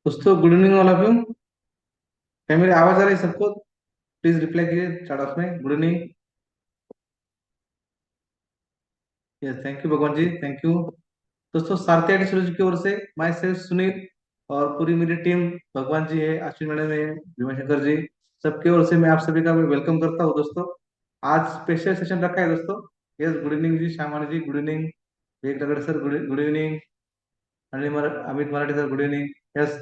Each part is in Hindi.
दोस्तों good evening all of you. क्या मेरी आवाज आ रही है सबको? प्लीज रिप्लाई कीजिए चैट बॉक्स में good evening. Yes, thank you भगवान जी, थैंक यू। दोस्तों सारथी आईटी सूरज की ओर से माई सेल्फ सुनील और पूरी मेरी टीम, भगवान जी है, अश्विन मैडम है, भीमा शंकर जी, सबकी ओर से मैं आप सभी का मैं वेलकम करता हूँ दोस्तों। आज स्पेशल सेशन रखा है दोस्तों। Yes, good evening ji, Shyamani ji good evening, वेग नगर sir good good evening, Amit Marathi sir good evening. Yes,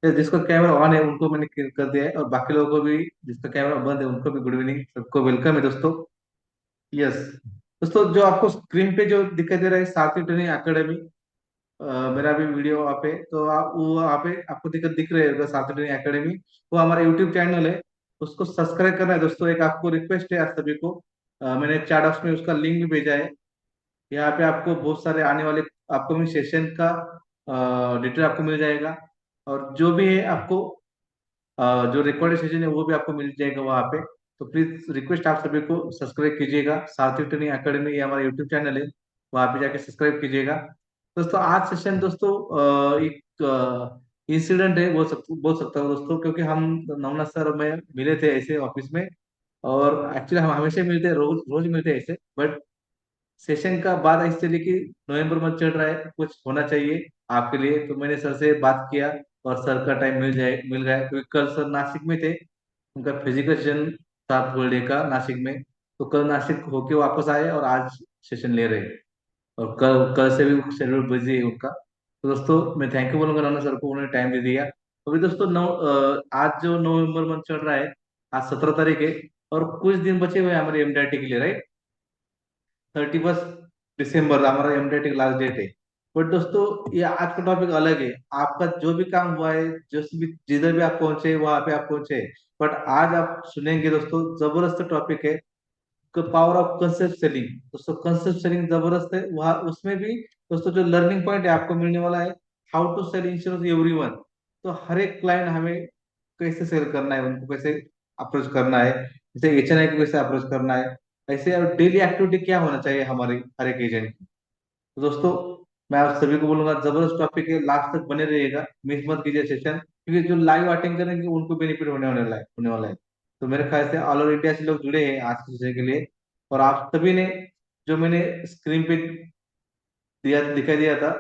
जिसका कैमरा ऑन है उनको मैंने कर दिया है, और बाकी लोगों को भी जिसका कैमरा बंद है उनको भी गुड इवनिंग, सबको वेलकम है दोस्तों। यस दोस्तों, जो आपको स्क्रीन पे जो दिखाई दे रहा है सारथी ट्रेनिंग एकेडमी, मेरा भी वीडियो वहाँ पे, तो आप वो वहाँ पे आपको दिक्कत दिख रही है सारथी ट्रेनिंग एकेडमी, वो हमारा यूट्यूब चैनल है। उसको सब्सक्राइब करना है दोस्तों। एक आपको रिक्वेस्ट है आप सभी को, मैंने चैट बॉक्स में उसका लिंक भी भेजा है। यहाँ पे आपको बहुत सारे आने वाले अपकमिंग सेशन का डिटेल आपको मिल जाएगा, और जो भी है आपको जो रिकॉर्डेड सेशन है वो भी आपको मिल जाएगा वहाँ पे। तो प्लीज रिक्वेस्ट आप सभी को सब्सक्राइब कीजिएगा, सारथी ट्रेनिंग एकेडमी ये हमारा यूट्यूब चैनल है, वहाँ पे जाके सब्सक्राइब कीजिएगा। दोस्तों आज सेशन दोस्तों एक इंसिडेंट है, बोल सकता हूँ दोस्तों, क्योंकि हम नवनाथ सर में मिले थे ऐसे ऑफिस में, और एक्चुअली हम हमेशा मिलते हैं, रोज रोज मिलते हैं ऐसे, बट सेशन का बाद ऐसे चलिए कि नवंबर मंथ चल रहा है, कुछ होना चाहिए आपके लिए, तो मैंने सर से बात किया, और सर का टाइम मिल गया, क्योंकि कल सर नासिक में थे, उनका फिजिकल सेशन था फुल डे का नासिक में। तो कल नासिक होके वापस आए और आज सेशन ले रहे हैं, और कल कल से भी शेड्यूल बिजी है उनका। तो दोस्तों मैं थैंक यू बोलूंगा राना सर को, उन्होंने टाइम दे दिया। तो अभी दोस्तों आज जो नवंबर मंथ चल रहा है, आज 17 तारीख है, और कुछ दिन बचे हुए हैं हमारे एमडीआरटी के लिए, राइट? 31 दिसंबर हमारा एमडीटी का लास्ट डेट है। बट दोस्तों ये आज का टॉपिक अलग है। आपका जो भी काम हुआ है, जिधर भी आप पहुंचे वहां पे आप पहुंचे, बट आज आप सुनेंगे दोस्तों, जबरदस्त टॉपिक है, पावर ऑफ कंसेप्ट सेलिंग। दोस्तों कंसेप्ट सेलिंग जबरदस्त है, वहाँ उसमें भी दोस्तों जो लर्निंग पॉइंट है आपको मिलने वाला है, how to sell insurance everyone. तो हर एक क्लाइंट हमें कैसे सेल करना है, उनको कैसे अप्रोच करना है, जैसे एचएनआई को कैसे अप्रोच करना है, ऐसे और डेली एक्टिविटी क्या होना चाहिए हमारी हर एक एजेंट की। तो दोस्तों मैं आप सभी को बोलूंगा, जबरदस्त टॉपिक है, लास्ट तक बने रहिएगा, मिस मत कीजिए सेशन, क्योंकि जो लाइव अटेंड करेंगे उनको बेनिफिट होने वाला है। तो मेरे ख्याल से ऑल ओवर इंडिया से लोग जुड़े हैं आज के सेशन के लिए, और आप सभी ने जो मैंने स्क्रीन पे दिखाई दिया था,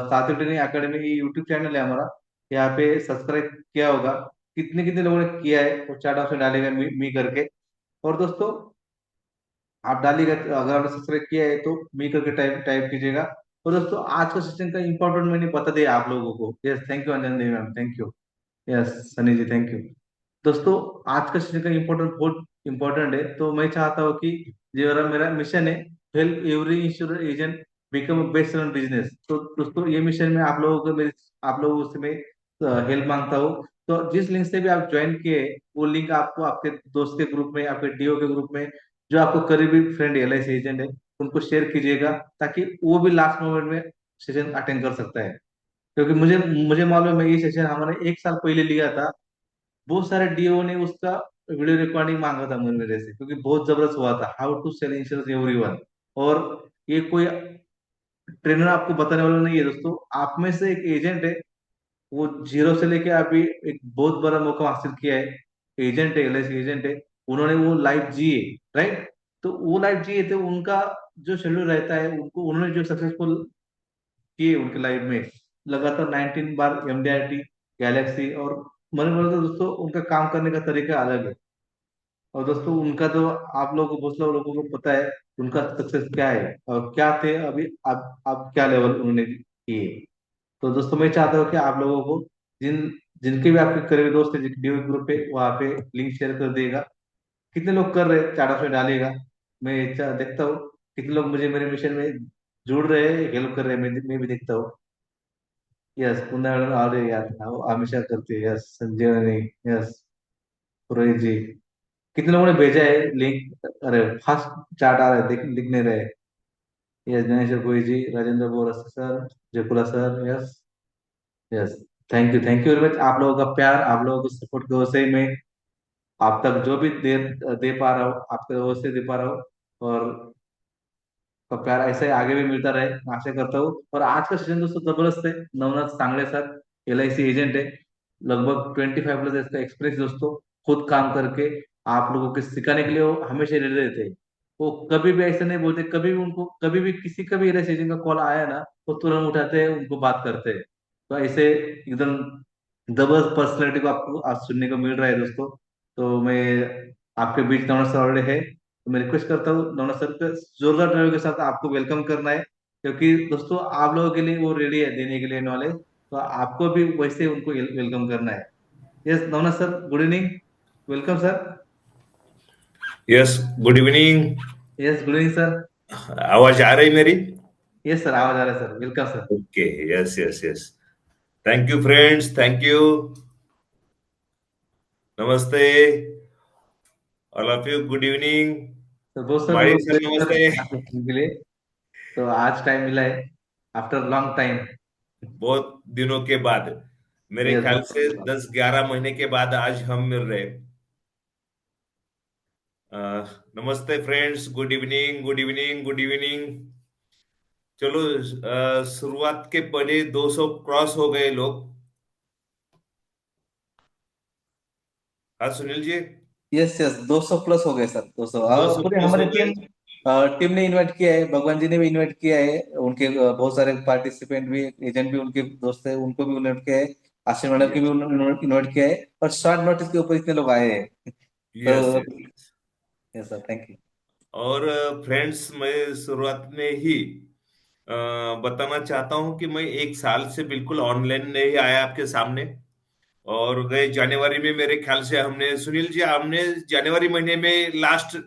साथी ट्रेनिंग एकेडमी की यूट्यूब चैनल है हमारा, यहाँ पे सब्सक्राइब किया होगा, कितने कितने लोगों ने किया है वो चैट ऑप्शन डालेगा मी करके। और दोस्तों आप डालिएगा, अगर आपने सब्सक्राइब किया है तो मी करके टाइप टाइप कीजिएगा। और दोस्तों आज का सेशन का इंपॉर्टेंट मैंने बता दिया आप लोगों को। Yes, thank you Anjan Devi ma'am, thank you. Yes Sunny ji, thank you. दोस्तों आज का सेशन का इम्पोर्टेंट बहुत इंपॉर्टेंट है, तो मैं चाहता हूँ कि जो मेरा मिशन है, help every insurance agent become best run business. तो दोस्तों ये मिशन में आप लोगों को मेरे आप लोगों से मैं हेल्प मांगता हूँ। तो जिस लिंक से भी आप ज्वाइन किए, वो लिंक आपको आपके दोस्त के ग्रुप में, आपके डीओ के ग्रुप में, जो आपको करीबी फ्रेंड एलआईसी एजेंट है, उनको शेयर कीजिएगा, ताकि वो भी लास्ट मोमेंट में सेशन अटेंड कर सकता है। क्योंकि मुझे मुझे मालूम है ये सेशन हमारे एक साल पहले लिया था, बहुत सारे डीओ ने उसका वीडियो रिकॉर्डिंग मांगा था मेरे से, क्योंकि बहुत जबरदस्त हुआ था, how to sell insurance everyone. और ये कोई ट्रेनर आपको बताने वाला नहीं है दोस्तों, आप में से एक एजेंट है, वो जीरो से लेके अभी एक बहुत बड़ा मौका हासिल किया है, एजेंट है, एलआईसी एजेंट है, उन्होंने वो लाइफ जिए, राइट? तो वो लाइफ जिए थे, उनका जो शेड्यूल रहता है, उनको उन्होंने जो सक्सेसफुल किए उनके लाइफ में, लगातार 19 बार एमडीआरटी गैलेक्सी, और मन बोले तो दोस्तों उनका काम करने का तरीका अलग है। और दोस्तों उनका तो आप लोगों को बहुत सारे लोगों को पता है उनका सक्सेस क्या है, और क्या थे अभी, अब क्या लेवल उन्होंने किए। तो दोस्तों मैं चाहता हूँ कि आप लोगों को, जिन जिनके भी आपके करीबी दोस्त है, जिनके डीओ ग्रुप पे, वहाँ पे लिंक शेयर कर देगा। कितने लोग कर रहे हैं चार्ट में डालिएगा, मैं देखता हूँ कितने लोग मुझे मेरे मिशन में जुड़ रहे हैं, हेल्प कर रहे हैं, मैं भी देखता हूँ। यस कुंदा मैडम, अरे यार वो हमेशा करती है। यस संजीवनी, यस पुरोहित जी, कितने लोगों ने भेजा है लिंक, अरे फास्ट चार्ट आ रहा है, देख लिख नहीं रहे। Yes Dinesh Purohit ji, Rajendra Bora sir, Jaipura sir, yes. Yes, thank you very much, आप लोगों का प्यार, आप लोगों के सपोर्ट की वजह से मैं आप तक जो भी दे दे पा रहा हूँ, आपके वजह से दे पा रहा हूँ। और का प्यार ऐसे ही आगे भी मिलता रहे, मैं आशा करता हूँ। और आज का सेशन दोस्तों जबरदस्त है, Navnath Sangade sir LIC agent है, लगभग 25 प्लस का एक्सपीरियंस दोस्तों, खुद काम करके आप लोगों को सिखाने के लिए वो हमेशा रेडी रहते हैं। वो कभी भी ऐसा नहीं बोलते, कभी भी उनको कभी भी किसी का भी एजेंट का कॉल आया ना, वो तुरंत उठाते हैं, उनको बात करते हैं। तो ऐसे एकदम जबरदस्त पर्सनैलिटी को आपको आज सुनने को मिल रहा है दोस्तों। तो मैं आपके बीच नवना सर ऑलरेडी है, तो मैं रिक्वेस्ट करता हूँ नवना सर के जोरदार तालियों के साथ आपको वेलकम करना है, क्योंकि दोस्तों आप लोगों के लिए वो रेडी है देने के लिए नॉलेज। तो आपको भी वैसे उनको वेलकम करना है। Yes Navna sir, good evening, welcome sir. Yes, good evening. Yes good evening sir. आवाज आ रही मेरी? यस सर, आवाज आ रहा है sir, welcome sir. Okay. Yes yes yes. Thank you friends, thank you. नमस्ते all of you, good evening. तो बहुत सर माही बहुत सर great सर नमस्ते। बात करने के लिए। तो आज टाइम मिला है आफ्टर लॉन्ग टाइम। बहुत दिनों के बाद, मेरे यस ख्याल बहुत से बहुत। 10-11 महीने के बाद आज हम मिल रहे। अ, नमस्ते friends, good evening, good evening, good evening. चलो, शुरुआत के पहले 200 क्रॉस हो गए लोग। हाँ Sunil ji, yes yes 200 plus हो गए सर, 200। 200 पूरे प्लस हमारे हो गए। टीम टीम ने इनवाइट किया है, भगवान जी ने भी इनवाइट किया है। उनके बहुत सारे पार्टिसिपेंट भी, एजेंट भी उनके दोस्त है, उनको भी इनवाइट किया है। आशीष मैडम की भी यस इनवाइट किया है। और शॉर्ट नोटिस के ऊपर इतने लोग आए हैं। यस तो yes. Yes sir, thank you. और फ्रेंड्स, मैं शुरुआत में ही अ, बताना चाहता हूं कि मैं 1 साल से बिल्कुल ऑनलाइन नहीं आया आपके सामने। और गए जनवरी में मेरे ख्याल से हमने, सुनील जी, हमने जनवरी महीने में लास्ट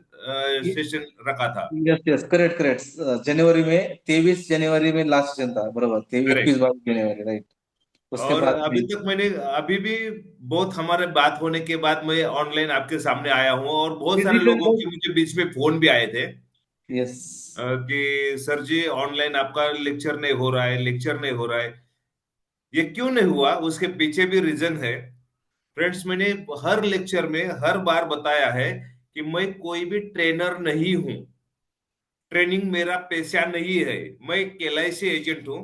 सेशन रखा था। यस यस, करेक्ट करेक्ट, जनवरी में 23 जनवरी में लास्ट सेशन था, बराबर, 21 22 जनवरी, राइट। उसके और बाद अभी भी तक मैंने, अभी भी बहुत हमारे बात होने के बाद मैं ऑनलाइन आपके सामने आया हूँ, और बहुत सारे फिजिकल लोगों के मुझे बीच में फोन भी आए थे यस कि सर जी ऑनलाइन आपका लेक्चर नहीं हो रहा है, लेक्चर नहीं हो रहा है। ये क्यों नहीं हुआ, उसके पीछे भी रीजन है। फ्रेंड्स, मैंने हर लेक्चर में हर बार बताया है कि मैं कोई भी ट्रेनर नहीं हूं। ट्रेनिंग मेरा पेशा नहीं है। मैं एक एलआईसी एजेंट हूं।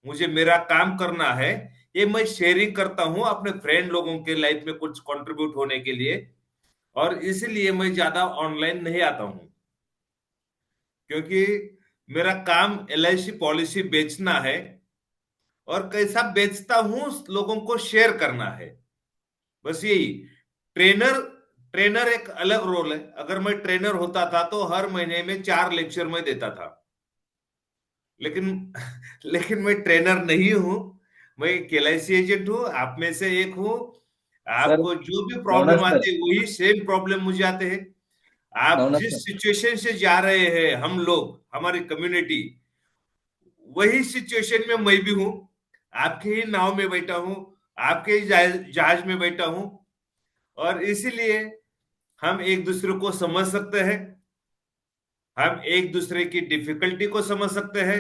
मुझे मेरा काम करना है। ये मैं शेयरिंग करता हूं अपने फ्रेंड लोगों के लाइफ में कुछ कंट्रीब्यूट होने के लिए। और इसीलिए मैं ज्यादा ऑनलाइन नहीं आता हूं, क्योंकि मेरा काम एलआईसी पॉलिसी बेचना है। और कैसा बेचता हूं, लोगों को शेयर करना है, बस यही। ट्रेनर, ट्रेनर एक अलग रोल है। अगर मैं ट्रेनर होता था तो हर महीने में 4 लेक्चर मैं देता था। लेकिन लेकिन मैं ट्रेनर नहीं हूं। मैं केएलआईसी एजेंट हूं, आप में से एक हूं। सर। आपको जो भी नवनाथ प्रॉब्लम सर, आते हैं वही सेम प्रॉब्लम मुझे आते हैं। आप नवनाथ जिस सर, सिचुएशन से जा रहे हैं, हम लोग, हमारी कम्युनिटी, वही सिचुएशन में मैं भी हूं। आपके ही नाव में बैठा हूं, आपके ही जहाज में बैठा हूं। और इसीलिए हम एक दूसरे को समझ सकते हैं। हम एक दूसरे की डिफिकल्टी को समझ सकते हैं।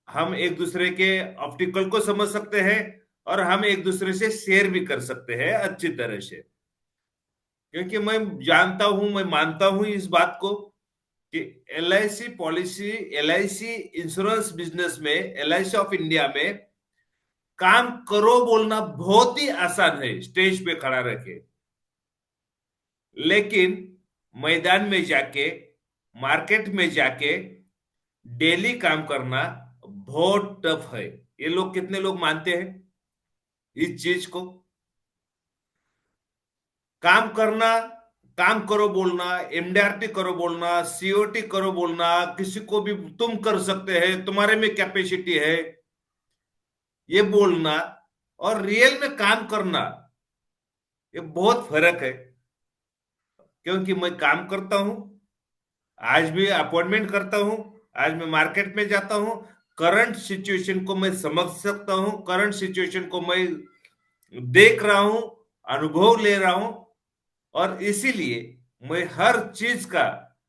हम एक दूसरे के ऑब्स्टिकल को समझ सकते हैं। और हम एक दूसरे से शेयर भी कर सकते हैं अच्छी तरह से। क्योंकि मैं जानता हूं, मैं मानता हूं इस बात को कि LIC policy, LIC insurance business में, एलआईसी ऑफ इंडिया में काम करो बोलना बहुत ही आसान है स्टेज पे खड़ा रह के। लेकिन मैदान में जाके, मार्केट में जाके डेली काम करना बहुत टफ है। ये लोग, कितने लोग मानते हैं इस चीज को? काम करना, काम करो बोलना, एमडीआरटी करो बोलना, सीओटी करो बोलना, किसी को भी तुम कर सकते हैं, तुम्हारे में कैपेसिटी है, ये बोलना, और रियल में काम करना, ये बहुत फर्क है। क्योंकि मैं काम करता हूं, आज भी अपॉइंटमेंट करता हूं, आज मैं मार्केट में जाता हूं। करंट सिचुएशन को मैं समझ सकता हूं, करंट सिचुएशन को मैं देख रहा हूं, अनुभव ले रहा हूं। और इसीलिए मैं हर चीज का,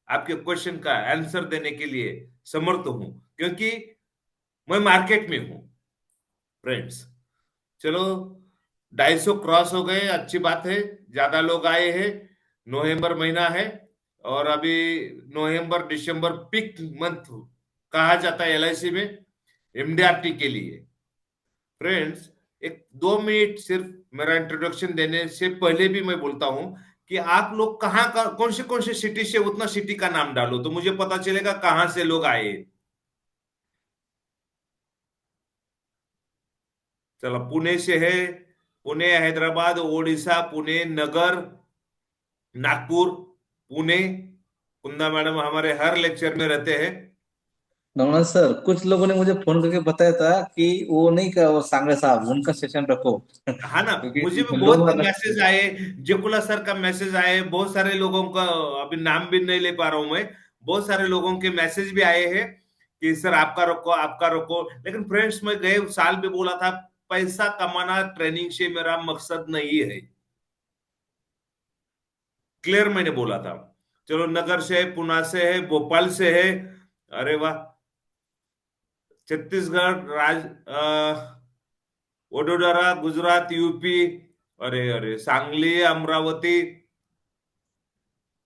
आपके क्वेश्चन का आंसर देने के लिए समर्थ हूं, क्योंकि मैं मार्केट में हूं। फ्रेंड्स, चलो, 250 क्रॉस हो गए, अच्छी बात है। ज्यादा लोग आए हैं। नवंबर महीना है, और अभी नवंबर दिसंबर पीक मंथ कहा जाता है एलआईसी में, एमडीआरटी के लिए। फ्रेंड्स, एक 2 मिनट सिर्फ मेरा इंट्रोडक्शन देने से पहले भी मैं बोलता हूं कि आप लोग कहाँ का, कौन से सिटी से, उतना सिटी का नाम डालो तो मुझे पता चलेगा कहाँ से लोग आए। चलो, पुणे से है, पुणे, हैदराबाद, ओडिशा, पुणे, नगर, नागपुर, पुणे। कुंदा मैडम हमारे हर लेक्चर में रहते हैं। नमस्कार सर, कुछ लोगों ने मुझे फोन करके बताया था कि वो नहीं का वो सांगरे साहब उनका सेशन रखो हाँ ना, मुझे भी क्योंकि बहुत लोग अलग मैसेज आए, जकुला सर का मैसेज आए, बहुत सारे लोगों का, अभी नाम भी नहीं ले पा रहा हूं मैं, बहुत सारे लोगों के मैसेज भी आए हैं कि सर आपका रखो, आपका रखो। लेकिन फ्रेंड्स, मैं गए साल भी बोला था, पैसा कमाना ट्रेनिंग से मेरा मकसद नहीं है। क्लियर मैंने बोला था। चलो, नगर से है, पुणे से है, भोपाल से है, अरे वाह, छत्तीसगढ़, वडोदरा, गुजरात, यूपी, अरे अरे, सांगली, अमरावती,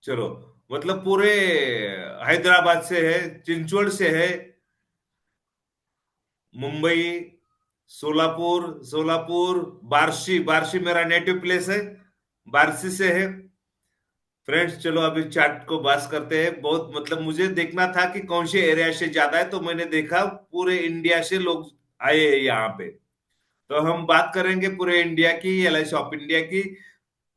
चलो, मतलब पूरे हैदराबाद से है, चिंचवड़ से है, मुंबई, सोलापुर, सोलापुर, बार्शी, बार्शी मेरा नेटिव प्लेस है, बार्शी से है। फ्रेंड्स, चलो अभी चार्ट को बात करते हैं। बहुत मतलब मुझे देखना था कि कौन से एरिया से ज्यादा है, तो मैंने देखा पूरे इंडिया से लोग आए हैं यहाँ पे। तो हम बात करेंगे पूरे इंडिया की, एलआईसी ऑफ इंडिया की।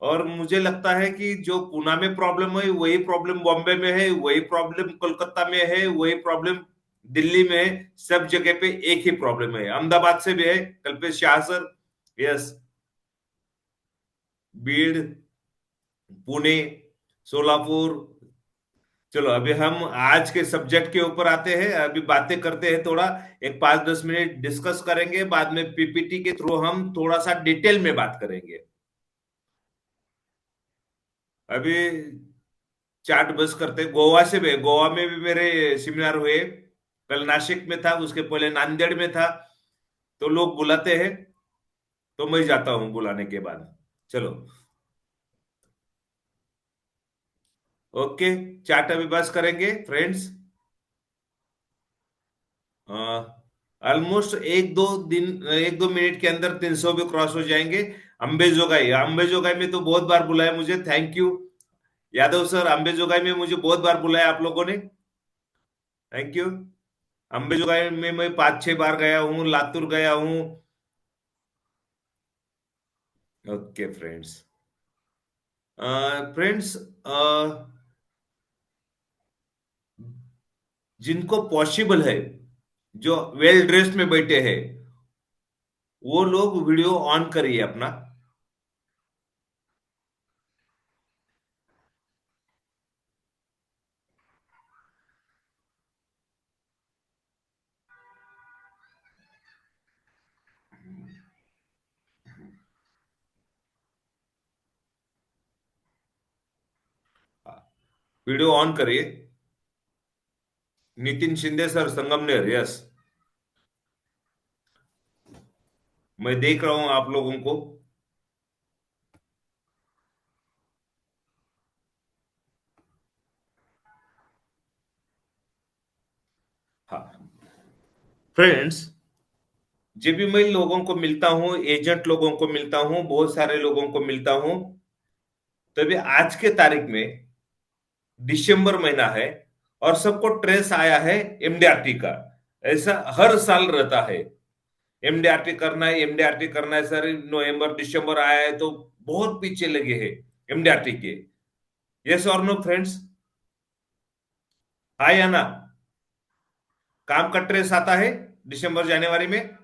और मुझे लगता है कि जो पुणे में प्रॉब्लम है वही प्रॉब्लम बॉम्बे में है, वही प्रॉब्लम कोलकाता में है, वही प्रॉब्लम दिल्ली में है। सब जगह पे एक ही प्रॉब्लम है। अहमदाबाद से भी है, कल्पेश शाह सर, यस, बीड़, पुणे, सोलापुर। चलो, अभी हम आज के सब्जेक्ट के ऊपर आते हैं, अभी बातें करते हैं थोड़ा, एक 5-10 मिनट डिस्कस करेंगे, बाद में पीपीटी के थ्रू हम थोड़ा सा डिटेल में बात करेंगे। अभी चार्ट बस करते, गोवा से भी, गोवा में भी मेरे सेमिनार हुए। कल नासिक में था, उसके पहले नांदेड़ में था। तो लोग बुलाते हैं तो मैं जाता हूं बुलाने के बाद। चलो, ओके, चार्ट अभी बस करेंगे फ्रेंड्स। ऑलमोस्ट 1-2 मिनट के अंदर 300 भी क्रॉस हो जाएंगे। अंबेजोगाई, अंबेजोगाई में तो बहुत बार बुलाया मुझे, thank you Yadav sir. Ambajogai में मुझे बहुत बार बुलाया आप लोगों ने, थैंक यू। अंबेजोगाई में मैं 5-6 बार गया हूँ, लातूर गया हूँ। ओके फ्रेंड्स, फ्रेंड्स, जिनको पॉसिबल है, जो वेल ड्रेस्ड में बैठे हैं, वो लोग वीडियो ऑन करिए अपना। वीडियो ऑन करिए। नितिन शिंदे सर, संगमनेर, यस, मैं देख रहा हूं आप लोगों को। हाँ फ्रेंड्स, जब भी मैं लोगों को मिलता हूँ, एजेंट लोगों को मिलता हूँ, बहुत सारे लोगों को मिलता हूँ, तभी आज के तारीख में दिसंबर महीना है और सबको ट्रेस आया है एमडीआरटी का। ऐसा हर साल रहता है, एमडीआरटी करना है, एमडीआरटी करना है सर। नवंबर दिसंबर आया है तो बहुत पीछे लगे हैं एमडीआरटी के। यस और नो फ्रेंड्स, हाँ या ना? काम का ट्रेस आता है दिसंबर जनवरी में।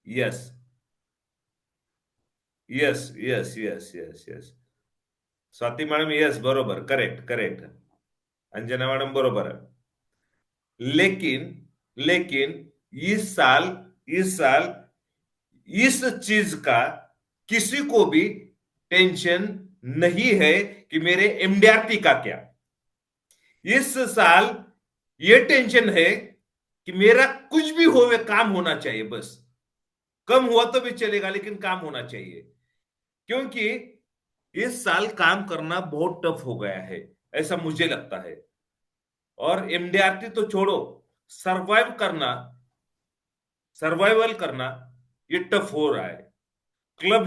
Yes, yes, yes, yes, yes, yes, Swati madam, yes, बरोबर, करेक्ट, करेक्ट, अंजना मैडम, बरोबर है। लेकिन लेकिन इस साल इस चीज का किसी को भी टेंशन नहीं है कि मेरे एमडीआरटी का क्या। इस साल ये टेंशन है कि मेरा कुछ भी होवे, काम होना चाहिए बस। कम हुआ तो भी चलेगा, लेकिन काम होना चाहिए। क्योंकि इस साल काम करना बहुत टफ हो गया है, ऐसा मुझे लगता है। और एमडीआरटी तो छोड़ो, सरवाइव करना, सर्वाइवल करना, ये टफ हो रहा है। क्लब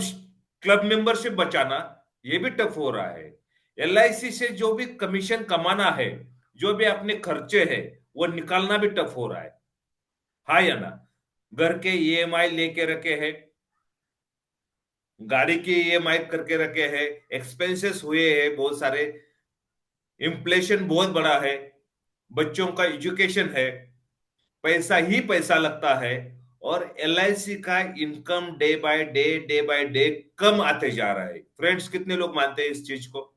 क्लब मेंबरशिप बचाना ये भी टफ हो रहा है। एलआईसी से जो भी कमीशन कमाना है, जो भी अपने खर्चे है, वो निकालना भी टफ हो रहा है। हाँ या ना? घर के ईएमआई लेके रखे हैं, गाड़ी की ईएमआई करके रखे हैं, एक्सपेंसेस हुए हैं बहुत सारे, इन्फ्लेशन बहुत बड़ा है, बच्चों का एजुकेशन है, पैसा ही पैसा लगता है। और एलआईसी का इनकम डे बाय डे कम आते जा रहा है। फ्रेंड्स, कितने लोग मानते हैं इस चीज को?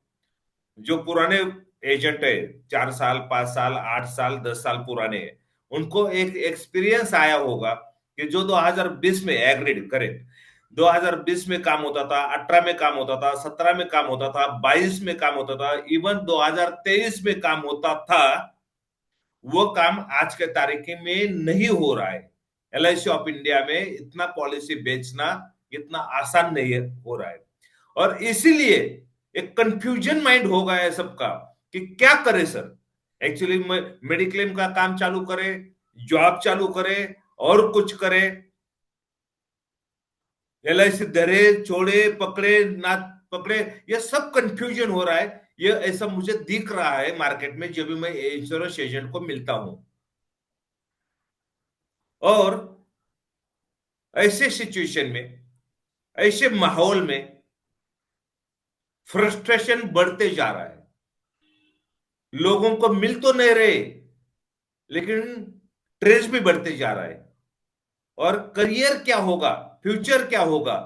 जो पुराने एजेंट है, 4 साल 5 साल 8 साल 10 साल पुराने हैं, उनको एक एक्सपीरियंस आया होगा कि जो 2020 में, एग्रीड करेक्ट, 2020 में काम होता था, 18 में काम होता था, 17 में काम होता था, 22 में काम होता था, इवन 2023 में काम होता था, वो काम आज के तारीख में नहीं हो रहा है। एलआईसी ऑफ इंडिया में इतना पॉलिसी बेचना इतना आसान नहीं हो रहा है। और इसीलिए एक कंफ्यूजन माइंड हो गया है सबका कि क्या करे सर। एक्चुअली मेडिक्लेम का काम चालू करे, जॉब चालू करे, और कुछ करे, एलआईसी धरे छोड़े, पकड़े ना पकड़े, ये सब कंफ्यूजन हो रहा है। ये ऐसा मुझे दिख रहा है मार्केट में जब भी मैं इंश्योरेंस एजेंट को मिलता हूं। और ऐसे सिचुएशन में, ऐसे माहौल में फ्रस्ट्रेशन बढ़ते जा रहा है। लोगों को मिल तो नहीं रहे, लेकिन स्ट्रेस भी बढ़ते जा रहा है। और करियर क्या होगा, फ्यूचर क्या होगा,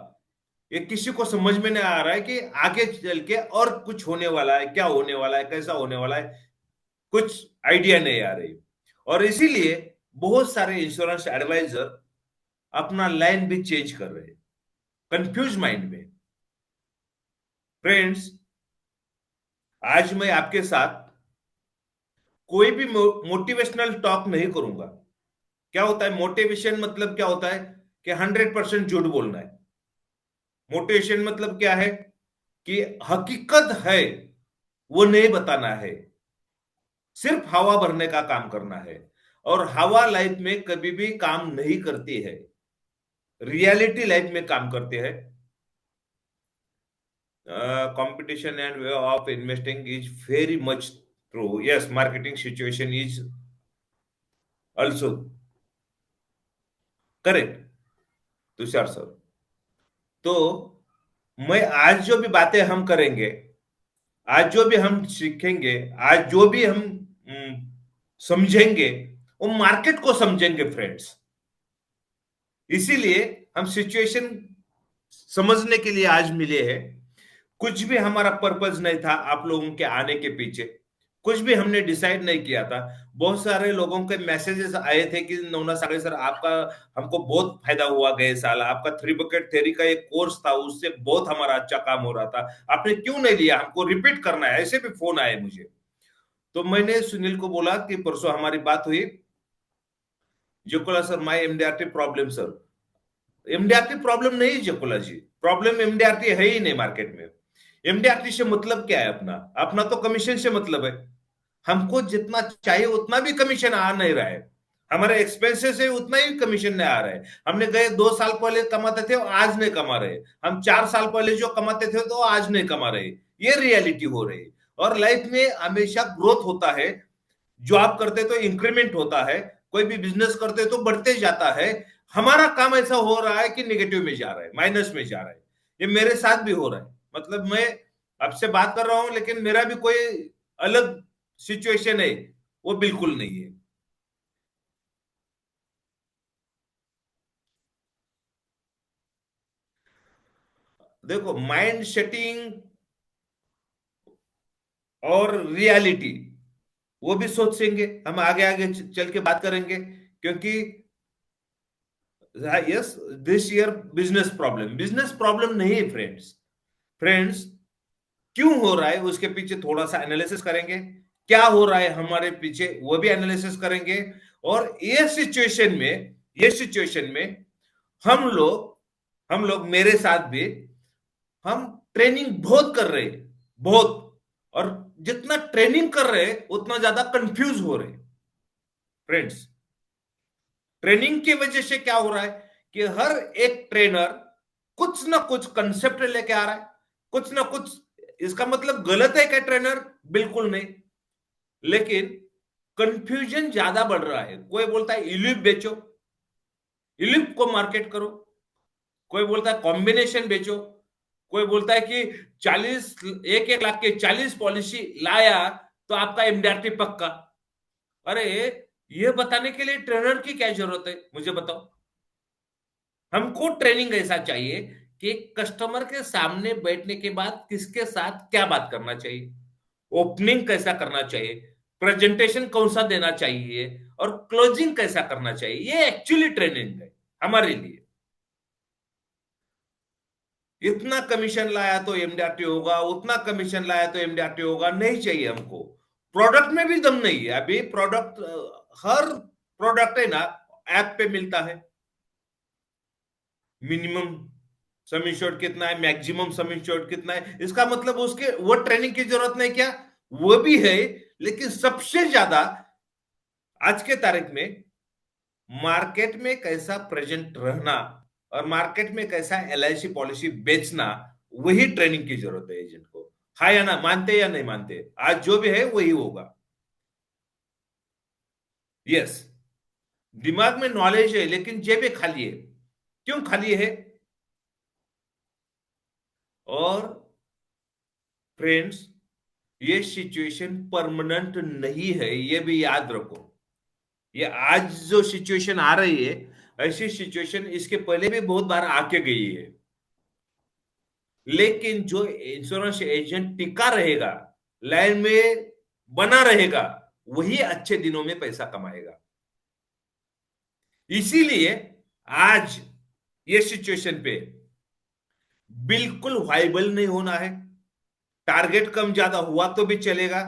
ये किसी को समझ में नहीं आ रहा है कि आगे चल के और कुछ होने वाला है, क्या होने वाला है, कैसा होने वाला है, कुछ आइडिया नहीं आ रही। और इसीलिए बहुत सारे इंश्योरेंस एडवाइजर अपना लाइन भी चेंज कर रहे हैं, कंफ्यूज माइंड में। फ्रेंड्स, आज मैं आपके साथ कोई भी मोटिवेशनल टॉक नहीं करूंगा। क्या होता है मोटिवेशन? मतलब क्या होता है कि 100% झूठ बोलना है। मोटिवेशन मतलब क्या है कि हकीकत है वो नहीं बताना है, सिर्फ हवा भरने का काम करना है। और हवा लाइफ में कभी भी काम नहीं करती है, रियलिटी लाइफ में काम करते हैं। Competition and way of investing is very much true. Yes, marketing situation is also correct, Tushar sir. तो मैं आज जो भी बातें हम करेंगे, आज जो भी हम सीखेंगे, आज जो भी हम समझेंगे, वो मार्केट को समझेंगे फ्रेंड्स। इसीलिए हम सिचुएशन समझने के लिए आज मिले हैं। कुछ भी हमारा पर्पस नहीं था आप लोगों के आने के पीछे, कुछ भी हमने डिसाइड नहीं किया था। बहुत सारे लोगों के मैसेजेस आए थे कि नवना सागरे सर, आपका हमको बहुत फायदा हुआ गए साल, आपका 3 बकेट थ्योरी का एक कोर्स था, उससे बहुत हमारा अच्छा काम हो रहा था, आपने क्यों नहीं लिया, हमको रिपीट करना है। ऐसे भी फोन आए मुझे। तो मैंने सुनील को बोला कि परसों हमारी बात हुई, Jokola sir, my MDRT problem sir. MDRT problem नहीं जकुला जी, प्रॉब्लम एमडीआरटी है ही नहीं मार्केट में। एमडीआरटी से मतलब क्या है? अपना अपना तो कमीशन से मतलब है। हमको जितना चाहिए उतना भी कमीशन आ नहीं रहा है, हमारे एक्सपेंसेस है उतना ही कमीशन नहीं आ रहा है। हमने गए 2 साल पहले कमाते थे, आज नहीं कमा रहे। हम 4 साल पहले जो कमाते थे तो आज नहीं कमा रहे। ये रियलिटी हो रही है। और लाइफ में हमेशा ग्रोथ होता है, जॉब करते तो इंक्रीमेंट होता है, कोई भी बिजनेस करते तो बढ़ते जाता है। हमारा काम ऐसा हो रहा है कि निगेटिव में जा रहा है, माइनस में जा रहा है। ये मेरे साथ भी हो रहा है। मतलब मैं आपसे बात कर रहा हूं, लेकिन मेरा भी कोई अलग सिचुएशन है, वो बिल्कुल नहीं है। देखो, माइंड सेटिंग और रियलिटी, वो भी सोचेंगे, हम आगे आगे चल के बात करेंगे। क्योंकि yes, this year business problem नहीं है फ्रेंड्स। फ्रेंड्स, क्यों हो रहा है उसके पीछे थोड़ा सा एनालिसिस करेंगे, क्या हो रहा है हमारे पीछे वो भी एनालिसिस करेंगे। और ये सिचुएशन में हम लोग मेरे साथ भी, हम ट्रेनिंग बहुत कर रहे हैं, बहुत। और जितना ट्रेनिंग कर रहे हैं उतना ज्यादा कंफ्यूज हो रहे हैं फ्रेंड्स। ट्रेनिंग की वजह से क्या हो रहा है कि हर एक ट्रेनर कुछ ना कुछ कंसेप्ट लेके आ रहा है, कुछ ना कुछ। इसका मतलब गलत है क्या ट्रेनर? बिल्कुल नहीं, लेकिन कंफ्यूजन ज्यादा बढ़ रहा है। कोई बोलता है इलिप बेचो, इलिप को मार्केट करो, कोई बोलता है कॉम्बिनेशन बेचो, कोई बोलता है कि 40 एक एक लाख के 40 पॉलिसी लाया तो आपका एमडीआरटी पक्का। अरे, ये बताने के लिए ट्रेनर की क्या जरूरत है, मुझे बताओ। हमको ट्रेनिंग ऐसा चाहिए कि कस्टमर के सामने बैठने के बाद किसके साथ क्या बात करना चाहिए, ओपनिंग कैसा करना चाहिए, प्रेजेंटेशन कौन सा देना चाहिए, और क्लोजिंग कैसा करना चाहिए। ये एक्चुअली ट्रेनिंग है हमारे लिए। इतना कमीशन लाया तो एमडीआरटी होगा, उतना कमीशन लाया तो एमडीआरटी होगा, नहीं चाहिए हमको। प्रोडक्ट में भी दम नहीं है अभी। प्रोडक्ट, हर प्रोडक्ट है ना, ऐप पे मिलता है। मिनिमम सम इंश्योर्ड कितना है, मैक्सिमम सम इंश्योर्ड कितना है, इसका मतलब उसके वो ट्रेनिंग की जरूरत नहीं क्या? वो भी है, लेकिन सबसे ज्यादा आज के तारीख में मार्केट में कैसा प्रेजेंट रहना और मार्केट में कैसा एलआईसी पॉलिसी बेचना, वही ट्रेनिंग की जरूरत है एजेंट को। हाँ या ना, मानते या नहीं मानते, आज जो भी है वही होगा। यस, दिमाग में नॉलेज है लेकिन जेबें खाली है। क्यों खाली है? और फ्रेंड्स, ये सिचुएशन परमानेंट नहीं है, ये भी याद रखो। ये आज जो सिचुएशन आ रही है, ऐसी सिचुएशन इसके पहले भी बहुत बार आके गई है। लेकिन जो इंश्योरेंस एजेंट टिका रहेगा, लाइन में बना रहेगा, वही अच्छे दिनों में पैसा कमाएगा। इसीलिए आज ये सिचुएशन पे बिल्कुल वाइबल नहीं होना है। टारगेट कम ज्यादा हुआ तो भी चलेगा,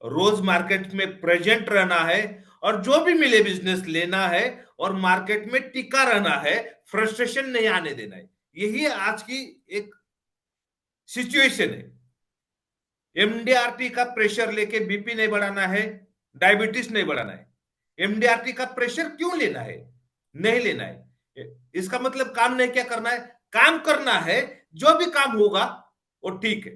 रोज मार्केट में प्रेजेंट रहना है, और जो भी मिले बिजनेस लेना है, और मार्केट में टिका रहना है, फ्रस्ट्रेशन नहीं आने देना है। यही आज की एक सिचुएशन है। एमडीआरटी का प्रेशर लेके बीपी नहीं बढ़ाना है, डायबिटीज नहीं बढ़ाना है। एमडीआरटी का प्रेशर क्यों लेना है? नहीं लेना है। इसका मतलब काम नहीं क्या करना है, काम करना है। जो भी काम होगा वो ठीक है,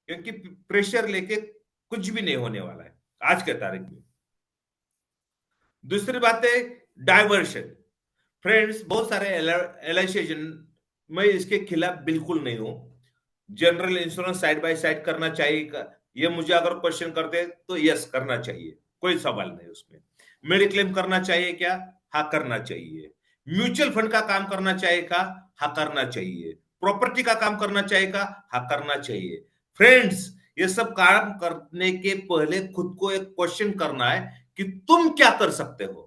क्योंकि प्रेशर लेके कुछ भी नहीं होने वाला है आज के तारीख में। दूसरी बात है डायवर्शन। फ्रेंड्स, बहुत सारे एलआईसी एजेंट, मैं इसके खिलाफ बिल्कुल नहीं हूं। General insurance side by side करना चाहिए ये मुझे अगर क्वेश्चन करते तो यस, करना चाहिए, कोई सवाल नहीं उसमें। मेडिक्लेम करना चाहिए क्या? हाँ, करना चाहिए। म्यूचुअल फंड का काम करना चाहिए का? हाँ, करना चाहिए। प्रॉपर्टी का काम करना चाहिए का? हाँ, करना चाहिए। फ्रेंड्स, ये सब काम करने के पहले खुद को एक क्वेश्चन करना है कि तुम क्या कर सकते हो।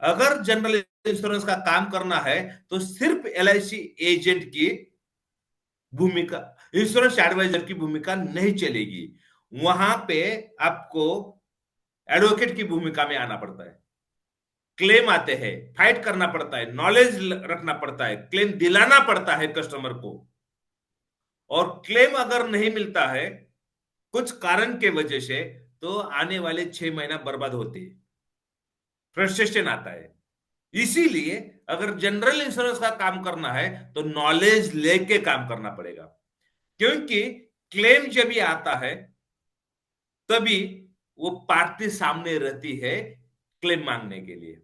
अगर जनरल इंश्योरेंस का काम करना है तो सिर्फ एलआईसी एजेंट की भूमिका, इंश्योरेंस एडवाइजर की भूमिका नहीं चलेगी। वहां पे आपको एडवोकेट की भूमिका में आना पड़ता है। क्लेम आते हैं, फाइट करना पड़ता है, नॉलेज रखना पड़ता है, क्लेम दिलाना पड़ता है कस्टमर को। और क्लेम अगर नहीं मिलता है कुछ कारण के वजह से, तो आने वाले 6 महीना बर्बाद होते हैं, फ्रस्ट्रेशन आता है। इसीलिए अगर जनरल इंश्योरेंस का काम करना है तो नॉलेज लेके काम करना पड़ेगा, क्योंकि क्लेम जब भी आता है तभी वो पार्टी सामने रहती है क्लेम मांगने के लिए।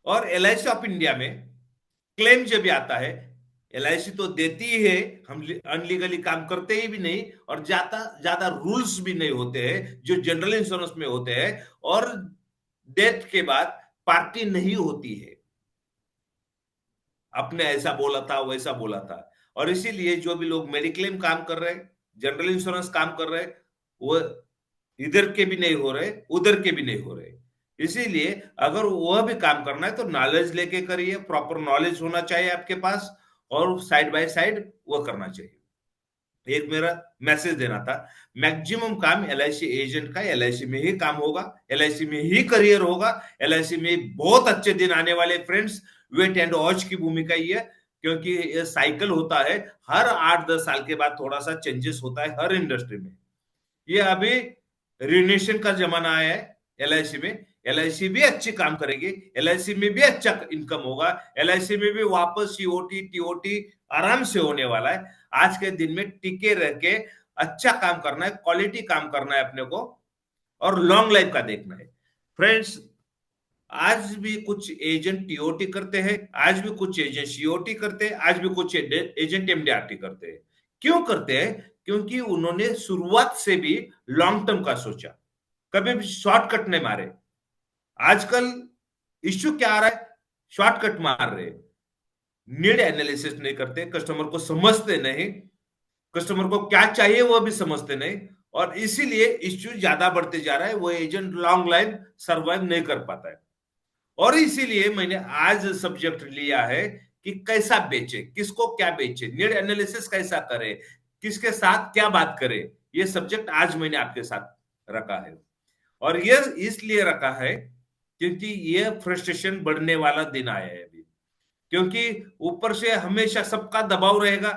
और एलआईसी ऑफ इंडिया में क्लेम जब भी आता है, एलआईसी तो देती ही है, हम अनलीगली काम करते ही भी नहीं, और ज्यादा ज्यादा रूल्स भी नहीं होते हैं जो जनरल इंश्योरेंस में होते हैं। और डेथ के बाद पार्टी नहीं होती है, आपने ऐसा बोला था वैसा बोला था। और इसीलिए जो भी लोग मेडिक्लेम काम कर रहे हैं, जनरल इंश्योरेंस काम कर रहे हैं, वो इधर के भी नहीं हो रहे, उधर के भी नहीं हो रहे। इसीलिए अगर वह भी काम करना है तो नॉलेज लेके करिए, प्रॉपर नॉलेज होना चाहिए आपके पास, और साइड बाय साइड वो करना चाहिए। एक मेरा मैसेज देना था, मैक्सिमम काम एलआईसी एजेंट का एलआईसी में ही काम होगा, एलआईसी में ही करियर होगा, एलआईसी में बहुत अच्छे दिन आने वाले। फ्रेंड्स, वेट एंड वॉच की भूमिका ही है, क्योंकि ये साइकिल होता है, हर 8-10 साल के बाद थोड़ा सा चेंजेस होता है हर इंडस्ट्री में। ये अभी रिन्यूएशन का जमाना आया है एलआईसी में। एलआईसी भी अच्छी काम करेगी, एलआईसी में भी अच्छा इनकम होगा, एलआईसी में भी वापस सीओटी टीओटी आराम से होने वाला है। आज के दिन में टिके रह के अच्छा काम करना है, क्वालिटी काम करना है अपने को, और लॉन्ग लाइफ का देखना है। फ्रेंड्स, आज भी कुछ एजेंट टीओटी करते हैं, आज भी कुछ एजेंट सीओटी करते हैं, आज भी कुछ एजेंट एमडीआरटी करते हैं। क्यों करते हैं? क्योंकि उन्होंने शुरुआत से भी लॉन्ग टर्म का सोचा, कभी भी शॉर्टकट नहीं मारे। आजकल इश्यू क्या आ रहा है? शॉर्टकट मार रहे, नीड एनालिसिस नहीं करते, कस्टमर को समझते नहीं, कस्टमर को क्या चाहिए वो भी समझते नहीं, और इसीलिए इश्यू ज्यादा बढ़ते जा रहा है। वो एजेंट लॉन्ग लाइन सर्वाइव नहीं कर पाता है। और इसीलिए मैंने आज सब्जेक्ट लिया है कि कैसा बेचे, किसको क्या बेचे, नीड एनालिसिस कैसा करे, किसके साथ क्या बात करे। ये सब्जेक्ट आज मैंने आपके साथ रखा है, और ये इसलिए रखा है क्योंकि ये फ्रस्ट्रेशन बढ़ने वाला दिन आया है अभी। क्योंकि ऊपर से हमेशा सबका दबाव रहेगा,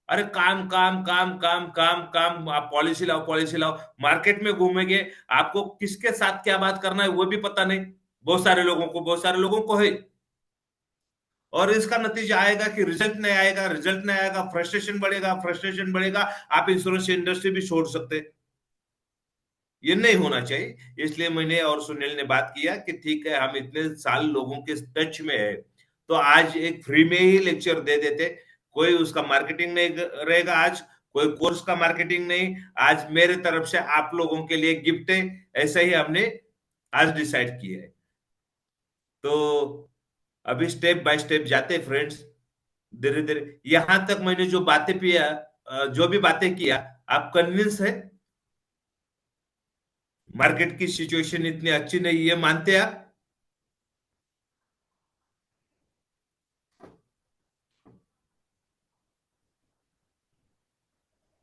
अरे काम काम काम काम काम काम, आप पॉलिसी लाओ पॉलिसी लाओ। मार्केट में घूमेंगे, आपको किसके साथ क्या बात करना है वो भी पता नहीं, बहुत सारे लोगों को है। और इसका नतीजा आएगा कि रिजल्ट नहीं आएगा, रिजल्ट नहीं आएगा, फ्रस्ट्रेशन बढ़ेगा, फ्रस्ट्रेशन बढ़ेगा, आप इंश्योरेंस इंडस्ट्री भी छोड़ सकते। ये नहीं होना चाहिए। इसलिए मैंने और सुनील ने बात किया कि ठीक है, हम इतने साल लोगों के टच में है, तो आज एक फ्री में ही लेक्चर दे देते। कोई उसका मार्केटिंग नहीं रहेगा आज, कोई कोर्स का मार्केटिंग नहीं, आज मेरे तरफ से आप लोगों के लिए गिफ्ट है। ऐसा ही हमने आज डिसाइड किया है। तो अभी स्टेप बाय स्टेप जाते फ्रेंड्स, धीरे धीरे। यहां तक मैंने जो बातें किया, जो भी बातें किया, आप कन्विंस है? मार्केट की सिचुएशन इतनी अच्छी नहीं है, मानते आप?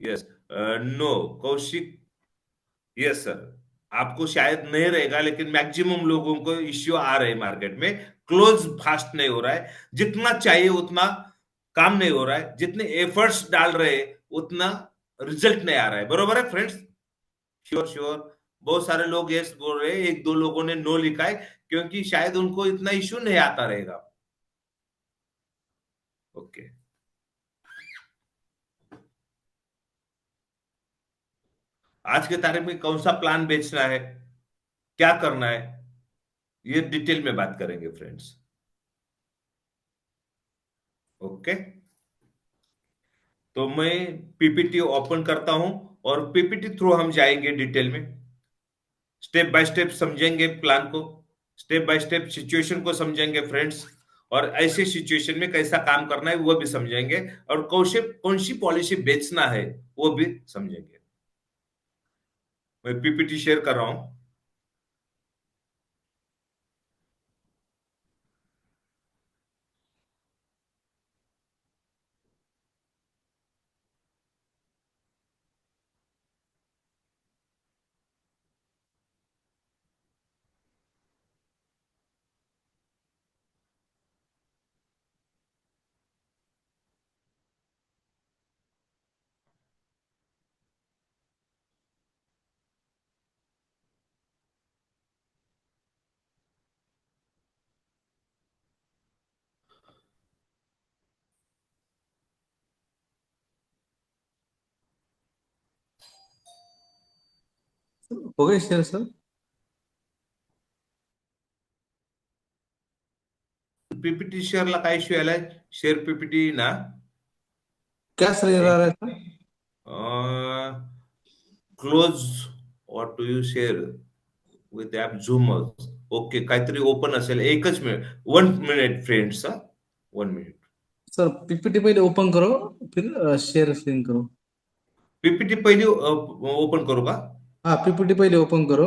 Yes, no, Kaushik, yes sir. आपको शायद नहीं रहेगा, लेकिन मैक्सिमम लोगों को इश्यू आ रहे हैं मार्केट में। क्लोज फास्ट नहीं हो रहा है, जितना चाहिए उतना काम नहीं हो रहा है, जितने एफर्ट्स डाल रहे हैं उतना रिजल्ट नहीं आ रहा है। बरोबर है फ्रेंड्स? Sure sure. बहुत सारे लोग यस बोल रहे हैं, एक दो लोगों ने नो लिखा है, क्योंकि शायद उनको इतना इश्यू नहीं आता रहेगा। ओके। आज के तारीख में कौन सा प्लान बेचना है, क्या करना है, ये डिटेल में बात करेंगे फ्रेंड्स। ओके। तो मैं पीपीटी ओपन करता हूं, और पीपीटी थ्रू हम जाएंगे डिटेल में, स्टेप बाय स्टेप समझेंगे प्लान को, स्टेप बाय स्टेप सिचुएशन को समझेंगे फ्रेंड्स, और ऐसे सिचुएशन में कैसा काम करना है वो भी समझेंगे, और कौन सी पॉलिसी बेचना है वो भी समझेंगे। मैं पीपीटी शेयर कर रहा हूं। हो गए शेयर सर? पीपीटी शेअरला काय इश्यू आलाय? शेअर पीपीटी ना, क्या सर ये रहा है sir? Close, what do you share with app झूम? ओके, काहीतरी ओपन असेल, एकच मिनिट, 1 मिनिट फ्रेंड्स, हा, 1 मिनिट। सर पीपीटी पहले ओपन करो, फिर शेयर शेयरिंग करो। पीपीटी पहिली ओपन करू का? हाँ, पीपीटी पहले ओपन करो,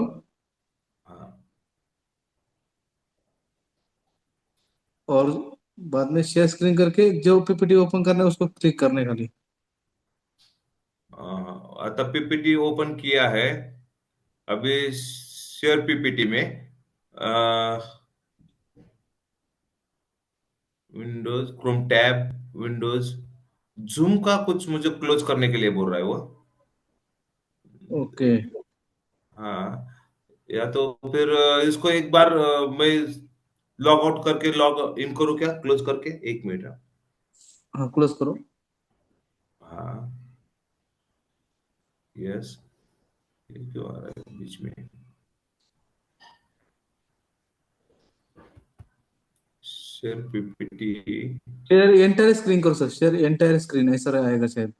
हाँ, और बाद में शेयर स्क्रीन करके जो पीपीटी ओपन करना है उसको क्लिक करने खाली। आता पीपीटी ओपन किया है। अभी शेयर पीपीटी में Windows Chrome tab, Windows, zoom का कुछ मुझे क्लोज करने के लिए बोल रहा है वो। ओके। हाँ, या तो फिर इसको एक बार मैं लॉग आउट करके लॉग इन करूँ क्या, क्लोज करके? एक मिनट। हाँ, क्लोज करो। हाँ। यस। ये क्यों आ रहा है बीच में? Share PPT. Share entire screen करो सर, शेयर एंटायर स्क्रीन ऐसा आएगा शायद।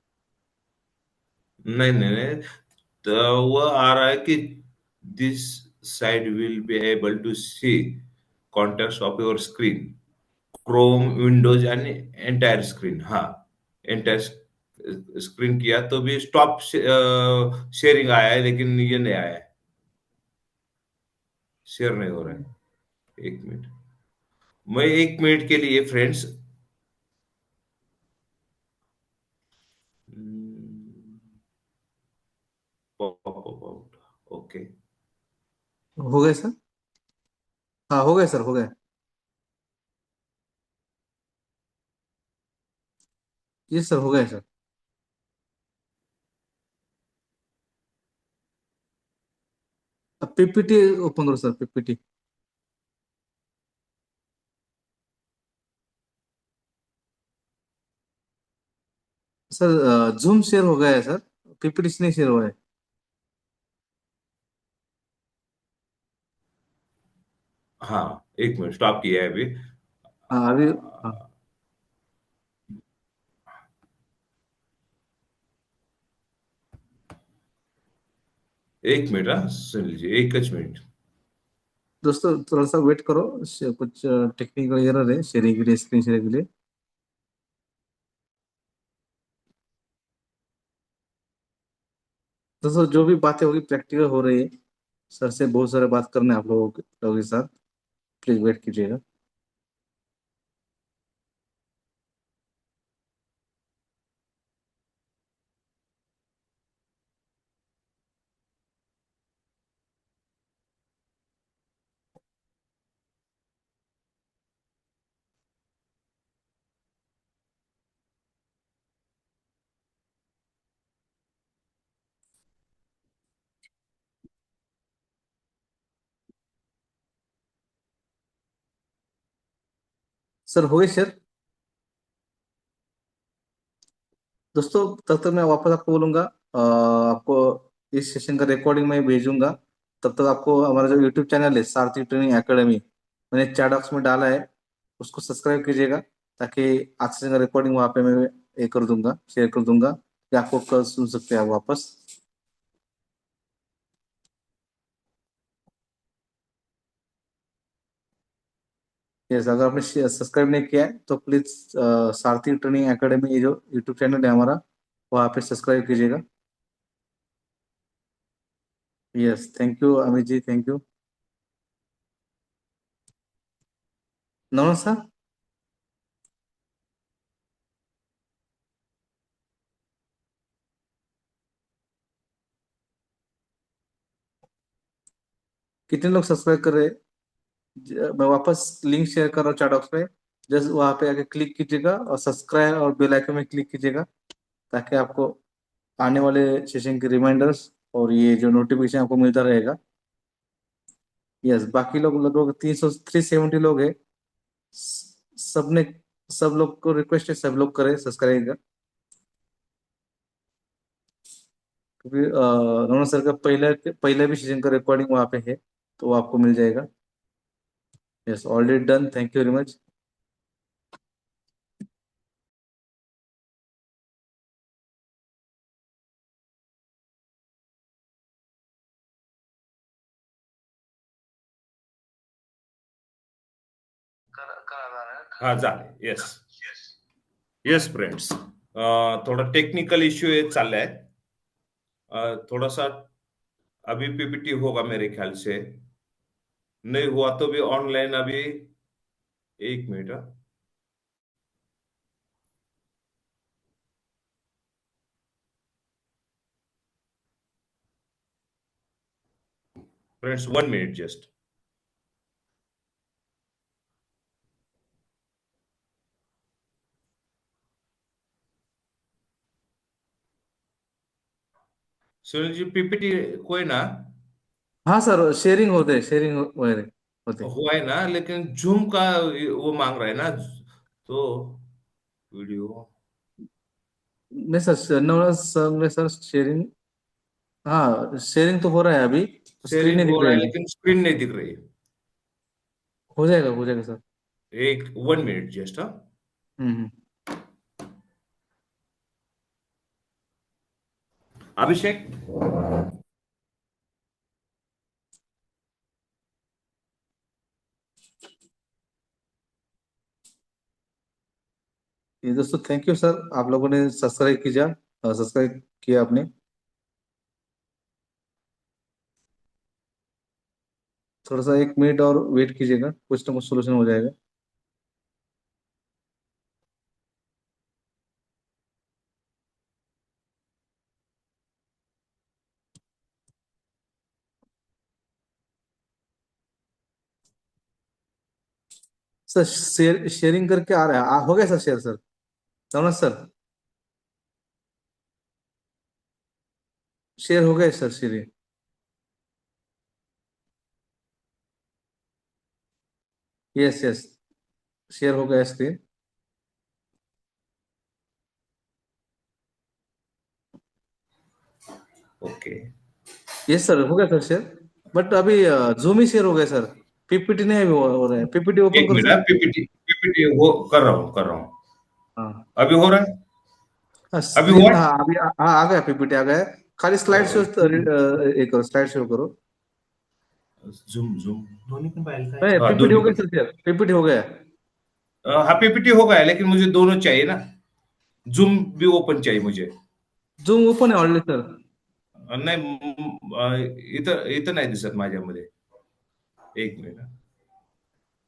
नहीं नहीं नहीं, तो वो आ रहा है कि this side will be able to see context of your screen, Chrome, Windows and entire screen. हाँ, एंटायर स्क्रीन किया तो भी स्टॉप शेयरिंग आया है, लेकिन ये नहीं आया है, शेयर नहीं हो रहा है। एक मिनट, मैं एक मिनट के लिए friends. Pop up out. Okay. हो गया सर। हाँ, हो गया सर, हो गया। ये सर हो गया सर। अब पीपीटी ओपन करो sir, PPT. Sir zoom share हो गया है सर, पीपीटी से नहीं शेयर हुआ है। हाँ, एक मिनट, स्टॉप किया है अभी। हाँ अभी। हाँ। एक मिनट, हाँ सुन लीजिए, एक मिनट। दोस्तों थोड़ा सा वेट करो, कुछ टेक्निकल एरर है शेयरिंग के लिए, स्क्रीन शेयरिंग के लिए। दोस्तों जो भी बातें होगी प्रैक्टिकल हो रही है, सर से बहुत सारे बात करना है आप लोगों के साथ। प्लीज वेट कीजिएगा। सर हो गए सर। दोस्तों तब तक मैं वापस आपको बोलूंगा, आपको इस सेशन का रिकॉर्डिंग मैं भेजूंगा। तब तक आपको हमारा जो यूट्यूब चैनल है सारथी ट्रेनिंग एकेडमी, मैंने चैट बॉक्स में डाला है, उसको सब्सक्राइब कीजिएगा, ताकि आज सेशन का रिकॉर्डिंग वहाँ पे मैं ये कर दूंगा, शेयर कर दूंगा, कि आपको कल सुन सकते हैं आप वापस। यस, अगर आपने सब्सक्राइब नहीं किया है तो प्लीज सारथी ट्रेनिंग एकेडमी, ये जो यूट्यूब चैनल है हमारा, वहाँ पे सब्सक्राइब कीजिएगा। Yes, thank you Amit ji, thank you. नमस्कार। कितने लोग सब्सक्राइब कर रहे हैं? मैं वापस लिंक शेयर कर रहा हूँ चैट बॉक्स पे। जस्ट वहाँ पे आके क्लिक कीजिएगा और सब्सक्राइब और बेल आइकन में क्लिक कीजिएगा, ताकि आपको आने वाले सेशन के रिमाइंडर्स और ये जो नोटिफिकेशन आपको मिलता रहेगा। यस, बाकी लोग लगभग 370 लोग हैं। सबने, सब लोग को रिक्वेस्ट है, सब लोग करें सब्सक्राइब। क्योंकि रमन सर का पहले भी सीजन का रिकॉर्डिंग वहाँ पे है, तो वो आपको मिल जाएगा। Yes, already done, thank you very much. हाँ झाले, येस। येस फ्रेंड्स, थोड़ा टेक्निकल इश्यू एक चाललाय। थोड़ा सा अभी पीपीटी होगा मेरे ख्याल से, नहीं हुआ तो भी ऑनलाइन अभी। एक minute, friends, 1 minute just. Sunil ji, PPT कोई ना, हाँ सर, शेयरिंग होते हैं, शेयरिंग वगैरह होते हैं। हुआ है ना, लेकिन जूम का वो मांग रहा है ना, तो वीडियो। नहीं सर, नो सर, नहीं सर, शेयरिंग, हाँ शेयरिंग तो हो रहा है अभी, स्क्रीन शेयरिंग नहीं हो दिख रहा रही है है। लेकिन स्क्रीन नहीं दिख रही। हो जाएगा सर। एक 1 मिनट जस्ट, हाँ। हम्म। अभिषेक। ये दोस्तों, थैंक यू सर, आप लोगों ने सब्सक्राइब कीजिए, सब्सक्राइब किया आपने। थोड़ा सा 1 मिनट और वेट कीजिएगा, कुछ ना कुछ सोल्यूशन हो जाएगा। सर शेयरिंग करके आ रहा है, हो गया सर शेयर सर, समझ सर, शेयर हो गया sir, sharing. Yes yes, share हो गया स्क्रीन। ओके, यस सर, हो गया सर शेयर, बट अभी जूम ही शेयर हो गया सर, पीपीटी नहीं अभी हो रहा है, पीपीटी ओपन एक करो मिनट, सर। पीपीटी पीपीटी वो कर रहा हूँ। हाँ अभी हो रहा है। हाँ, अभी हुआ। स्क्रीन, हाँ अभी हाँ आ गया, पीपीटी आ गया। खाली स्लाइड शो एक करो, स्लाइड शो करो। झूम झूम दोन्ही पण पाहिलं काय, नहीं, हाँ पीपीटी दोन्ही हो गया पण। सर शेयर, पीपीटी हो गया। हाँ पीपीटी हो गया है, लेकिन मुझे दोनों चाहिए ना। जूम भी ओपन चाहिए मुझे। जूम ओपन है ऑलरेडी सर। नाही इथं इथं नाही दिसत माझ्यामध्ये। एक मिनिट हाँ।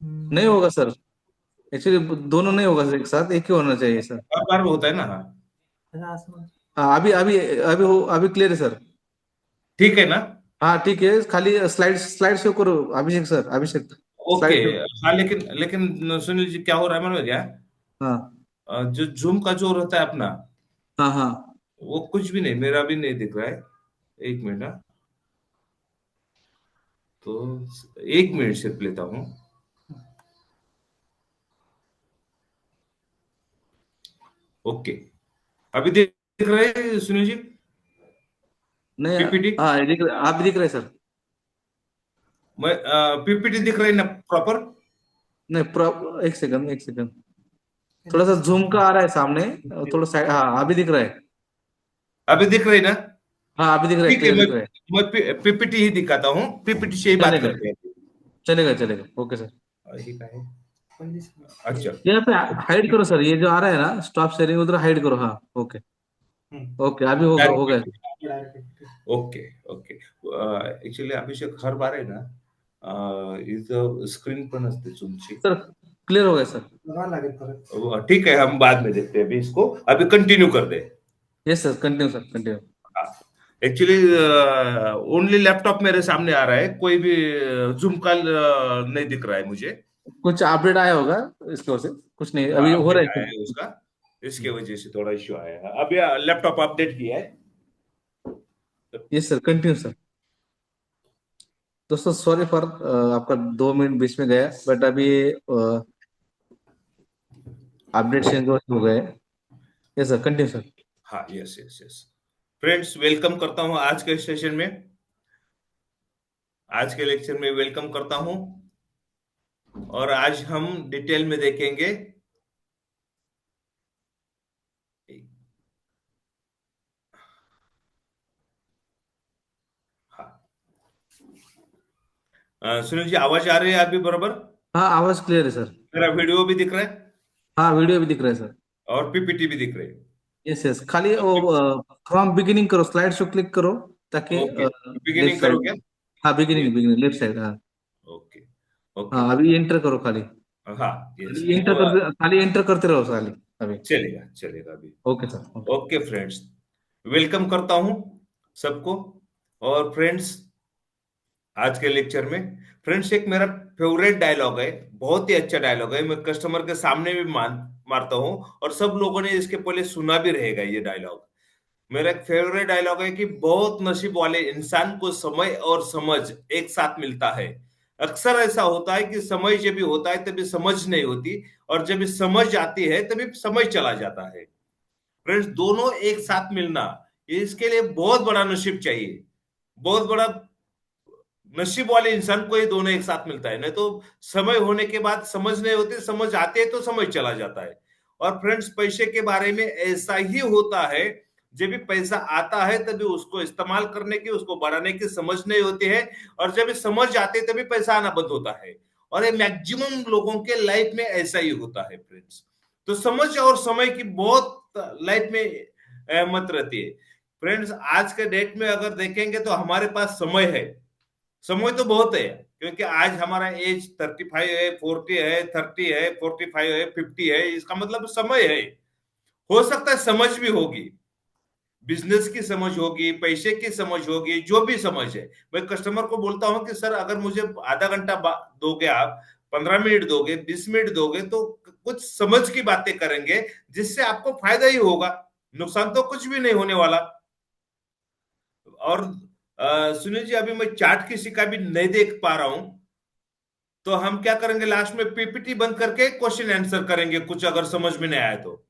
नहीं होगा सर, एक्चुअली दोनों नहीं होगा सर, एक साथ एक ही होना चाहिए सर। बार बार होता है ना, हाँ। हाँ अभी अभी अभी क्लियर है सर। ठीक है ना। हाँ ठीक है, खाली स्लाइड स्लाइड शो करो, अभिषेक सर, अभिषेक, ओके। Slide show. हाँ लेकिन लेकिन सुनील जी, क्या हो रहा है मालूम है क्या? हाँ जो जूम का जो रहता है अपना, हाँ हाँ। वो कुछ भी नहीं, मेरा भी नहीं दिख रहा है। एक मिनट, हाँ। तो 1 मिनट सिर्फ लेता हूँ। ओके, अभी दिख रहा है सुनील जी? नहीं, पीपीटी। हाँ ये आप भी दिख रहे हैं सर। मैं पीपीटी दिख रही है ना प्रॉपर? नहीं एक सेकंड, एक सेकंड, थोड़ा सा जूम का आ रहा है सामने, थोड़ा साइड, हाँ अभी दिख रहा है। अभी दिख रही ना? हाँ अभी दिख रहा है, ठीक है, क्लियर मैं दिख रहा है। मैं पीपीटी ही दिखाता हूँ, पीपीटी से ही बात चलेगा, करते हैं। चलेगा चलेगा, ओके सर। ये क्या है? अच्छा। यहाँ पे हाइड करो सर, ये जो आ रहा है ना स्टॉप शेयरिंग, उधर हाइड करो, हाँ ओके। ओके अभी हो गया। Okay okay. एक्चुअली अभिषेक हर बार आहे ना, इथं स्क्रीन पण असते तुमची। सर क्लियर हो गया सर। ठीक है, हम बाद में देखते हैं, अभी इसको अभी कंटिन्यू कर दे। Yes sir, continue sir, continue. Actually only laptop मेरे सामने आ रहा है, कोई भी जूम कॉल नहीं दिख रहा है मुझे। कुछ अपडेट आया होगा इसकी ओर से, कुछ नहीं हाँ अभी हो रहा अपडेट है आया है उसका, इसके वजह से थोड़ा इश्यू आया है। अभी लैपटॉप अपडेट किया है। Yes sir, continue sir. दोस्तों सॉरी फॉर आपका 2 मिनट बीच में गया, बट अभी अपडेट चेंज हो गए। Yes sir, continue sir. हाँ yes yes yes. Friends, welcome करता हूँ आज के सेशन में, आज के लेक्चर में वेलकम करता हूँ। और आज हम डिटेल में देखेंगे। हाँ, सुनील जी आवाज आ रही है अभी बरोबर? हाँ आवाज क्लियर है सर। मेरा वीडियो भी दिख रहा है हाँ वीडियो भी दिख रहा है सर। और पीपीटी भी दिख रही है। यस यस, खाली वो फ्रॉम बिगिनिंग करो, स्लाइड शो क्लिक करो, ताकि ओके, लेफ्ट बिगिनिंग करो साइड। क्या? हाँ ये बिगिनिंग, बिगिनिंग लेफ्ट साइड, हाँ। Okay okay. हाँ अभी एंटर करो खाली, हाँ यस खाली एंटर वो करते, खाली एंटर करते रहो खाली अभी। चलेगा चलेगा अभी। Okay sir, okay. Okay friends, welcome करता हूं सबको। और फ्रेंड्स, आज के लेक्चर में, फ्रेंड्स एक मेरा फेवरेट डायलॉग है, बहुत ही अच्छा डायलॉग है, मैं कस्टमर के सामने भी मारता हूँ, और सब लोगों ने इसके पहले सुना भी रहेगा ये डायलॉग। मेरा एक फेवरेट डायलॉग है कि बहुत नसीब वाले इंसान को समय और समझ एक साथ मिलता है। अक्सर ऐसा होता है कि समय जब भी होता है तभी समझ नहीं होती, और जब भी समझ आती है तभी समय चला जाता है। फ्रेंड्स, दोनों एक साथ मिलना, इसके लिए बहुत बड़ा नसीब चाहिए। बहुत बड़ा नसीब वाले इंसान को ये दोनों एक साथ मिलता है, नहीं तो समय होने के बाद समझ नहीं होती, समझ आते है तो समय चला जाता है। और फ्रेंड्स, पैसे के बारे में ऐसा ही होता है। जब भी पैसा आता है तभी उसको इस्तेमाल करने की, उसको बढ़ाने की समझ नहीं होती है, और जब भी समझ आते तभी पैसा आना बंद होता है। और ये मैक्सिमम लोगों के लाइफ में ऐसा ही होता है फ्रेंड्स। तो समझ और समय की बहुत लाइफ में अहमियत रहती है। फ्रेंड्स, आज के डेट में अगर देखेंगे तो हमारे पास समय है, समय तो बहुत है। क्योंकि आज हमारा एज 35 है, 40 है, 30 है, 45 है, 50 है, इसका मतलब समय है। हो सकता है समझ भी होगी, बिजनेस की समझ होगी, पैसे की समझ होगी, जो भी समझ है। मैं कस्टमर को बोलता हूं कि सर, अगर मुझे आधा घंटा दोगे आप, 15 मिनट दोगे, 20 मिनट दोगे, तो कुछ समझ की बातें करेंगे जिससे आपको फायदा ही होगा, नुकसान तो कुछ भी नहीं होने वाला। और सुनील जी, अभी मैं चार्ट किसी का भी नहीं देख पा रहा हूं, तो हम क्या करेंगे, लास्ट में पीपीटी बंद करके क्वेश्चन आंसर करेंगे, कुछ अगर समझ में नहीं आया तो।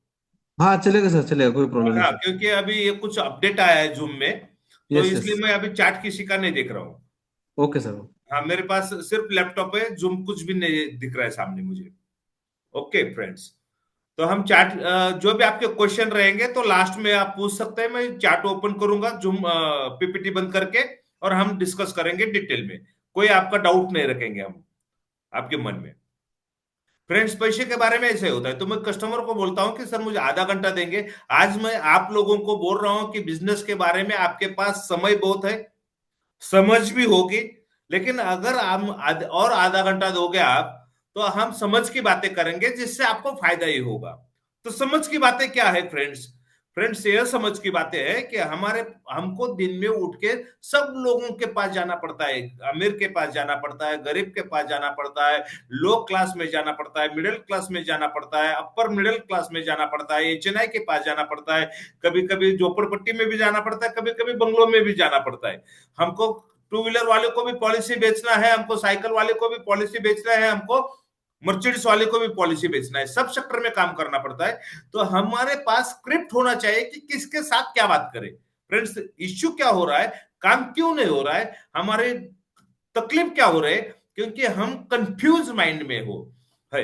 हाँ चलेगा सर, चलेगा, कोई प्रॉब्लम नहीं हाँ, सर। क्योंकि अभी ये कुछ अपडेट आया है जूम में, तो यस यस। इसलिए मैं अभी चैट किसी का नहीं देख रहा हूँ। Okay sir. हाँ, मेरे पास सिर्फ लैपटॉप है, जूम कुछ भी नहीं दिख रहा है सामने मुझे। ओके फ्रेंड्स, तो हम चैट, जो भी आपके क्वेश्चन रहेंगे तो लास्ट में आप पूछ सकते हैं, मैं चैट ओपन करूंगा जूम पीपीटी बंद करके, और हम डिस्कस करेंगे डिटेल में। कोई आपका डाउट नहीं रखेंगे हम आपके मन में। फ्रेंड्स, पैसे के बारे में ऐसे होता है, तो मैं कस्टमर को बोलता हूं कि सर मुझे आधा घंटा देंगे। आज मैं आप लोगों को बोल रहा हूं कि बिजनेस के बारे में आपके पास समय बहुत है, समझ भी होगी, लेकिन अगर हम और आधा घंटा दोगे आप, तो हम समझ की बातें करेंगे जिससे आपको फायदा ही होगा। तो समझ की बातें क्या है फ्रेंड्स? फ्रेंड्स, यह समझ की बातें है कि हमारे हमको दिन में उठ के सब लोगों के पास जाना पड़ता है। अमीर के पास जाना पड़ता है, गरीब के पास जाना पड़ता है, लो क्लास में जाना पड़ता है, मिडिल क्लास में जाना पड़ता है, अपर मिडिल क्लास में जाना पड़ता है, चेन्नई के पास जाना पड़ता है, कभी कभी झोपड़पट्टी में भी जाना पड़ता है, कभी कभी बंगलों में भी जाना पड़ता है। हमको टू व्हीलर वाले को भी पॉलिसी बेचना है, हमको साइकिल वाले को भी पॉलिसी बेचना है, हमको मर्सिडीज वाले को भी पॉलिसी बेचना है, सब सेक्टर में काम करना पड़ता है। तो हमारे पास स्क्रिप्ट होना चाहिए कि किसके साथ क्या बात करें। फ्रेंड्स, इश्यू क्या हो रहा है, काम क्यों नहीं हो रहा है, हमारे तकलीफ क्या हो रहे है, क्योंकि हम कंफ्यूज माइंड में हो है।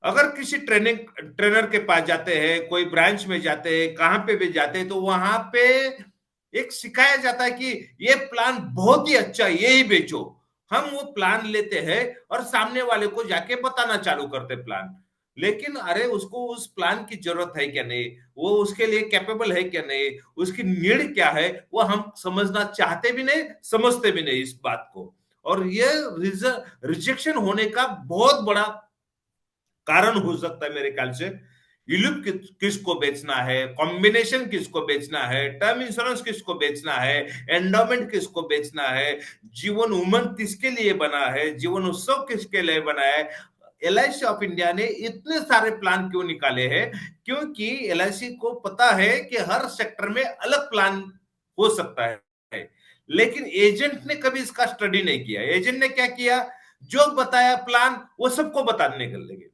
अगर किसी ट्रेनर के पास जाते हैं, कोई ब्रांच में जाते हैं, कहां पे भी जाते हैं, तो वहां पे एक सिखाया जाता है कि ये प्लान बहुत ही अच्छा है, यही बेचो। हम वो प्लान लेते हैं और सामने वाले को जाके बताना चालू करते प्लान। लेकिन अरे, उसको उस प्लान की जरूरत है क्या नहीं, वो उसके लिए कैपेबल है क्या नहीं, उसकी नीड क्या है, वो हम समझना चाहते भी नहीं, समझते भी नहीं इस बात को। और ये रिजेक्शन होने का बहुत बड़ा कारण हो सकता है मेरे ख्याल से। यूलिप किसको बेचना है, कॉम्बिनेशन किसको बेचना है, टर्म इंश्योरेंस किसको बेचना है, एंडोमेंट किसको बेचना है, जीवन उमंग किसके लिए बना है, जीवन उत्सव किसके लिए बना है। एलआईसी ऑफ इंडिया ने इतने सारे प्लान क्यों निकाले हैं? क्योंकि एलआईसी को पता है कि हर सेक्टर में अलग प्लान हो सकता है, लेकिन एजेंट ने कभी इसका स्टडी नहीं किया। एजेंट ने क्या किया, जो बताया प्लान वो सबको बताने के लगे।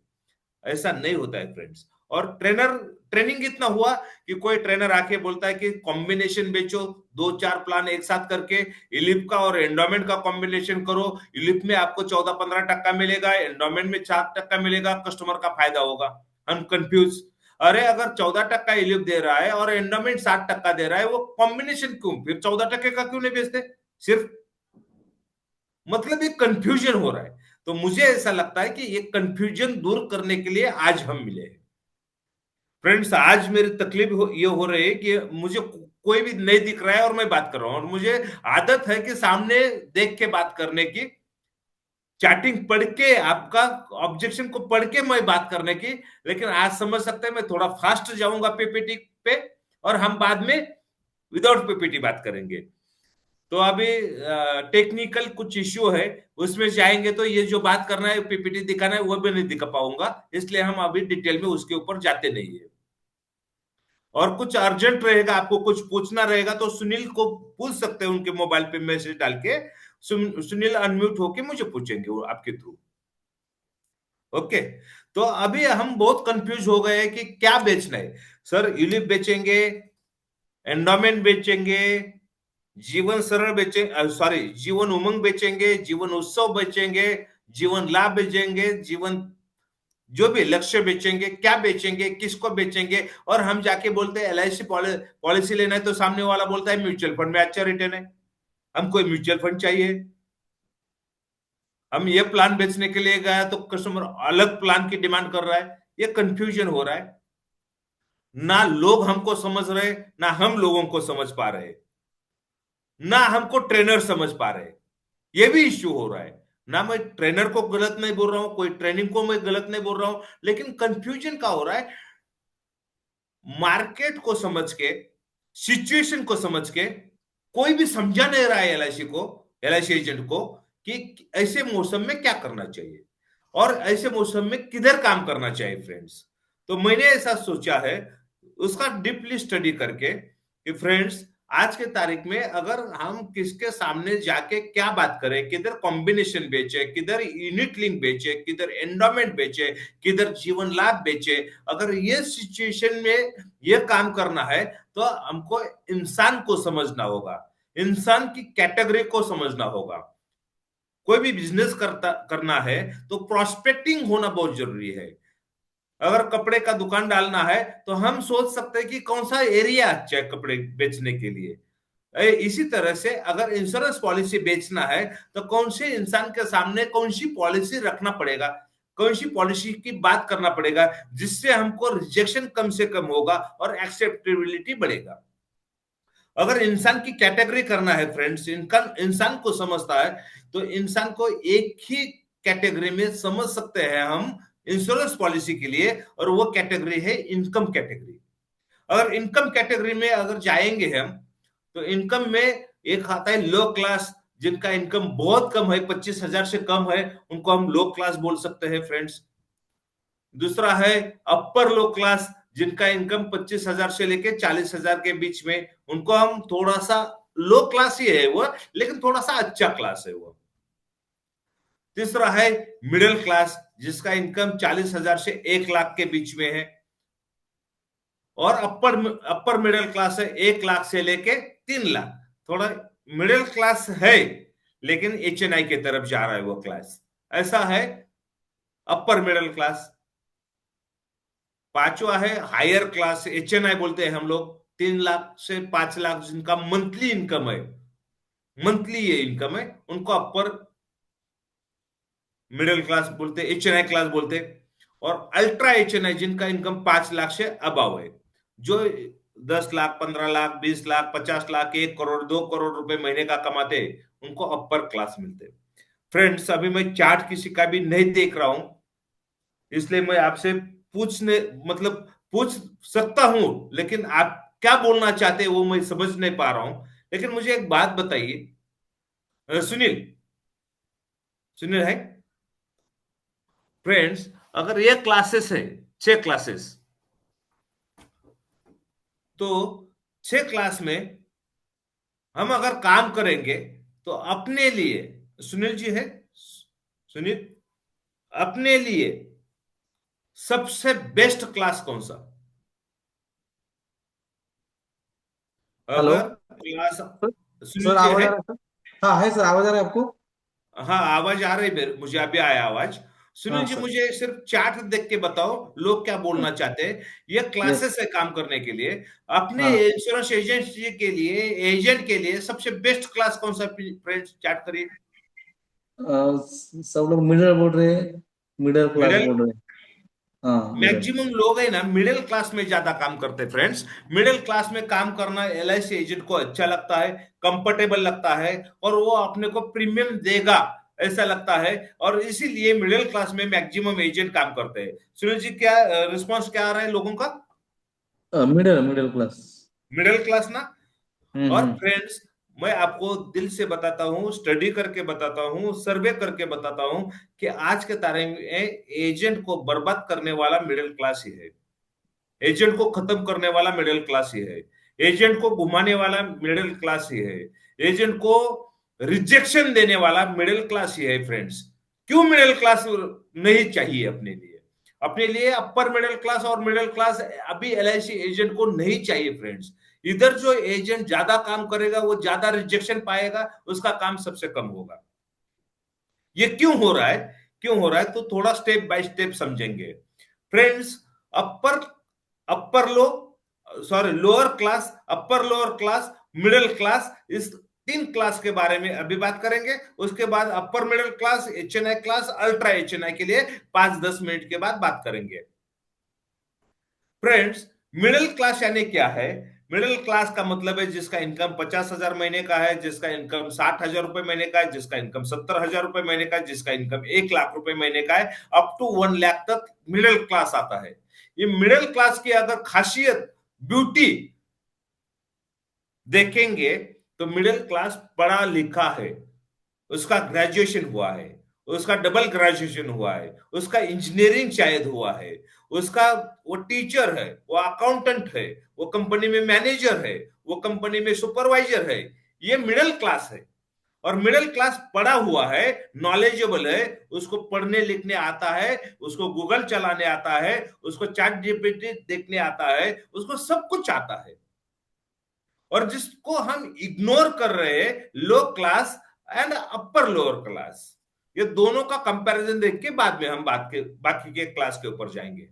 ऐसा नहीं होता है फ्रेंड्स। और ट्रेनिंग इतना हुआ कि कोई ट्रेनर आके बोलता है कि कॉम्बिनेशन बेचो, दो चार प्लान एक साथ करके, इलिप का और एंडोमेंट का कॉम्बिनेशन करो, इलिप में आपको 14-15% मिलेगा, एंडोमेंट में 4% मिलेगा, कस्टमर का फायदा होगा। हम कंफ्यूज, अरे अगर 14% इलिप दे रहा है और एंडोमेंट 60% दे रहा है, वो कॉम्बिनेशन क्यों फिर 14% का क्यों नहीं बेचते? सिर्फ मतलब ये कंफ्यूजन हो रहा है। तो मुझे ऐसा लगता है कि ये कंफ्यूजन दूर करने के लिए आज हम मिले हैं। फ्रेंड्स, आज मेरी तकलीफ ये हो रही है कि मुझे कोई भी नहीं दिख रहा है और मैं बात कर रहा हूं, और मुझे आदत है कि सामने देख के बात करने की, चैटिंग पढ़ के, आपका ऑब्जेक्शन को पढ़ के मैं बात करने की। लेकिन आज समझ सकते हैं मैं थोड़ा फास्ट जाऊंगा पीपीटी पे, और हम बाद में विदाउट पीपीटी बात करेंगे। तो अभी टेक्निकल कुछ इश्यू है, उसमें जाएंगे तो ये जो बात करना है, पीपीटी दिखाना है, वो भी नहीं दिखा पाऊंगा, इसलिए हम अभी डिटेल में उसके ऊपर जाते नहीं है। और कुछ अर्जेंट रहेगा, आपको कुछ पूछना रहेगा तो सुनील को पूछ सकते हैं, उनके मोबाइल पे मैसेज डाल के सुनील अनम्यूट होके मुझे पूछेंगे वो आपके थ्रू। ओके। तो अभी हम बहुत कंफ्यूज हो गए हैं कि क्या बेचना है। सर यूलिप बेचेंगे, एंडोमेंट बेचेंगे, जीवन सरल बेचेंगे, सॉरी जीवन उमंग बेचेंगे, जीवन उत्सव बेचेंगे, जीवन लाभ बेचेंगे, जीवन जो भी लक्ष्य बेचेंगे, क्या बेचेंगे, किसको बेचेंगे। और हम जाके बोलते हैं एलआईसी पॉलिसी लेना है, तो सामने वाला बोलता है म्यूचुअल फंड में अच्छा रिटर्न है, हमको म्यूचुअल फंड चाहिए। हम ये प्लान बेचने के लिए गया तो कस्टमर अलग प्लान की डिमांड कर रहा है। ये कंफ्यूजन हो रहा है, ना लोग हमको समझ रहे, ना हम लोगों को समझ पा रहे, ना हमको ट्रेनर समझ पा रहे। ये भी इश्यू हो रहा है। ना मैं ट्रेनर को गलत नहीं बोल रहा हूं, कोई ट्रेनिंग को मैं गलत नहीं बोल रहा हूं, लेकिन कंफ्यूजन क्या हो रहा है, मार्केट को समझ के, सिचुएशन को समझ के, कोई भी समझा नहीं रहा है एलआईसी को, एलआईसी एजेंट को, कि ऐसे मौसम में क्या करना चाहिए और ऐसे मौसम में किधर काम करना चाहिए फ्रेंड्स। तो मैंने ऐसा सोचा है, उसका डीपली स्टडी करके, कि फ्रेंड्स आज के तारीख में अगर हम किसके सामने जाके क्या बात करें, किधर कॉम्बिनेशन बेचे, किधर यूनिट लिंक बेचे, किधर एंडोमेंट बेचे, किधर जीवन लाभ बेचे, अगर ये सिचुएशन में ये काम करना है तो हमको इंसान को समझना होगा, इंसान की कैटेगरी को समझना होगा। कोई भी बिजनेस करना है तो प्रोस्पेक्टिंग होना बहुत जरूरी है। अगर कपड़े का दुकान डालना है तो हम सोच सकते हैं कि कौन सा एरिया अच्छा है कपड़े बेचने के लिए। इसी तरह से अगर इंश्योरेंस पॉलिसी बेचना है तो कौन से इंसान के सामने कौन सी पॉलिसी रखना पड़ेगा, कौन सी पॉलिसी की बात करना पड़ेगा, जिससे हमको रिजेक्शन कम से कम होगा और एक्सेप्टेबिलिटी बढ़ेगा। अगर इंसान की कैटेगरी करना है फ्रेंड्स, इंसान को समझता है, तो इंसान को एक ही कैटेगरी में समझ सकते हैं हम इंश्योरेंस पॉलिसी के लिए, और वो कैटेगरी है इनकम कैटेगरी। अगर इनकम कैटेगरी में अगर जाएंगे हम, तो इनकम में एक आता है लो क्लास, जिनका इनकम बहुत कम है, 25,000 से कम है, उनको हम लो क्लास बोल सकते हैं फ्रेंड्स। दूसरा है अपर लो क्लास, जिनका इनकम 25,000 से लेके 40,000 के बीच में, उनको हम थोड़ा सा लो क्लास ही है वो, लेकिन थोड़ा सा अच्छा क्लास है वो। तीसरा है मिडिल क्लास, जिसका इनकम 40,000 से 1 लाख के बीच में है। और अपर मिडिल क्लास है 1 लाख से लेके 3 लाख, थोड़ा मिडिल क्लास है, लेकिन एचएनआई की तरफ जा रहा है वो क्लास, ऐसा है अपर मिडिल क्लास। पांचवा है हायर क्लास, एचएनआई बोलते हैं हम लोग, 3 लाख से 5 लाख जिनका मंथली इनकम है, मंथली ये इनकम है, उनको अपर मिडिल क्लास बोलते, एचएनआई क्लास बोलते। और अल्ट्रा एचएनआई, जिनका इनकम 5 लाख से अबव है, जो 10 लाख, 15 लाख, 20 लाख, 50 लाख, 1 करोड़, 2 करोड़ रुपए महीने का कमाते, उनको अपर क्लास मिलते। फ्रेंड्स अभी मैं चार्ट किसी का भी नहीं देख रहा हूं, इसलिए मैं आपसे पूछने मतलब पूछ सकता हूं, लेकिन आप क्या बोलना चाहते हैं वो मैं समझ नहीं पा रहा हूं। लेकिन मुझे एक बात बताइए, सुनील, सुनील है फ्रेंड्स, अगर ये क्लासेस है 6 क्लासेस, तो 6 क्लास में हम अगर काम करेंगे तो अपने लिए, सुनील जी है, सुनील, अपने लिए सबसे बेस्ट क्लास कौन सा? हेलो अगर क्लास, सर। सुनील सर जी आवाज है? आ रहा है सर? हाँ है सर, आवाज आ रहा है आपको? हाँ आवाज आ रही है, मुझे अभी आया आवाज। सुनील हाँ जी सर। मुझे सिर्फ चार्ट देख के बताओ लोग क्या बोलना चाहते हैं। ये यस। क्लासेस है काम करने के लिए, अपने हाँ। इंश्योरेंस एजेंट के लिए, एजेंट के लिए सबसे बेस्ट क्लास कौन सा, फ्रेंड्स चार्ट करिए। सब लोग मिडिल बोल रहे हैं, मिडिल क्लास मिडिल, बोल रहे हैं। हाँ मिडिल। मैक्सिमम लोग है ना मिडिल क्लास में ज्यादा काम करते हैं फ्रेंड्स। मिडिल क्लास में काम करना एलआईसी एजेंट को अच्छा लगता है, कंफर्टेबल लगता है, और वो अपने को प्रीमियम देगा ऐसा लगता है, और इसीलिए मिडिल क्लास में मैक्सिमम एजेंट काम करते हैं। सुनील जी क्या रिस्पॉन्स क्या आ रहा है लोगों का? Middle middle class. Middle class ना? और हम्म। फ्रेंड्स मैं आपको दिल से बताता हूँ, स्टडी करके बताता हूँ, सर्वे करके बताता हूँ, कि आज के तारीख में एजेंट को बर्बाद करने वाला मिडिल क्लास ही है। एजेंट को खत्म करने वाला मिडिल क्लास ही है, एजेंट को घुमाने वाला मिडिल क्लास ही है, एजेंट को रिजेक्शन देने वाला मिडिल क्लास ही है फ्रेंड्स। क्यों मिडिल क्लास नहीं चाहिए अपने लिए? अपने लिए अपर मिडिल क्लास और मिडिल क्लास अभी एलआईसी एजेंट को नहीं चाहिए फ्रेंड्स। इधर जो एजेंट ज्यादा काम करेगा वो ज्यादा रिजेक्शन पाएगा, उसका काम सबसे कम होगा। ये क्यों हो रहा है? क्यों हो रहा है तो थोड़ा स्टेप बाय स्टेप समझेंगे friends. Upper upper low sorry lower class, upper lower class, middle class, इस तीन क्लास के बारे में अभी बात करेंगे। उसके बाद upper middle class, HNI class, ultra HNI के लिए 5-10 मिनट के बाद बात करेंगे फ्रेंड्स। मिडिल क्लास यानी क्या है? मिडिल क्लास का मतलब है जिसका इनकम 50,000 महीने का है, जिसका इनकम 60,000 रुपए महीने का है, जिसका इनकम 70,000 रुपए महीने का है, जिसका इनकम 1 लाख रुपए महीने का है, अप टू 1 लाख तक मिडिल क्लास आता है। ये मिडिल क्लास की अगर खासियत, ब्यूटी देखेंगे तो मिडिल क्लास पढ़ा लिखा है, उसका ग्रेजुएशन हुआ है, उसका डबल ग्रेजुएशन हुआ है, उसका इंजीनियरिंग शायद हुआ है, उसका वो टीचर है, वो अकाउंटेंट है, वो कंपनी में मैनेजर है, वो कंपनी में सुपरवाइजर है। ये मिडिल क्लास है। और मिडिल क्लास पढ़ा हुआ है, नॉलेजेबल है, उसको पढ़ने लिखने आता है, उसको गूगल चलाने आता है, उसको चैट जीपीटी देखने आता है, उसको सब कुछ आता है। और जिसको हम इग्नोर कर रहे हैं, low class and upper lower class, ये दोनों का कंपैरिजन देख के बाद में हम बाकी के क्लास के ऊपर जाएंगे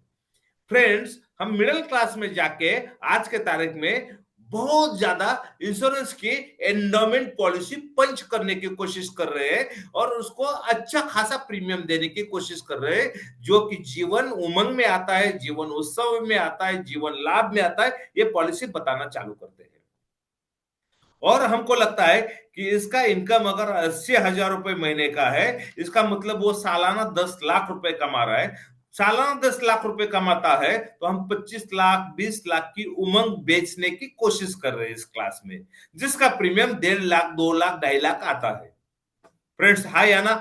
फ्रेंड्स। हम मिडिल क्लास में जाके आज के तारीख में बहुत ज्यादा इंश्योरेंस की एंडोमेंट पॉलिसी पंच करने की कोशिश कर रहे हैं और उसको अच्छा खासा प्रीमियम देने की कोशिश कर रहे हैं, जो कि जीवन उमंग में आता है, जीवन उत्सव में आता है, जीवन लाभ में आता है, ये पॉलिसी बताना चालू करते हैं। और हमको लगता है कि इसका इनकम अगर 80,000 रुपए महीने का है, इसका मतलब वो सालाना 10 लाख रुपए कमा रहा है। सालाना 10 लाख रुपए कमाता है तो हम 25 लाख 20 लाख की उमंग बेचने की कोशिश कर रहे हैं इस क्लास में, जिसका प्रीमियम 1.5 लाख 2 लाख 2.5 लाख आता है फ्रेंड्स। हाई है ना?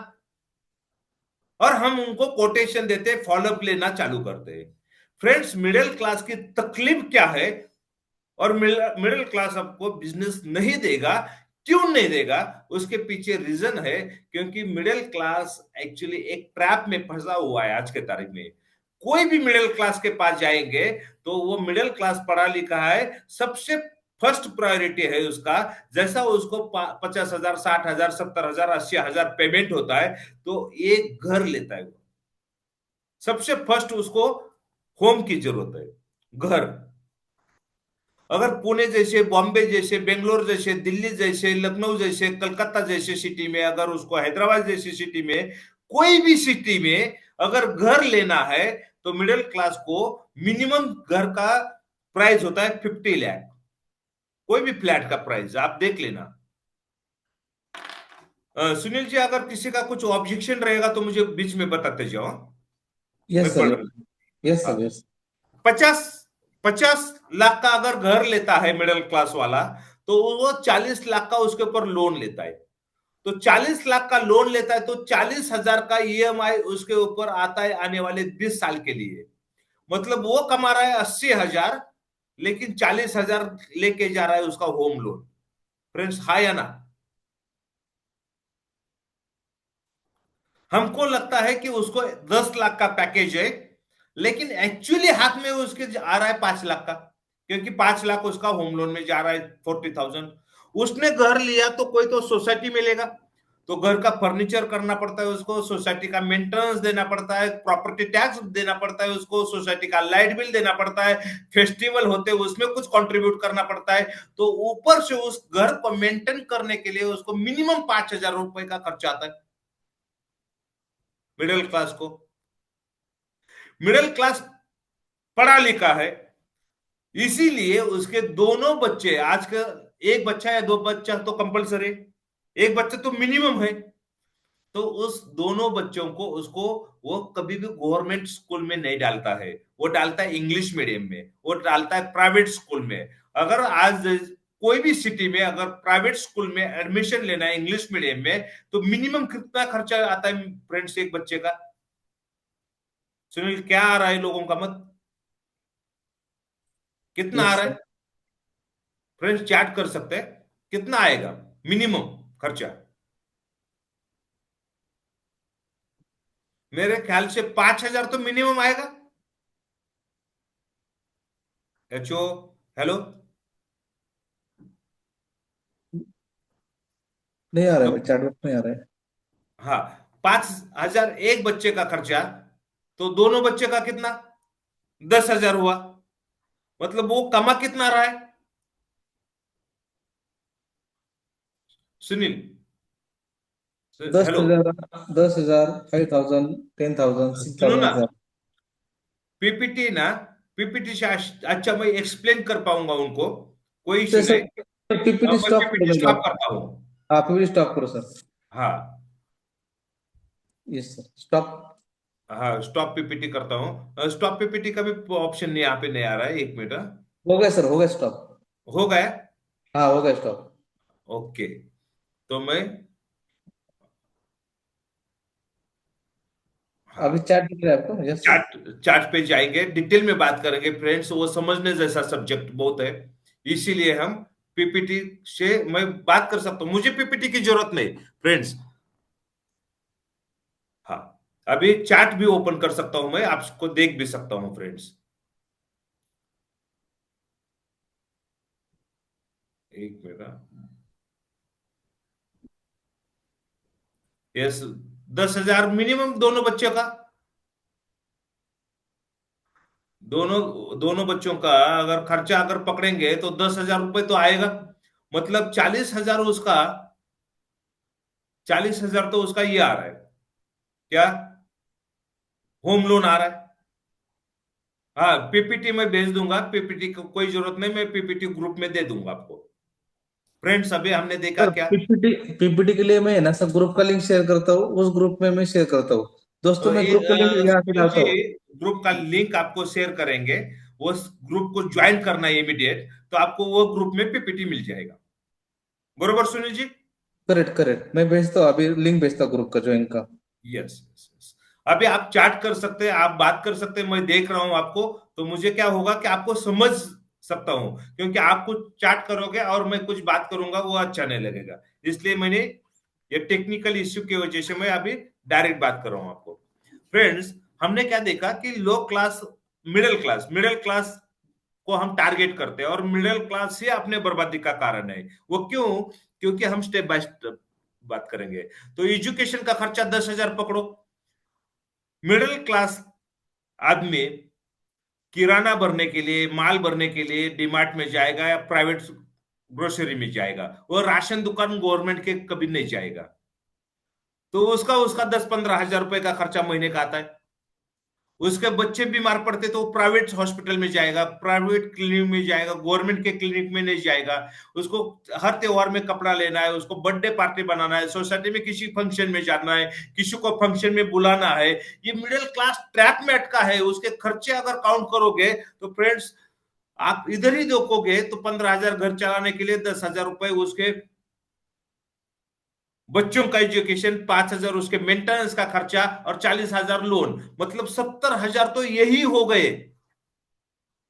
और हम उनको कोटेशन देते, फॉलोअप लेना चालू करते हैं फ्रेंड्स। मिडिल क्लास की तकलीफ क्या है? और मिडिल क्लास आपको बिजनेस नहीं देगा, क्यों नहीं देगा? उसके पीछे रीजन है, क्योंकि मिडिल क्लास एक्चुअली एक ट्रैप में फंसा हुआ है आज के तारीख में। कोई भी मिडिल क्लास के पास जाएंगे तो वो मिडिल क्लास पढ़ा लिखा है, सबसे फर्स्ट प्रायोरिटी है उसका, जैसा उसको 50,000 60,000 70,000 80,000 पेमेंट होता है तो एक घर लेता है वो। सबसे फर्स्ट उसको होम की जरूरत है, घर। अगर पुणे जैसे, बॉम्बे जैसे, बेंगलोर जैसे, दिल्ली जैसे, लखनऊ जैसे, कलकत्ता जैसे सिटी में, अगर उसको हैदराबाद जैसी सिटी में, कोई भी सिटी में अगर घर लेना है तो मिडिल क्लास को मिनिमम घर का प्राइस होता है 50 लाख। कोई भी फ्लैट का प्राइस आप देख लेना। सुनील जी, अगर किसी का कुछ ऑब्जेक्शन रहेगा तो मुझे बीच में बताते जाओ। यस मैं सर, पढ़ यस हाँ। Sir, yes. 50 50 लाख का अगर घर लेता है मिडिल क्लास वाला, तो वो 40 लाख का उसके ऊपर लोन लेता है। तो 40 लाख का लोन लेता है तो 40,000 का ईएमआई उसके ऊपर आता है आने वाले 20 साल के लिए। मतलब वो कमा रहा है 80,000, लेकिन 40,000 लेके जा रहा है उसका होम लोन। फ्रेंड्स, हाँ या ना? हमको लगता है कि उसको 10 लाख का पैकेज है, लेकिन एक्चुअली हाथ में उसके आ रहा है 5 लाख का, क्योंकि 5 लाख उसका होम लोन में जा रहा है, 40,000। उसने घर लिया तो कोई तो सोसाइटी में लेगा, तो घर का फर्नीचर करना पड़ता है उसको, सोसाइटी का मेंटेनेंस देना पड़ता है, प्रॉपर्टी टैक्स देना पड़ता है उसको, सोसाइटी का लाइट बिल देना पड़ता है, फेस्टिवल होते हैं उसमें कुछ कंट्रीब्यूट करना पड़ता है। तो ऊपर से उस घर को मेंटेन करने के लिए उसको मिनिमम 5,000 रुपए का खर्चा आता है मिडिल क्लास को। मिडिल क्लास पढ़ा लिखा है, इसीलिए उसके दोनों बच्चे, आज का एक बच्चा या दो बच्चा तो कंपलसरी, एक बच्चा तो मिनिमम है, तो उस दोनों बच्चों को उसको वो कभी भी गवर्नमेंट स्कूल में नहीं डालता है, वो डालता है इंग्लिश मीडियम में, वो डालता है प्राइवेट स्कूल में। अगर आज कोई भी सिटी में अगर प्राइवेट स्कूल में एडमिशन लेना है इंग्लिश मीडियम में, तो मिनिमम कितना खर्चा आता है फ्रेंड्स एक बच्चे का? सुनील, क्या आ रहा है लोगों का मत? कितना आ यस रहा सर। है? फ्रेंड्स चैट कर सकते हैं, कितना आएगा मिनिमम खर्चा? मेरे ख्याल से 5,000 तो मिनिमम आएगा। HO, hello. नहीं आ रहा है तो भाई, चैटबॉट नहीं आ रहा है। हाँ, 5,000 एक बच्चे का खर्चा, तो दोनों बच्चे का कितना? 10,000 हुआ। मतलब वो कमा कितना रहा है सुनील? दस हेलो, हजार 10,000, 5,000, 10,000, सिक्स सुनो ना, थाउजेंड सर। पीपीटी ना, पीपीटी से अच्छा मैं एक्सप्लेन कर पाऊंगा उनको, कोई इशू तो नहीं। सर पीपीटी अब मैं स्टॉप करो पीपीटी मेरे स्टॉप को। करता हूँ। हाँ पीपीटी स्टॉप करो सर। हाँ, यस सर, स्टॉप। हाँ स्टॉप पीपीटी करता हूँ। स्टॉप पीपीटी का भी ऑप्शन नहीं, यहाँ पे नहीं आ रहा है, एक मिनट हो गया सर, हो गया स्टॉप। हो गया। हाँ हो गया स्टॉप। ओके, तो मैं, अभी हाँ, चैट दिख रहा है आपको? Yes sir. चार्ट, चार्ट पे जाएंगे, डिटेल में बात करेंगे फ्रेंड्स, वो समझने जैसा सब्जेक्ट बहुत है, इसीलिए हम पीपीटी से मैं बात कर सकता हूँ, मुझे पीपीटी की जरूरत नहीं फ्रेंड्स। हाँ, अभी चार्ट भी ओपन कर सकता हूं, मैं आपको देख भी सकता हूं फ्रेंड्स। एक मिनट। यस, 10,000 मिनिमम दोनों बच्चों का, दोनों दोनों बच्चों का अगर खर्चा अगर पकड़ेंगे तो 10,000 रुपए तो आएगा। मतलब 40,000 उसका, 40,000 तो उसका ये आ रहा है क्या, होम लोन आ रहा है। हाँ, पीपीटी में भेज दूंगा, पीपीटी को कोई जरूरत नहीं, मैं पीपीटी ग्रुप में दे दूंगा आपको। फ्रेंड्स अभी हमने देखा सर क्या? पीपीटी पीपीटी के लिए मैं है ना सर ग्रुप का लिंक शेयर करता हूँ, उस ग्रुप में मैं शेयर करता हूँ। दोस्तों मैं ग्रुप का लिंक यहाँ से सुनील डालता जी, हूँ। ग्रुप का लिंक आपको शेयर करेंगे, वो ग्रुप को ज्वाइन करना है इमीडिएट, तो आपको वो ग्रुप में पीपीटी मिल जाएगा। बरोबर सुनील जी? करेक्ट करेक्ट, मैं भेजता हूँ अभी, लिंक भेजता हूँ ग्रुप का ज्वाइन का। Yes yes yes. अभी आप चैट कर सकते हैं, आप बात कर सकते हैं, मैं देख रहा हूं आपको, तो मुझे क्या होगा कि आपको समझ सकता हूं, क्योंकि आप कुछ चैट करोगे और मैं कुछ बात करूंगा, वो अच्छा नहीं लगेगा। इसलिए मैंने, ये टेक्निकल इश्यू की वजह से मैं अभी डायरेक्ट बात कर रहा हूं आपको। फ्रेंड्स, हमने क्या देखा कि लो क्लास, मिडिल क्लास को हम टारगेट करते हैं, और मिडिल क्लास ही अपने बर्बादी का कारण है। वो क्यों? क्योंकि हम स्टेप बाय स्टेप बात करेंगे। तो एजुकेशन का खर्चा 10,000 पकड़ो। मिडिल क्लास आदमी किराना भरने के लिए, माल भरने के लिए डीमार्ट में जाएगा या प्राइवेट ग्रोसरी में जाएगा, वो राशन दुकान गवर्नमेंट के कभी नहीं जाएगा। तो उसका उसका 10-15 हजार रुपए का खर्चा महीने का आता है। उसके बच्चे बीमार पड़ते तो वो प्राइवेट हॉस्पिटल में जाएगा, प्राइवेट क्लिनिक में जाएगा, गवर्नमेंट के क्लिनिक में नहीं जाएगा। उसको हर त्योहार में कपड़ा लेना है, उसको बर्थडे पार्टी बनाना है, सोसाइटी में किसी फंक्शन में जाना है, किसी को फंक्शन में बुलाना है। ये मिडिल क्लास ट्रैप में अटका है। उसके खर्चे अगर काउंट करोगे तो फ्रेंड्स, आप इधर ही देखोगे तो 15,000 घर चलाने के लिए, 10,000 रुपए उसके बच्चों का एजुकेशन, 5,000 उसके मेंटेनेंस का खर्चा, और 40,000 लोन, मतलब 70,000 तो यही हो गए।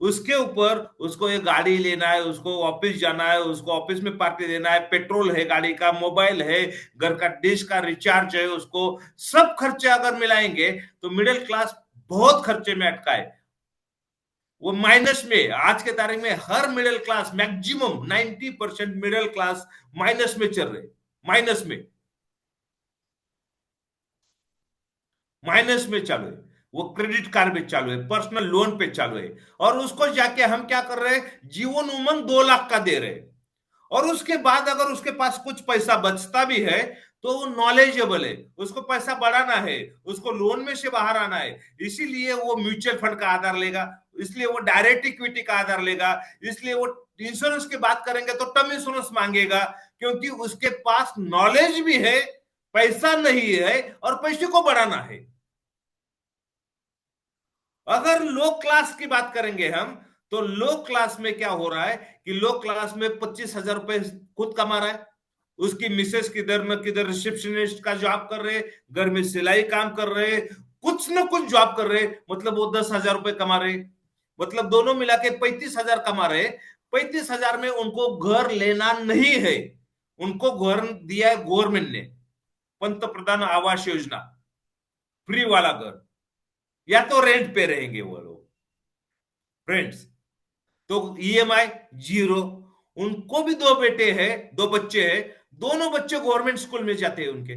उसके ऊपर उसको एक गाड़ी लेना है, उसको ऑफिस जाना है, उसको ऑफिस में पार्टी देना है, पेट्रोल है गाड़ी का, मोबाइल है, घर का डिश का रिचार्ज है, उसको सब खर्चे अगर मिलाएंगे तो मिडिल क्लास बहुत खर्चे में अटका है। वो माइनस में, आज के तारीख में हर middle class, maximum 90% middle class minus में चल रहे, माइनस में, माइनस में चालू है। वो क्रेडिट कार्ड पे चालू है, पर्सनल लोन पे चालू है, और उसको जाके हम क्या कर रहे हैं, जीवन उमंग 2 लाख का दे रहे हैं। और उसके बाद अगर उसके पास कुछ पैसा बचता भी है तो वो नॉलेजेबल है, उसको पैसा बढ़ाना है, उसको लोन में से बाहर आना है, इसीलिए वो म्यूचुअल फंड का आधार लेगा, इसलिए वो डायरेक्ट इक्विटी का आधार लेगा, इसलिए वो इंश्योरेंस की बात करेंगे तो टर्म इंश्योरेंस मांगेगा, क्योंकि उसके पास नॉलेज भी है, पैसा नहीं है, और पैसे को बढ़ाना है। अगर लो क्लास की बात करेंगे हम, तो लो क्लास में क्या हो रहा है कि लो क्लास में 25,000 रुपए खुद कमा रहा है, उसकी मिसेस किधर न किधर रिसेप्शनिस्ट का जॉब कर रहे, घर में सिलाई काम कर रहे, कुछ न कुछ जॉब कर रहे, मतलब वो 10,000 रुपए कमा रहे। मतलब दोनों मिला के 35,000 कमा रहे। 35,000 में उनको घर लेना नहीं है, उनको घर दिया है गवर्नमेंट ने, पंतप्रधान आवास योजना, फ्री वाला घर, या तो रेंट पे रहेंगे वो लोग फ्रेंड्स। तो ईएमआई जीरो। उनको भी दो बेटे हैं, दो बच्चे हैं, दोनों बच्चे गवर्नमेंट स्कूल में जाते हैं, उनके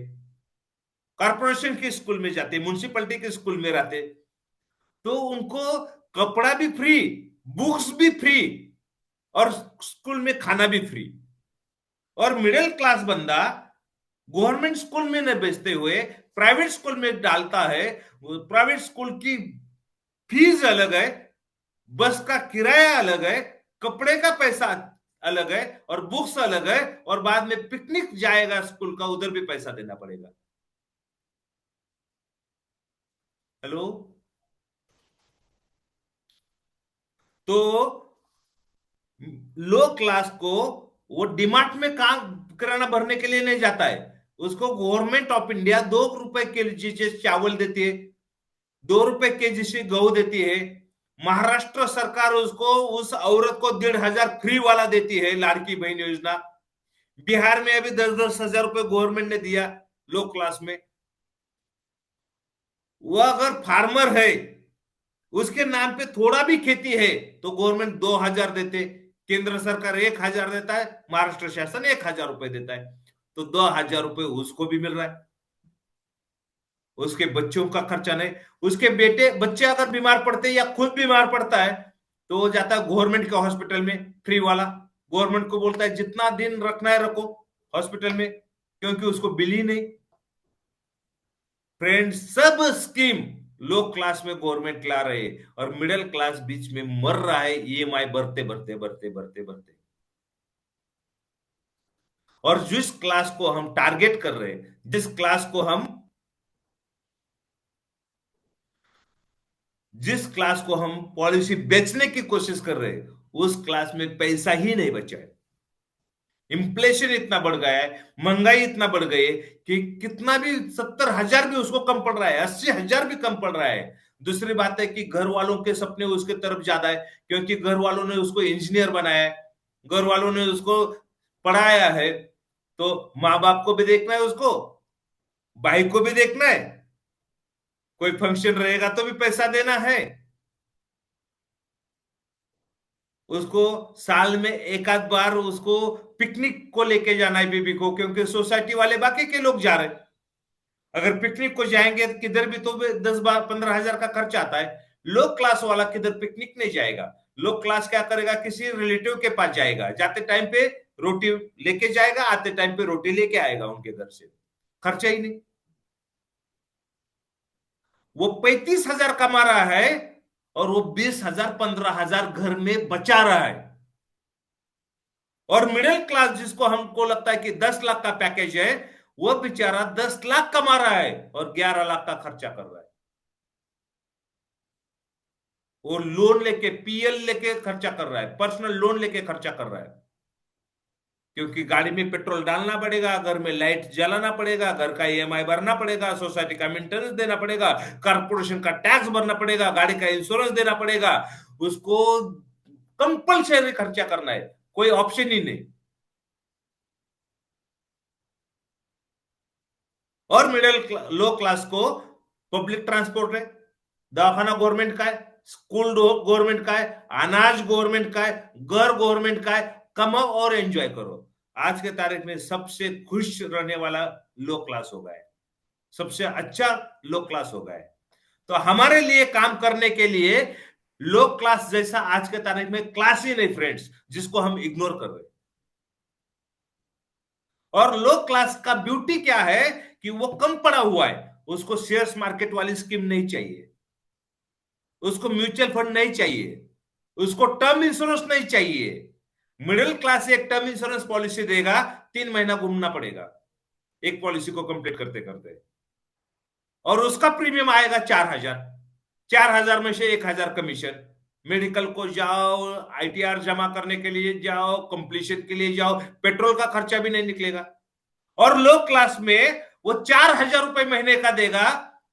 कॉर्पोरेशन के स्कूल में जाते, म्यूनिसिपैलिटी के स्कूल में रहते, तो उनको कपड़ा भी फ्री, बुक्स भी फ्री, और स्कूल में खाना भी फ्री। और मिडिल क्लास बंदा गवर्नमेंट स्कूल में न भेजते हुए प्राइवेट स्कूल में डालता है। प्राइवेट स्कूल की फीस अलग है, बस का किराया अलग है, कपड़े का पैसा अलग है, और बुक्स अलग है, और बाद में पिकनिक जाएगा स्कूल का, उधर भी पैसा देना पड़ेगा। हेलो। तो लो क्लास को वो डिमार्ट में काम किराना भरने के लिए नहीं जाता है, उसको गवर्नमेंट ऑफ इंडिया 2 रुपए के जी चावल देती है, 2 रुपए केजी से गेहूं देती है। महाराष्ट्र सरकार उसको, उस औरत को 1,500 फ्री वाला देती है, लाड़की बहन योजना। बिहार में अभी 10-10 हजार रुपए गवर्नमेंट ने दिया लो क्लास में। वो अगर फार्मर है, उसके नाम पे थोड़ा भी खेती है, तो गवर्नमेंट 2,000 देते, केंद्र सरकार 1,000 देता है, महाराष्ट्र शासन 1,000 रुपए देता है, तो 2,000 रुपए उसको भी मिल रहा है। उसके बच्चों का खर्चा नहीं, उसके बेटे बच्चे अगर बीमार पड़ते या खुद बीमार पड़ता है, तो वो जाता है गवर्नमेंट के हॉस्पिटल में फ्री वाला। गवर्नमेंट को बोलता है जितना दिन रखना है रखो हॉस्पिटल में, क्योंकि उसको बिल ही नहीं। फ्रेंड, सब स्कीम लो क्लास में गवर्नमेंट ला रहे हैं, और मिडिल क्लास बीच में मर रहा है, ईएमआई भरते भरते भरते भरते भरते। और जिस क्लास को हम टारगेट कर रहे हैं, जिस क्लास को हम पॉलिसी बेचने की कोशिश कर रहे हैं, उस क्लास में पैसा ही नहीं बचा है। इन्फ्लेशन इतना बढ़ गया है, महंगाई इतना बढ़ गई है कि कितना भी 70,000 भी उसको कम पड़ रहा है, 80,000 भी कम पड़ रहा है। दूसरी बात है कि घर वालों के सपने उसके तरफ ज्यादा है, क्योंकि घर वालों ने उसको इंजीनियर बनाया है, घर वालों ने उसको पढ़ाया है, तो माँ बाप को भी देखना है, उसको भाई को भी देखना है, कोई फंक्शन रहेगा तो भी पैसा देना है, उसको साल में एक आध बार उसको पिकनिक को लेके जाना है बेबी को, क्योंकि सोसाइटी वाले बाकी के लोग जा रहे हैं। अगर पिकनिक को जाएंगे किधर भी तो 10-15 हजार का खर्च आता है। लो क्लास वाला किधर पिकनिक नहीं जाएगा। लो क्लास क्या करेगा, किसी रिलेटिव के पास जाएगा, जाते टाइम पे रोटी लेके जाएगा, आते टाइम पे रोटी लेके आएगा उनके घर से, खर्चा ही नहीं। वो 35,000 कमा रहा है, और वो 20,000 15,000 घर में बचा रहा है। और मिडिल क्लास जिसको हमको लगता है कि 10 लाख का पैकेज है, वो बेचारा 10 लाख कमा रहा है और 11 लाख का खर्चा कर रहा है। वो लोन लेके, पीएल लेके खर्चा कर रहा है, पर्सनल लोन लेके खर्चा कर रहा है, क्योंकि गाड़ी में पेट्रोल डालना पड़ेगा, घर में लाइट जलाना पड़ेगा, घर का ईएमआई भरना पड़ेगा, सोसाइटी का मेंटेनेंस देना पड़ेगा, कारपोरेशन का टैक्स भरना पड़ेगा, गाड़ी का इंश्योरेंस देना पड़ेगा। उसको कंपल्सरी खर्चा करना है, कोई ऑप्शन ही नहीं। और लो क्लास को पब्लिक ट्रांसपोर्ट है, दवाखाना गवर्नमेंट का है, स्कूल गवर्नमेंट का है, अनाज गवर्नमेंट का है, घर गवर्नमेंट का है, कमाओ और एंजॉय करो। आज के तारीख में सबसे खुश रहने वाला लो क्लास हो गया है, सबसे अच्छा लो क्लास हो गया है। तो हमारे लिए काम करने के लिए लो क्लास जैसा आज के तारीख में क्लास ही नहीं फ्रेंड्स, जिसको हम इग्नोर कर रहे हैं। और लो क्लास का ब्यूटी क्या है कि वो कम पड़ा हुआ है, उसको शेयर्स मार्केट वाली स्कीम नहीं चाहिए, उसको म्यूचुअल फंड नहीं चाहिए, उसको टर्म इंश्योरेंस नहीं चाहिए। मिडिल क्लास एक टर्म इंश्योरेंस पॉलिसी देगा, 3 महीना घूमना पड़ेगा एक पॉलिसी को कंप्लीट करते करते, और उसका प्रीमियम आएगा 4,000। 4,000 में से 1,000 कमीशन। मेडिकल को जाओ, आईटीआर जमा करने के लिए जाओ, कंप्लीशन के लिए जाओ, पेट्रोल का खर्चा भी नहीं निकलेगा। और लो क्लास में वो 4,000 रुपए महीने का देगा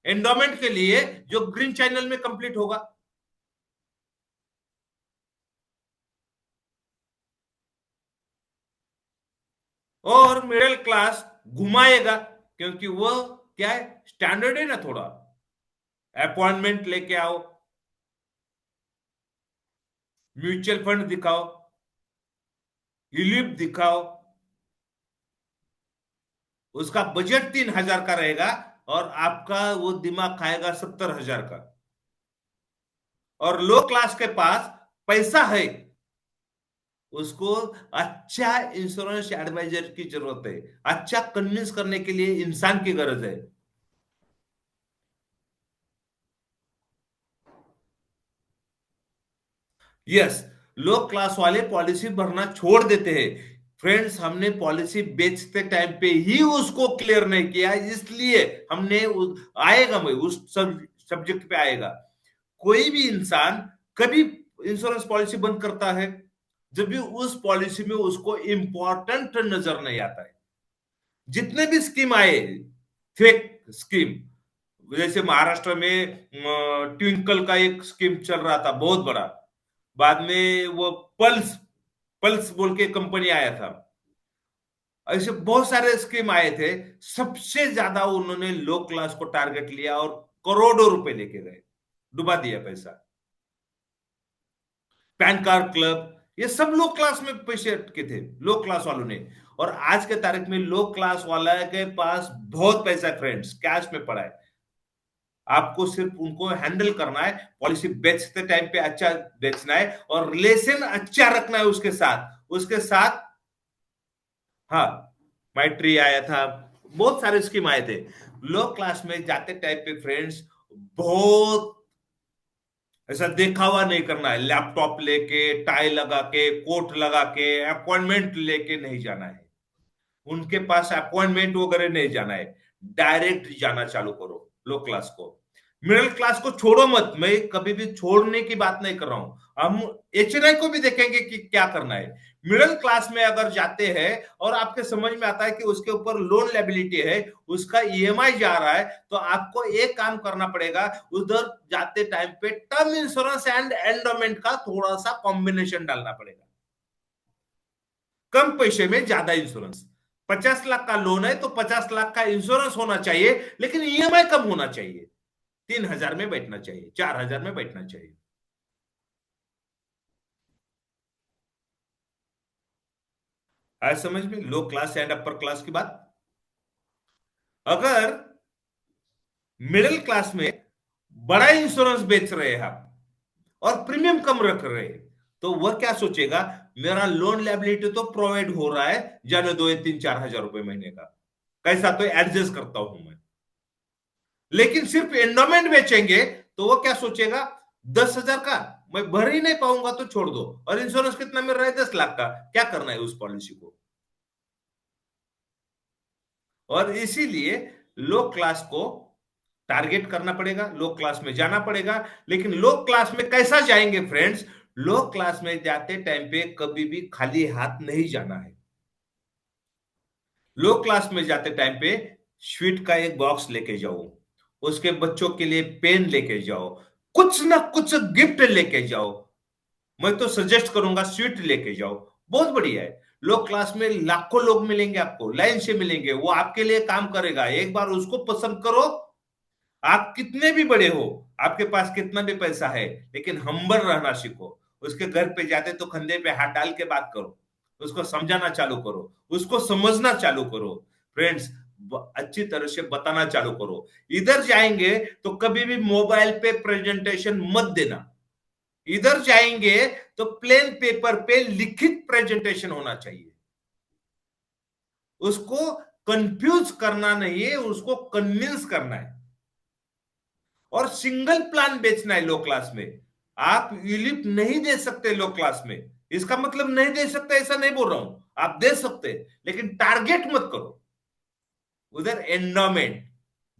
एंडोमेंट के लिए, जो ग्रीन चैनल में कंप्लीट होगा। और मिडिल क्लास घुमाएगा, क्योंकि वो क्या है, स्टैंडर्ड है ना थोड़ा। अपॉइंटमेंट लेके आओ, म्यूचुअल फंड दिखाओ, यूलिप दिखाओ, उसका बजट 3,000 का रहेगा और आपका वो दिमाग खाएगा 70,000 का। और लो क्लास के पास पैसा है, उसको अच्छा इंश्योरेंस एडवाइजर की जरूरत है, अच्छा कन्विंस करने के लिए इंसान की गरज है। यस, लो क्लास वाले पॉलिसी भरना छोड़ देते हैं। फ्रेंड्स, हमने पॉलिसी बेचते टाइम पे ही उसको क्लियर नहीं किया, इसलिए हमने आएगा, मैं उस सब्जेक्ट पे आएगा। कोई भी इंसान कभी इंश्योरेंस पॉलिसी बंद करता है जब भी उस पॉलिसी में उसको इंपॉर्टेंट नजर नहीं आता है। जितने भी स्कीम आए, फेक स्कीम, जैसे महाराष्ट्र में ट्विंकल का एक स्कीम चल रहा था बहुत बड़ा, बाद में वो पल्स पल्स बोल के कंपनी आया था, ऐसे बहुत सारे स्कीम आए थे। सबसे ज्यादा उन्होंने लो क्लास को टारगेट लिया और करोड़ों रुपए लेके गए, डुबा दिया पैसा। पैन कार्ड क्लब, ये सब लो क्लास में पैसे के थे, लो क्लास वालों ने। और आज के तारीख में लो क्लास वाला के पास बहुत पैसा है फ्रेंड्स, कैश में पड़ा है। आपको सिर्फ उनको हैंडल करना है, पॉलिसी बेचते टाइम पे अच्छा बेचना है और रिलेशन अच्छा रखना है उसके साथ। हाँ, मैट्री आया था, बहुत सारे स्कीम आए थे। लो क्लास में जाते टाइप पे फ्रेंड्स, बहुत ऐसा दिखावा नहीं करना है, लैपटॉप लेके, टाई लगा के, कोट लगा के, अपॉइंटमेंट लेके नहीं जाना है। उनके पास अपॉइंटमेंट वगैरह नहीं जाना है, डायरेक्ट जाना चालू करो लो क्लास को। मिडिल क्लास को छोड़ो मत, मैं कभी भी छोड़ने की बात नहीं कर रहा हूं। हम एचएनआई को भी देखेंगे कि क्या करना है। मिडिल क्लास में अगर जाते हैं और आपके समझ में आता है कि उसके ऊपर लोन लेबिलिटी है, उसका ईएमआई जा रहा है, तो आपको एक काम करना पड़ेगा, उधर जाते टाइम पे टर्म इंश्योरेंस एंड एंडोमेंट का थोड़ा सा कॉम्बिनेशन डालना पड़ेगा। कम पैसे में ज्यादा इंश्योरेंस। 50 लाख का लोन है तो 50 लाख का इंश्योरेंस होना चाहिए, लेकिन ईएमआई कम होना चाहिए, 3,000 में बैठना चाहिए, 4,000 में बैठना चाहिए। आज समझ में लो क्लास एंड अपर क्लास की बात। अगर मिडिल क्लास में बड़ा इंश्योरेंस बेच रहे हैं आप और प्रीमियम कम रख रहे हैं, तो वह क्या सोचेगा, मेरा लोन लायबिलिटी तो प्रोवाइड हो रहा है, जाने दो, ये 3-4 हजार रुपए महीने का, कैसा तो एडजस्ट करता हूं मैं। लेकिन सिर्फ एंडोमेंट बेचेंगे तो वो क्या सोचेगा, 10,000 का मैं भर ही नहीं पाऊंगा तो छोड़ दो, और इंश्योरेंस कितना मिल रहा है, 10 लाख का, क्या करना है उस पॉलिसी को। और इसीलिए लो क्लास को टारगेट करना पड़ेगा, लो क्लास में जाना पड़ेगा। लेकिन लो क्लास में कैसा जाएंगे फ्रेंड्स, लो क्लास में जाते टाइम पे कभी भी खाली हाथ नहीं जाना है। लो क्लास में जाते टाइम पे स्वीट का एक बॉक्स लेके जाओ, उसके बच्चों के लिए पेन लेके जाओ, कुछ ना कुछ गिफ्ट लेके जाओ। मैं तो सजेस्ट करूंगा स्वीट लेके जाओ, बहुत बढ़िया है। लो क्लास में लाखों लोग मिलेंगे, आपको लाइन से मिलेंगे, वो आपके लिए काम करेगा। एक बार उसको पसंद करो, आप कितने भी बड़े हो, आपके पास कितना भी पैसा है, लेकिन हम्बल रहना सीखो। उसके घर पे जाते तो कंधे पे हाथ डाल के बात करो, उसको समझाना चालू करो, उसको समझना चालू करो। फ्रेंड्स, अच्छी तरह से बताना चालू करो। इधर जाएंगे तो कभी भी मोबाइल पे प्रेजेंटेशन मत देना। इधर जाएंगे तो प्लेन पेपर पे लिखित प्रेजेंटेशन होना चाहिए। उसको कंफ्यूज करना नहीं है, उसको कन्विंस करना है। और सिंगल प्लान बेचना है लो क्लास में। आप यूलिप नहीं दे सकते लो क्लास में, इसका मतलब नहीं दे सकते ऐसा नहीं बोल रहा हूं, आप दे सकते, लेकिन टारगेट मत करो। उधर एंडोमेंट,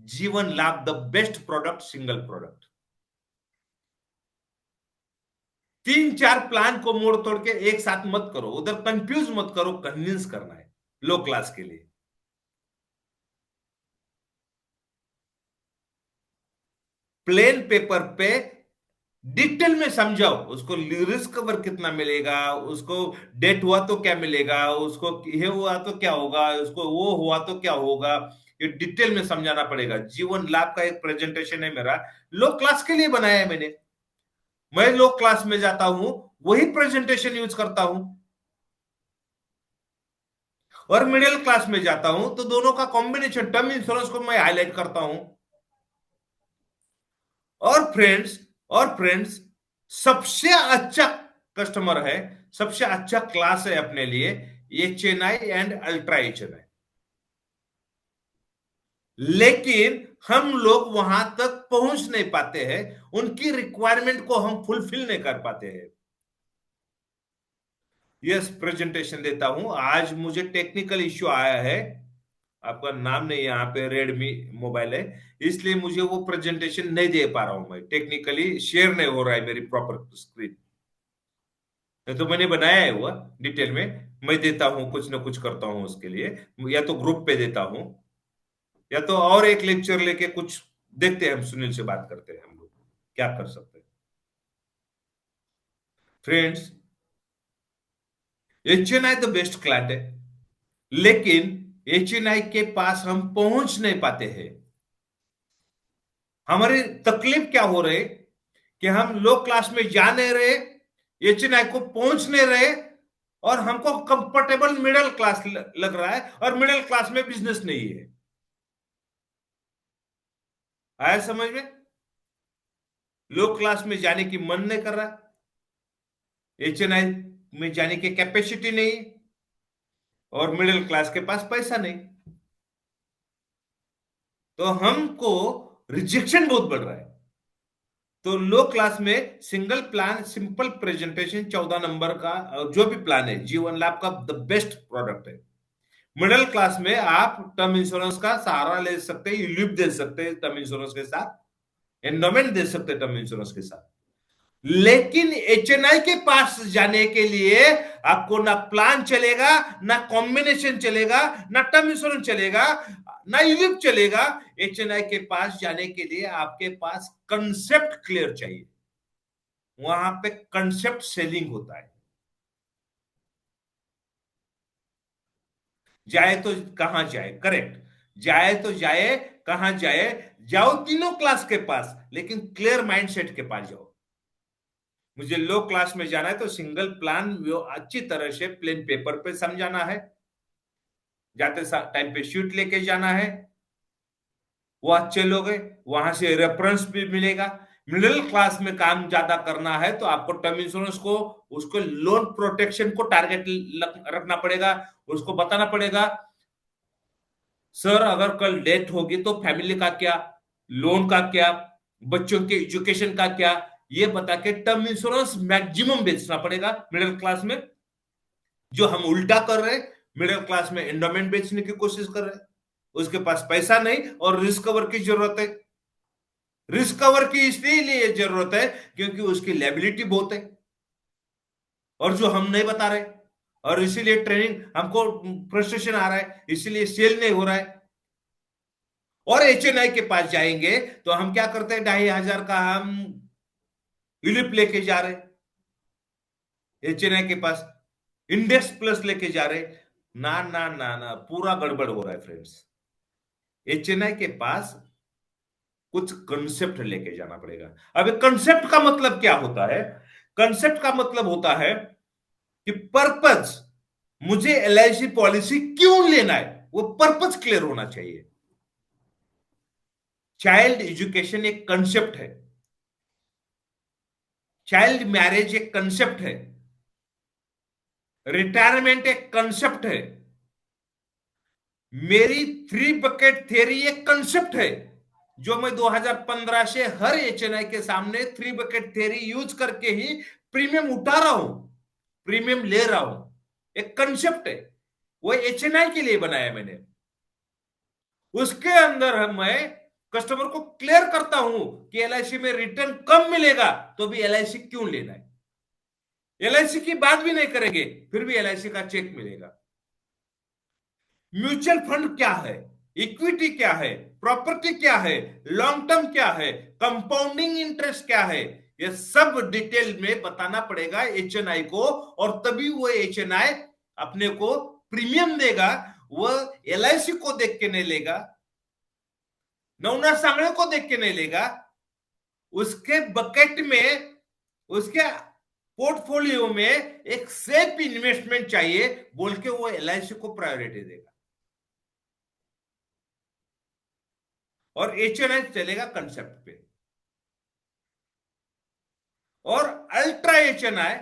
जीवन लाभ, the best product, single product. 3-4 plan को मोड़ तोड़ के एक साथ मत करो, उधर कंफ्यूज मत करो, कन्विंस करना है लो क्लास के लिए। प्लेन पेपर पे डिटेल में समझाओ उसको, रिस्क कवर कितना मिलेगा, उसको डेट हुआ तो क्या मिलेगा, उसको ये हुआ तो क्या होगा, उसको वो हुआ तो क्या होगा, ये डिटेल में समझाना पड़ेगा। जीवन लाभ का एक प्रेजेंटेशन है मेरा, लो क्लास के लिए बनाया है मैंने। मैं लो क्लास में जाता हूं, वही प्रेजेंटेशन यूज करता हूं, और मिडिल क्लास में जाता हूं तो दोनों का कॉम्बिनेशन, टर्म इंश्योरेंस को मैं हाईलाइट करता हूं। और फ्रेंड्स, सबसे अच्छा कस्टमर है, सबसे अच्छा क्लास है अपने लिए HNI एंड अल्ट्रा HNI। लेकिन हम लोग वहां तक पहुंच नहीं पाते हैं, उनकी रिक्वायरमेंट को हम फुलफिल नहीं कर पाते हैं। यस, प्रेजेंटेशन देता हूं। आज मुझे टेक्निकल इश्यू आया है, आपका नाम नहीं, यहाँ पे रेडमी मोबाइल है, इसलिए मुझे वो प्रेजेंटेशन नहीं दे पा रहा हूं, मैं टेक्निकली शेयर नहीं हो रहा है मेरी प्रॉपर स्क्रीन। तो मैंने बनाया है वो डिटेल में, मैं देता हूं, कुछ ना कुछ करता हूं उसके लिए, या तो ग्रुप पे देता हूं, या तो और एक लेक्चर लेके कुछ देखते हैं, हम सुनील से बात करते हैं, हम लोग क्या कर सकते हैं। फ्रेंड्स, HNI तो बेस्ट क्लाइंट है, लेकिन HNI के पास हम पहुंच नहीं पाते हैं। हमारी तकलीफ क्या हो रही कि हम लो क्लास में जा नहीं रहे, HNI को पहुंच नहीं रहे, और हमको कंफर्टेबल मिडिल क्लास लग रहा है, और मिडिल क्लास में बिजनेस नहीं है। आया समझ में? लो क्लास में जाने की मन नहीं कर रहा, HNI में जाने की कैपेसिटी नहीं, और मिडिल क्लास के पास पैसा नहीं, तो हमको रिजेक्शन बहुत बढ़ रहा है। तो लो क्लास में single plan, simple presentation, 14 number का जो भी प्लान है, जीवन लाभ का द बेस्ट प्रोडक्ट है। मिडिल क्लास में आप टर्म इंश्योरेंस का सहारा ले सकते हैं, यूलिप दे सकते हैं टर्म इंश्योरेंस के साथ, एंडोमेंट दे सकते हैं टर्म इंश्योरेंस के साथ। लेकिन HNI के पास जाने के लिए आपको ना प्लान चलेगा, ना कॉम्बिनेशन चलेगा, ना टर्म इंश्योरेंस चलेगा, ना यूलिप चलेगा। HNI के पास जाने के लिए आपके पास कंसेप्ट क्लियर चाहिए, वहां पे कंसेप्ट सेलिंग होता है। जाए तो कहां जाए, करेक्ट, जाए तो जाए, कहां जाए, जाओ तीनों क्लास के पास, लेकिन क्लियर माइंडसेट के पास जाओ। मुझे लो क्लास में जाना है तो सिंगल प्लान वो अच्छी तरह से प्लेन पेपर पे समझाना है, जाते टाइम पे शीट लेके जाना है, वो अच्छे लोग हैं, वहां से रेफरेंस भी मिलेगा। मिडिल क्लास में काम ज्यादा करना है तो आपको टर्म इंश्योरेंस को, उसको लोन प्रोटेक्शन को टारगेट रखना पड़ेगा, उसको बताना पड़ेगा, सर अगर कल डेथ होगी तो फैमिली का क्या, लोन का क्या, बच्चों के एजुकेशन का क्या, ये बता के टर्म इंश्योरेंस मैक्सिमम बेचना पड़ेगा मिडिल क्लास में। जो हम उल्टा कर रहे हैं, मिडिल क्लास में एंडोमेंट बेचने की कोशिश कर रहे हैं, उसके पास पैसा नहीं और रिस्क कवर की जरूरत है। रिस्क कवर की इसलिए जरूरत है क्योंकि उसकी लायबिलिटी बहुत है, और जो हम नहीं बता रहे, और इसीलिए ट्रेनिंग हमको फ्रस्ट्रेशन आ रहा है, इसीलिए सेल नहीं हो रहा है। और HNI के पास जाएंगे तो हम क्या करते हैं, 2,500 का हम यूलिप लेके जा रहे, HNI के पास इंडेक्स प्लस लेके जा रहे, ना ना ना ना, पूरा गड़बड़ हो रहा है फ्रेंड्स। HNI के पास कुछ कंसेप्ट लेके जाना पड़ेगा। अब कंसेप्ट का मतलब क्या होता है? कंसेप्ट का मतलब होता है कि पर्पज, मुझे LIC पॉलिसी क्यों लेना है, वो पर्पज क्लियर होना चाहिए। चाइल्ड एजुकेशन एक कंसेप्ट है, चाइल्ड मैरिज एक कंसेप्ट है, रिटायरमेंट एक कंसेप्ट है, मेरी 3 बकेट थ्योरी एक कंसेप्ट है, जो मैं 2015 से हर HNI के सामने 3 बकेट थ्योरी यूज करके ही प्रीमियम उठा रहा हूं, प्रीमियम ले रहा हूं। एक कंसेप्ट है, वो HNI के लिए बनाया मैंने। उसके अंदर मैं कस्टमर को क्लियर करता हूं कि LIC में रिटर्न कम मिलेगा तो भी LIC क्यों लेना है। LIC की बात भी नहीं करेंगे फिर भी LIC का चेक मिलेगा। म्यूचुअल फंड क्या है, इक्विटी क्या है, प्रॉपर्टी क्या है, लॉन्ग टर्म क्या है, कंपाउंडिंग इंटरेस्ट क्या है, ये सब डिटेल में बताना पड़ेगा एचएनआई को, और तभी वो एचएनआई अपने को प्रीमियम देगा। वो एलआईसी को देख के नहीं लेगा, नवनाथ सांगड़े को देख के नहीं लेगा, उसके बकेट में, उसके पोर्टफोलियो में एक सेफ इन्वेस्टमेंट चाहिए बोल के वो एलआईसी को प्रायोरिटी देगा, और एचएनआई चलेगा कंसेप्ट पे। और अल्ट्रा एचएनआई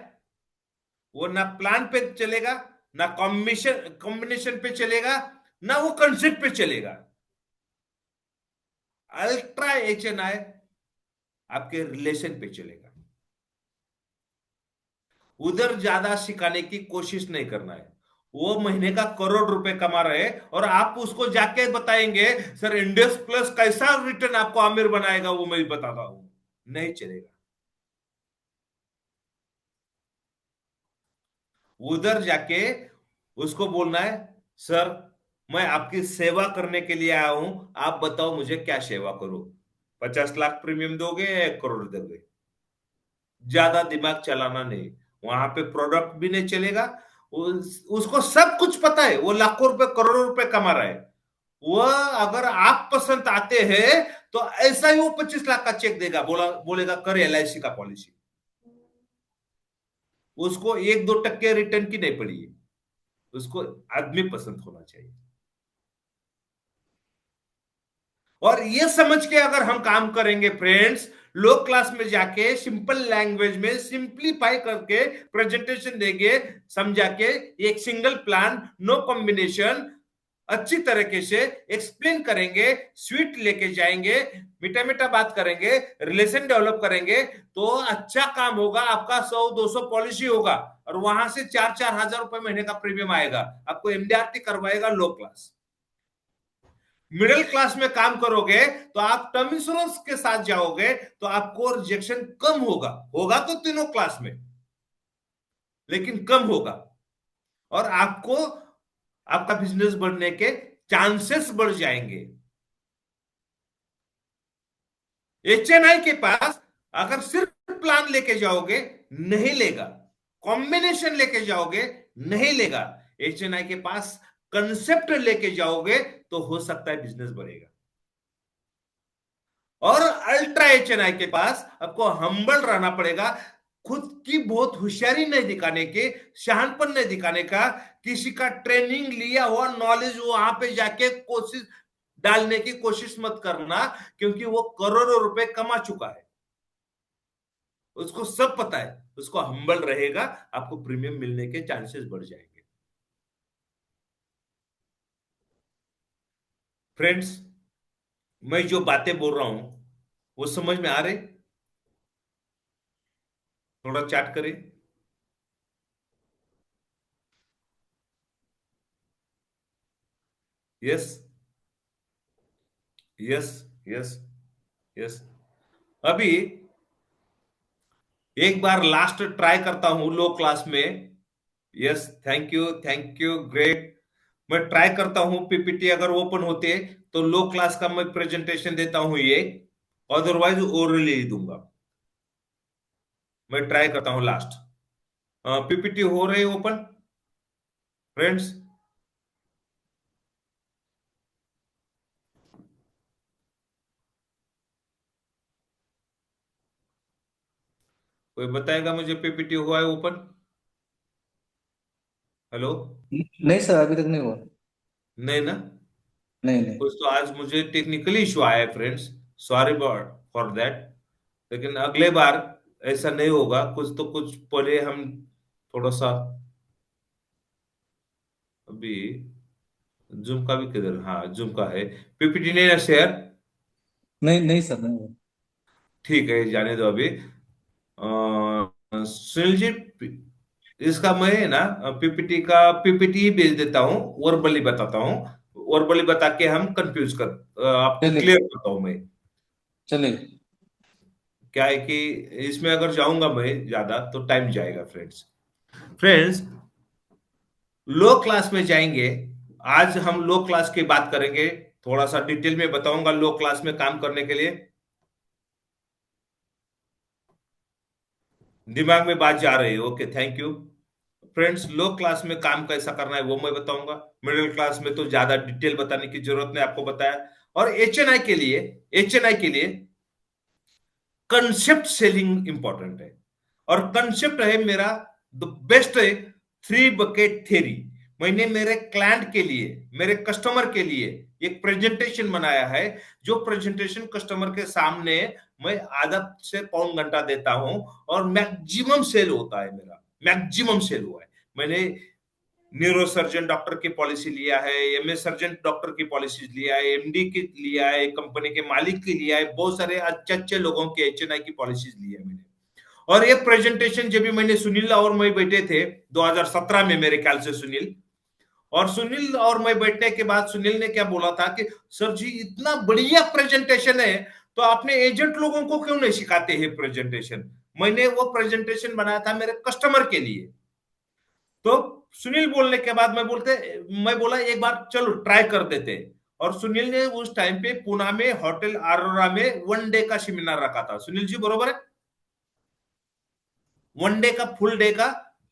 वो ना प्लान पे चलेगा, ना कॉम्बिनेशन पे चलेगा, ना वो कंसेप्ट पे चलेगा। अल्ट्रा एचएनआई आपके रिलेशन पे चलेगा। उधर ज्यादा सिखाने की कोशिश नहीं करना है। वो महीने का करोड़ रुपए कमा रहे हैं और आप उसको जाके बताएंगे सर इंडेक्स प्लस कैसा रिटर्न आपको आमिर बनाएगा, वो मैं बताता हूं, नहीं चलेगा। उधर जाके उसको बोलना है सर मैं आपकी सेवा करने के लिए आया हूं, आप बताओ मुझे क्या सेवा करूं। 50 लाख प्रीमियम दोगे या 1 करोड़ दोगे? ज्यादा दिमाग चलाना नहीं। वहां पे प्रोडक्ट भी नहीं चलेगा। उसको सब कुछ पता है, वो लाखों रुपए करोड़ों रुपए कमा रहा है। वह अगर आप पसंद आते हैं तो ऐसा ही वो 25 लाख का चेक देगा, बोलेगा कर एलआईसी का पॉलिसी। उसको 1-2 टक्के रिटर्न की नहीं पड़ी है। उसको आदमी पसंद होना चाहिए। और ये समझ के अगर हम काम करेंगे फ्रेंड्स, लो क्लास में जाके सिंपल लैंग्वेज में सिंप्लीफाई करके प्रेजेंटेशन देंगे, समझा के एक सिंगल प्लान, नो कॉम्बिनेशन, अच्छी तरीके से एक्सप्लेन करेंगे, स्वीट लेके जाएंगे, मीठा मीठा बात करेंगे, रिलेशन डेवलप करेंगे, तो अच्छा काम होगा। आपका 100-200 पॉलिसी होगा और वहां से 4-4 हजार रुपए महीने का प्रीमियम आएगा। आपको एमडीआरटी करवाएगा लो क्लास। मिडिल क्लास में काम करोगे तो आप टर्म इंश्योरेंस के साथ जाओगे तो आपको रिजेक्शन कम होगा, होगा तो तीनों क्लास में, लेकिन कम होगा। और आपको आपका बिजनेस बढ़ने के चांसेस बढ़ जाएंगे। एचएनआई के पास अगर सिर्फ प्लान लेके जाओगे नहीं लेगा, कॉम्बिनेशन लेके जाओगे नहीं लेगा। एचएनआई के पास कंसेप्ट लेके जाओगे तो हो सकता है बिजनेस बढ़ेगा। और अल्ट्रा एचएनआई के पास आपको हम्बल रहना पड़ेगा, खुद की बहुत होशियारी नहीं दिखाने के, शहानपन नहीं दिखाने का, किसी का ट्रेनिंग लिया हुआ नॉलेज वहां पे जाके कोशिश डालने की कोशिश मत करना, क्योंकि वो करोड़ों रुपए कमा चुका है, उसको सब पता है। उसको हम्बल रहेगा, आपको प्रीमियम मिलने के चांसेस बढ़ जाएंगे। फ्रेंड्स, मैं जो बातें बोल रहा हूं वो समझ में आ रहे? थोड़ा चैट करें। Yes, yes, yes, yes. अभी एक बार लास्ट ट्राई करता हूं लो क्लास में। Yes, thank you, thank you, great. मैं ट्राई करता हूं पीपीटी अगर ओपन होते तो लो क्लास का मैं प्रेजेंटेशन देता हूं ये, अदरवाइज ओरली ही दूंगा। मैं ट्राई करता हूं लास्ट। पीपीटी हो रही ओपन फ्रेंड्स? कोई बताएगा मुझे पीपीटी हुआ है ओपन? हेलो? नहीं सर, अभी तक नहीं हुआ। नहीं ना? नहीं नहीं। कुछ तो आज मुझे टेक्निकली इशू आया है फ्रेंड्स, सॉरी फॉर दैट। लेकिन अगले बार ऐसा नहीं होगा। कुछ तो कुछ पहले हम थोड़ा सा, अभी जूम का भी किधर, हाँ जूम का है। पीपीटी नहीं ना शेयर? नहीं नहीं सर, नहीं हुआ। ठीक है, जाने दो अभी। सुनील जी, इसका मैं ना पीपीटी का पीपीटी ही भेज देता हूँ, वर्बली बताता हूँ, वर्बली बता के हम कंफ्यूज कर, आपको चलिए। क्लियर करता हूँ मैं। चलिए। क्या है कि इसमें अगर जाऊंगा मैं ज्यादा तो टाइम जाएगा फ्रेंड्स। फ्रेंड्स, लो क्लास में जाएंगे। आज हम लो क्लास की बात करेंगे, थोड़ा सा डिटेल में बताऊंगा लो क्लास में काम करने के लिए। दिमाग में बात जा रही है, okay, thank you. Friends, low class में काम कैसा करना है वो मैं बताऊंगा। मिडिल क्लास में तो ज्यादा डिटेल बताने की जरूरत नहीं, आपको बताया। और एच एन आई के लिए कंसेप्ट सेलिंग इंपॉर्टेंट है। और कंसेप्ट है मेरा, द बेस्ट है, थ्री बकेट थ्योरी। मैंने मेरे क्लाइंट के लिए, मेरे कस्टमर के लिए एक प्रेजेंटेशन बनाया है। जो प्रेजेंटेशन कस्टमर के सामने मैं आधा से पौन घंटा देता हूं, और मैक्सिमम सेल होता है मेरा, मैक्सिमम सेल हुआ है। मैंने न्यूरो सर्जन डॉक्टर की पॉलिसी लिया है, एमए सर्जन डॉक्टर की पॉलिसी लिया है, एमडी की लिया है, कंपनी के मालिक की लिया है, बहुत सारे अच्छे अच्छे लोगों के एचएनआई की पॉलिसीज लिया है मैंने। और ये प्रेजेंटेशन जब भी मैंने, सुनील और मैं बैठे थे 2017 में मेरे ख्याल से, सुनील और मैं बैठने के बाद सुनील ने क्या बोला था कि सर जी इतना बढ़िया प्रेजेंटेशन है, तो आपने एजेंट लोगों को क्यों नहीं सिखाते हैं प्रेजेंटेशन। मैंने वो प्रेजेंटेशन बनाया था मेरे कस्टमर के लिए। तो सुनील बोलने के बाद मैं बोला एक बार चलो ट्राई कर देते। और सुनील ने उस टाइम पे पुणे में होटल अरोरा में 1 डे का सेमिनार रखा था, सुनील जी बरोबर है, 1 डे का, फुल डे का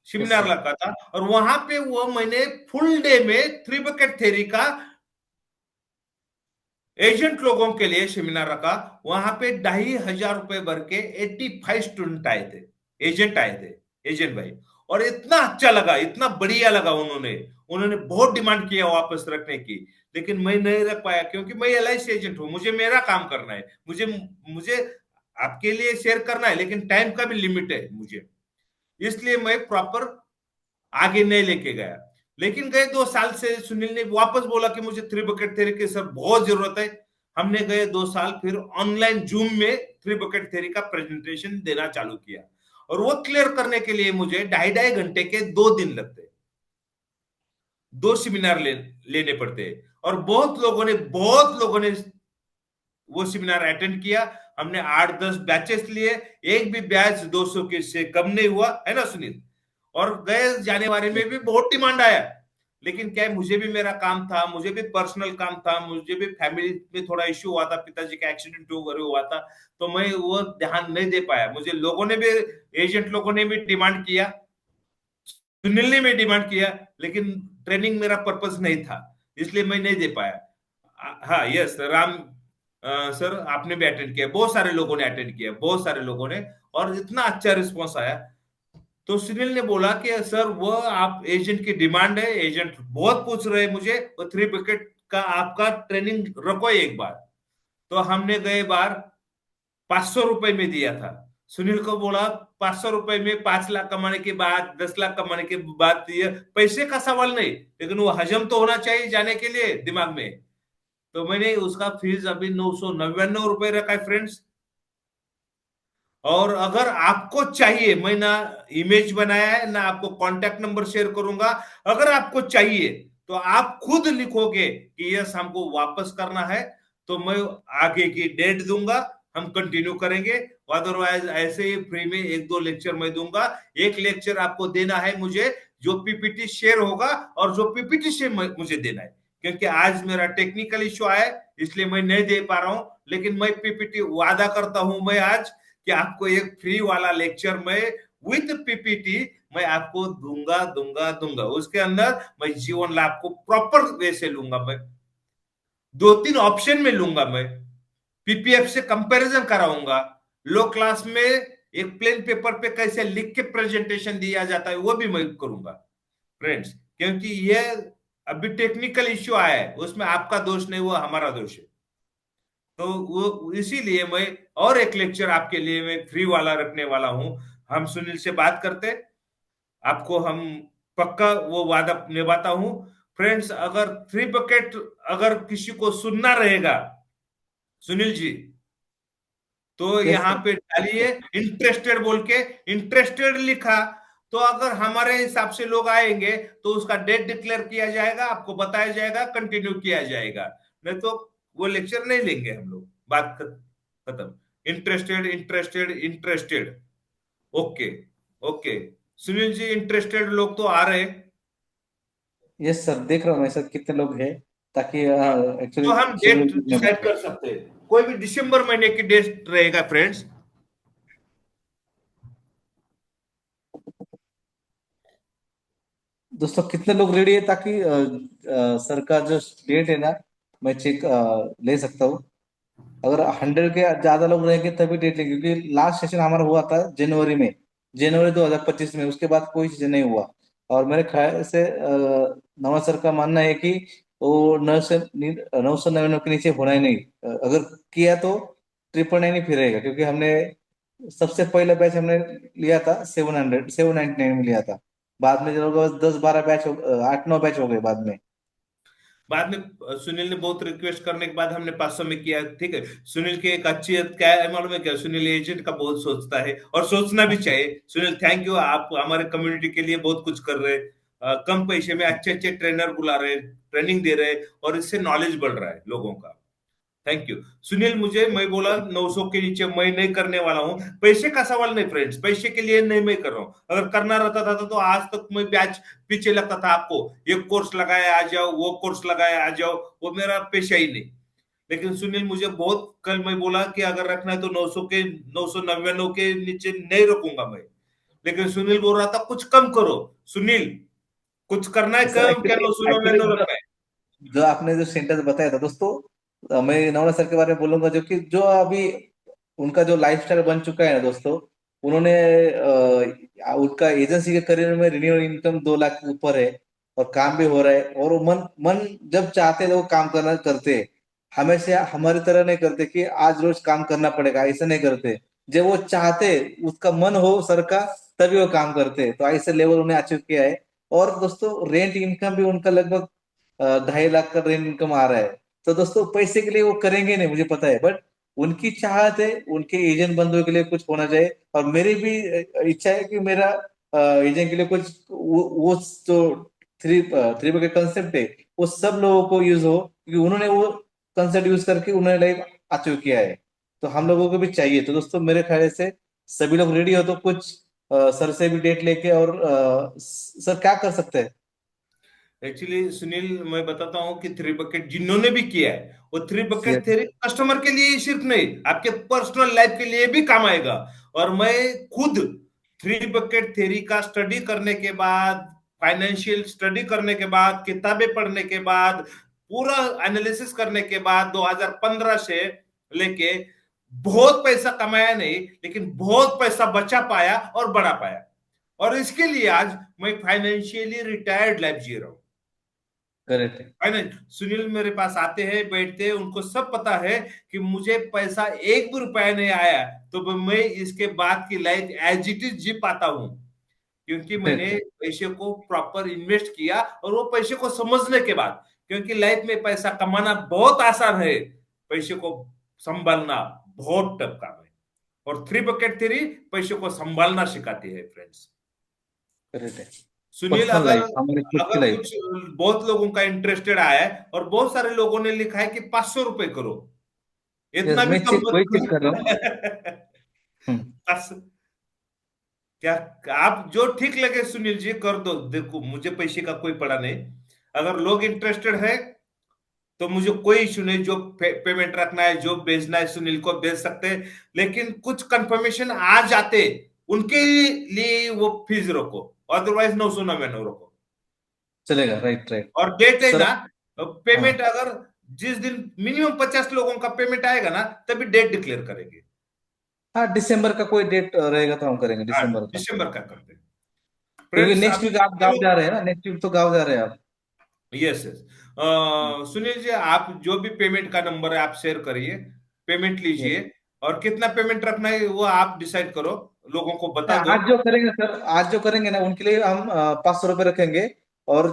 यस सेमिनार सर। रखा था। और वहां पे वो मैंने फुल डे में थ्री बकेट थ्योरी का एजेंट लोगों के लिए सेमिनार रखा। वहां पे 2,500 रुपए भर के 85 स्टूडेंट आए थे, एजेंट आए थे, एजेंट भाई। और इतना अच्छा लगा, इतना बढ़िया लगा, उन्होंने उन्होंने बहुत डिमांड किया वापस रखने की। लेकिन मैं नहीं रख पाया, क्योंकि मैं एलआईसी एजेंट हूं, मुझे मेरा काम करना है, मुझे मुझे आपके लिए शेयर करना है, लेकिन टाइम का भी लिमिट है मुझे। इसलिए मैं प्रॉपर आगे नहीं लेके गया। लेकिन गए 2 साल से सुनील ने वापस बोला कि मुझे थ्री बकेट थ्योरी की सर बहुत जरूरत है। हमने गए 2 साल फिर ऑनलाइन जूम में थ्री बकेट थ्योरी का प्रेजेंटेशन देना चालू किया। और वो क्लियर करने के लिए मुझे 2.5 घंटे के 2 दिन लगते, 2 सेमिनार लेने पड़ते। और बहुत लोगों ने वो सेमिनार अटेंड किया। हमने 8-10 बैचेस लिए, एक भी बैच 200 के से कम नहीं हुआ, है ना सुनील। और गए जाने वाले में भी बहुत डिमांड आया। लेकिन क्या है, मुझे भी मेरा काम था, मुझे भी पर्सनल काम था, मुझे भी फैमिली में थोड़ा इश्यू हुआ था, पिताजी का एक्सीडेंट हुआ था। तो मैं वो ध्यान नहीं दे पाया। मुझे लोगों ने भी, एजेंट लोगों ने भी डिमांड किया, सुनील ने भी डिमांड किया, लेकिन ट्रेनिंग मेरा पर्पस नहीं था, इसलिए मैं नहीं दे पाया। हाँ, यस राम, सर आपने भी अटेंड किया, बहुत सारे लोगों ने अटेंड किया, बहुत सारे लोगों ने। और इतना अच्छा रिस्पॉन्स आया। तो सुनील ने बोला कि सर वो आप एजेंट की डिमांड है, एजेंट बहुत पूछ रहे हैं मुझे, वो थ्री विकेट का आपका ट्रेनिंग रखो एक बार। तो हमने गए बार 500 रुपए में दिया था। सुनील को बोला 500 रुपए में 5 लाख कमाने के बाद, 10 लाख कमाने के बाद, ये पैसे का सवाल नहीं, लेकिन वो हजम तो होना चाहिए जाने के लिए दिमाग में। तो मैंने उसका फीस अभी 999 रुपए रखा है फ्रेंड्स। और अगर आपको चाहिए, मैं ना इमेज बनाया है ना आपको कांटेक्ट नंबर शेयर करूंगा। अगर आपको चाहिए तो आप खुद लिखोगे कि यस हमको वापस करना है, तो मैं आगे की डेट दूंगा, हम कंटिन्यू करेंगे। अदरवाइज ऐसे ही फ्री में 1-2 लेक्चर मैं दूंगा। एक लेक्चर आपको देना है मुझे, जो पीपीटी शेयर होगा, और जो पीपीटी से मुझे देना है, क्योंकि आज मेरा टेक्निकल इश्यू आया है, इसलिए मैं नहीं दे पा रहा हूं। लेकिन मैं पीपीटी वादा करता हूं मैं आज कि आपको एक फ्री वाला लेक्चर मैं विद पीपीटी मैं आपको दूंगा दूंगा दूंगा। उसके अंदर मैं जीवन लाभ को प्रॉपर वे से लूंगा, मैं 2-3 ऑप्शन में लूंगा, मैं पीपीएफ से कंपैरिजन कराऊंगा। लो क्लास में एक प्लेन पेपर पे कैसे लिख के प्रेजेंटेशन दिया जाता है वो भी मैं करूंगा फ्रेंड्स। क्योंकि ये अभी टेक्निकल इश्यू आया है, उसमें आपका दोष नहीं, वो हमारा दोष है। तो वो इसीलिए मैं और एक लेक्चर आपके लिए मैं फ्री वाला रखने वाला हूं। हम सुनील से बात करते, आपको हम पक्का वो वादा निभाता हूं। फ्रेंड्स, अगर थ्री बकेट अगर किसी को सुनना रहेगा, सुनील जी, तो यस यहाँ सर। पे डालिए इंटरेस्टेड बोल के, इंटरेस्टेड लिखा। तो अगर हमारे हिसाब से लोग आएंगे तो उसका डेट डिक्लेयर किया जाएगा, आपको बताया जाएगा, कंटिन्यू किया जाएगा। नहीं तो वो लेक्चर नहीं लेंगे हम लोग, बात खत्म। Interested interested interested, okay, okay. Sunil ji, interested लोग तो आ रहे। यस सर, देख रहा हूँ मैं सर कितने लोग हैं, ताकि तो एक्चुअली हम डेट शेड्यूल में डिसाइड कर सकते हैं, कोई भी दिसंबर महीने की डेट रहेगा फ्रेंड्स। दोस्तों कितने लोग रेडी है, ताकि सर का जो डेट है ना, मैं चेक ले सकता हूँ। अगर 100 के ज्यादा लोग रहेंगे तभी डेट लेंगे, क्योंकि लास्ट सेशन हमारा हुआ था जनवरी में, जनवरी 2025 में। उसके बाद कोई सेशन नहीं हुआ। और मेरे ख्याल से नवाज सर का मानना है कि वो 999 के नीचे होना ही नहीं। अगर किया तो 999 ही फिर रहेगा, क्योंकि हमने सबसे पहला बैच हमने लिया था 799 में लिया था। बाद में जो लोग 10-12 बैच 8-9 बैच हो गए बाद में। बाद में सुनील ने बहुत रिक्वेस्ट करने के बाद हमने 500 में किया, ठीक है। सुनील की एक अच्छी क्या है मालूम है क्या? सुनील एजेंट का बहुत सोचता है और सोचना भी चाहिए। सुनील, थैंक यू, आप हमारे कम्युनिटी के लिए बहुत कुछ कर रहे हैं। कम पैसे में अच्छे अच्छे ट्रेनर बुला रहे हैं, ट्रेनिंग दे रहे हैं, और इससे नॉलेज बढ़ रहा है लोगों का। Thank you Sunil. मुझे, मैं बोला 900 के नीचे मैं नहीं करने वाला हूं। पैसे का सवाल नहीं फ्रेंड्स, पैसे के लिए नहीं मैं कर रहा हूं। अगर करना रहता था तो आज तक मैं ब्याज पीछे लगता था आपको। एक कोर्स लगाया आ जाओ, वो कोर्स लगाया आ जाओ, वो मेरा पेशा ही नहीं। लेकिन सुनील मुझे बहुत, कल मैं बोला कि अगर रखना है तो 900 के, 999 के नीचे नहीं रखूंगा मैं। लेकिन सुनील बोल रहा था कुछ कम करो। सुनील, कुछ करना है सर कम, क्या एक्चुअली, 999 रखना है? जो आपने जो सेंटेंस बताया था दोस्तों, मैं नवना सर के बारे में बोलूंगा, जो कि जो अभी उनका जो लाइफस्टाइल बन चुका है ना दोस्तों। उन्होंने उनका एजेंसी के करियर में रिन्यूअल इनकम 2 लाख के ऊपर है, और काम भी हो रहा है। और वो मन मन जब चाहते हैं तो वो काम करना करते हैं। हमेशा हमारी तरह नहीं करते कि आज रोज काम करना पड़ेगा, ऐसा नहीं करते। जब वो चाहते, उसका मन हो सर का, तभी वो काम करते हैं। तो ऐसे लेवल उन्हें अचीव किया है। और दोस्तों रेंट इनकम भी उनका लगभग 2.5 लाख का रेंट इनकम आ रहा है। तो दोस्तों पैसे के लिए वो करेंगे नहीं, मुझे पता है, बट उनकी चाहत है उनके एजेंट बंधुओं के लिए कुछ होना चाहिए। और मेरी भी इच्छा है कि मेरा एजेंट के लिए कुछ वो जो थ्री थ्री बकेट कंसेप्ट है, वो सब लोगों को यूज हो, क्योंकि उन्होंने वो कंसेप्ट यूज करके उन्होंने लाइफ अचीव किया है। तो हम लोगों को भी चाहिए। तो दोस्तों मेरे ख्याल से सभी लोग रेडी हो तो कुछ सर से भी डेट लेके, और सर क्या कर सकते हैं। एक्चुअली सुनील, मैं बताता हूँ कि थ्री बकेट जिन्होंने भी किया है, वो three bucket Yes. Theory customer के लिए ही सिर्फ नहीं, आपके पर्सनल लाइफ के लिए भी काम आएगा। और मैं खुद थ्री बकेट थ्योरी का स्टडी करने के बाद, फाइनेंशियल स्टडी करने के बाद, किताबें पढ़ने के बाद, पूरा एनालिसिस करने के बाद 2015 से लेके बहुत पैसा कमाया नहीं, लेकिन बहुत पैसा बचा पाया और बढ़ा पाया। और इसके लिए आज मैं फाइनेंशियली रिटायर्ड लाइफ जी रहा हूँ। करेक्ट है। है ना? सुनील मेरे पास आते हैं, बैठते हैं, उनको सब पता है कि मुझे पैसा एक भी रुपया नहीं आया तो मैं इसके बाद की लाइफ एज इट इज जी पाता हूं, क्योंकि मैंने करेक्ट पैसे को प्रॉपर इन्वेस्ट किया और वो पैसे को समझने के बाद। क्योंकि लाइफ में पैसा कमाना बहुत आसान है, पैसे को संभालना बहुत टफ काम है। और थ्री बकेट थ्री पैसे को संभालना सिखाती है फ्रेंड्स। करेक्ट है। सुनील, पर्सनल अगर लाइफ, हमारी खुद की अगर लाइफ। कुछ, बहुत लोगों का इंटरेस्टेड आया है और बहुत सारे लोगों ने लिखा है कि 500 रुपए करो। यस, इतना भी मैं कम चेक मत वही चेक कर रहा हूँ। करो। हम्म। क्या आप जो ठीक लगे सुनील जी कर दो। देखो मुझे पैसे का कोई पड़ा नहीं। अगर लोग इंटरेस्टेड है तो मुझे कोई इशू नहीं। जो पेमेंट रखना है, जो भेजना है, सुनील को भेज सकते हैं। लेकिन कुछ कंफर्मेशन आ जाते, उनके लिए वो फीस रखो, अदरवाइज 999 रखो। चलेगा, राइट राइट। और डेट है सर। ना, हाँ पेमेंट अगर जिस दिन मिनिमम 50 लोगों का पेमेंट आएगा ना, तभी डेट डिक्लेयर करेंगे। हाँ, दिसंबर का कोई डेट रहेगा तो हम करेंगे हाँ, दिसंबर का। दिसंबर का करते हैं क्योंकि फ्रेंड्स। नेक्स्ट वीक आप गाँव जा रहे हैं ना, नेक्स्ट वीक तो गाँव जा रहे हैं आप। Yes yes. सुनील जी, आप जो भी पेमेंट का नंबर है आप शेयर करिए, पेमेंट Yes. लीजिए। और कितना पेमेंट रखना है वो आप डिसाइड करो, लोगों को बता दो। आज जो करेंगे सर, आज जो करेंगे ना उनके लिए हम 500 रुपये रखेंगे। और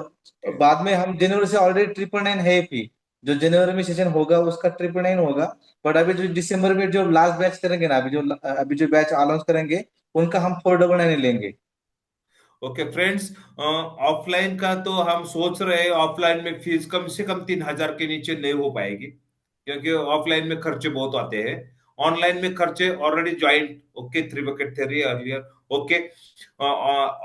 बाद में हम जनवरी से ऑलरेडी 999 है फी। जो जनवरी में सेशन होगा उसका 999 होगा। बट अभी जो दिसंबर में जो लास्ट बैच करेंगे ना, अभी जो बैच अनाउंस करेंगे, उनका हम 499 लेंगे। ओके फ्रेंड्स, ऑफलाइन का तो हम सोच रहे हैं, ऑफलाइन में फीस कम से कम 3,000 के नीचे नहीं हो पाएगी, क्योंकि ऑफलाइन में खर्चे बहुत आते हैं। ऑनलाइन में खर्चे already joint, okay, three bucket theory earlier, okay.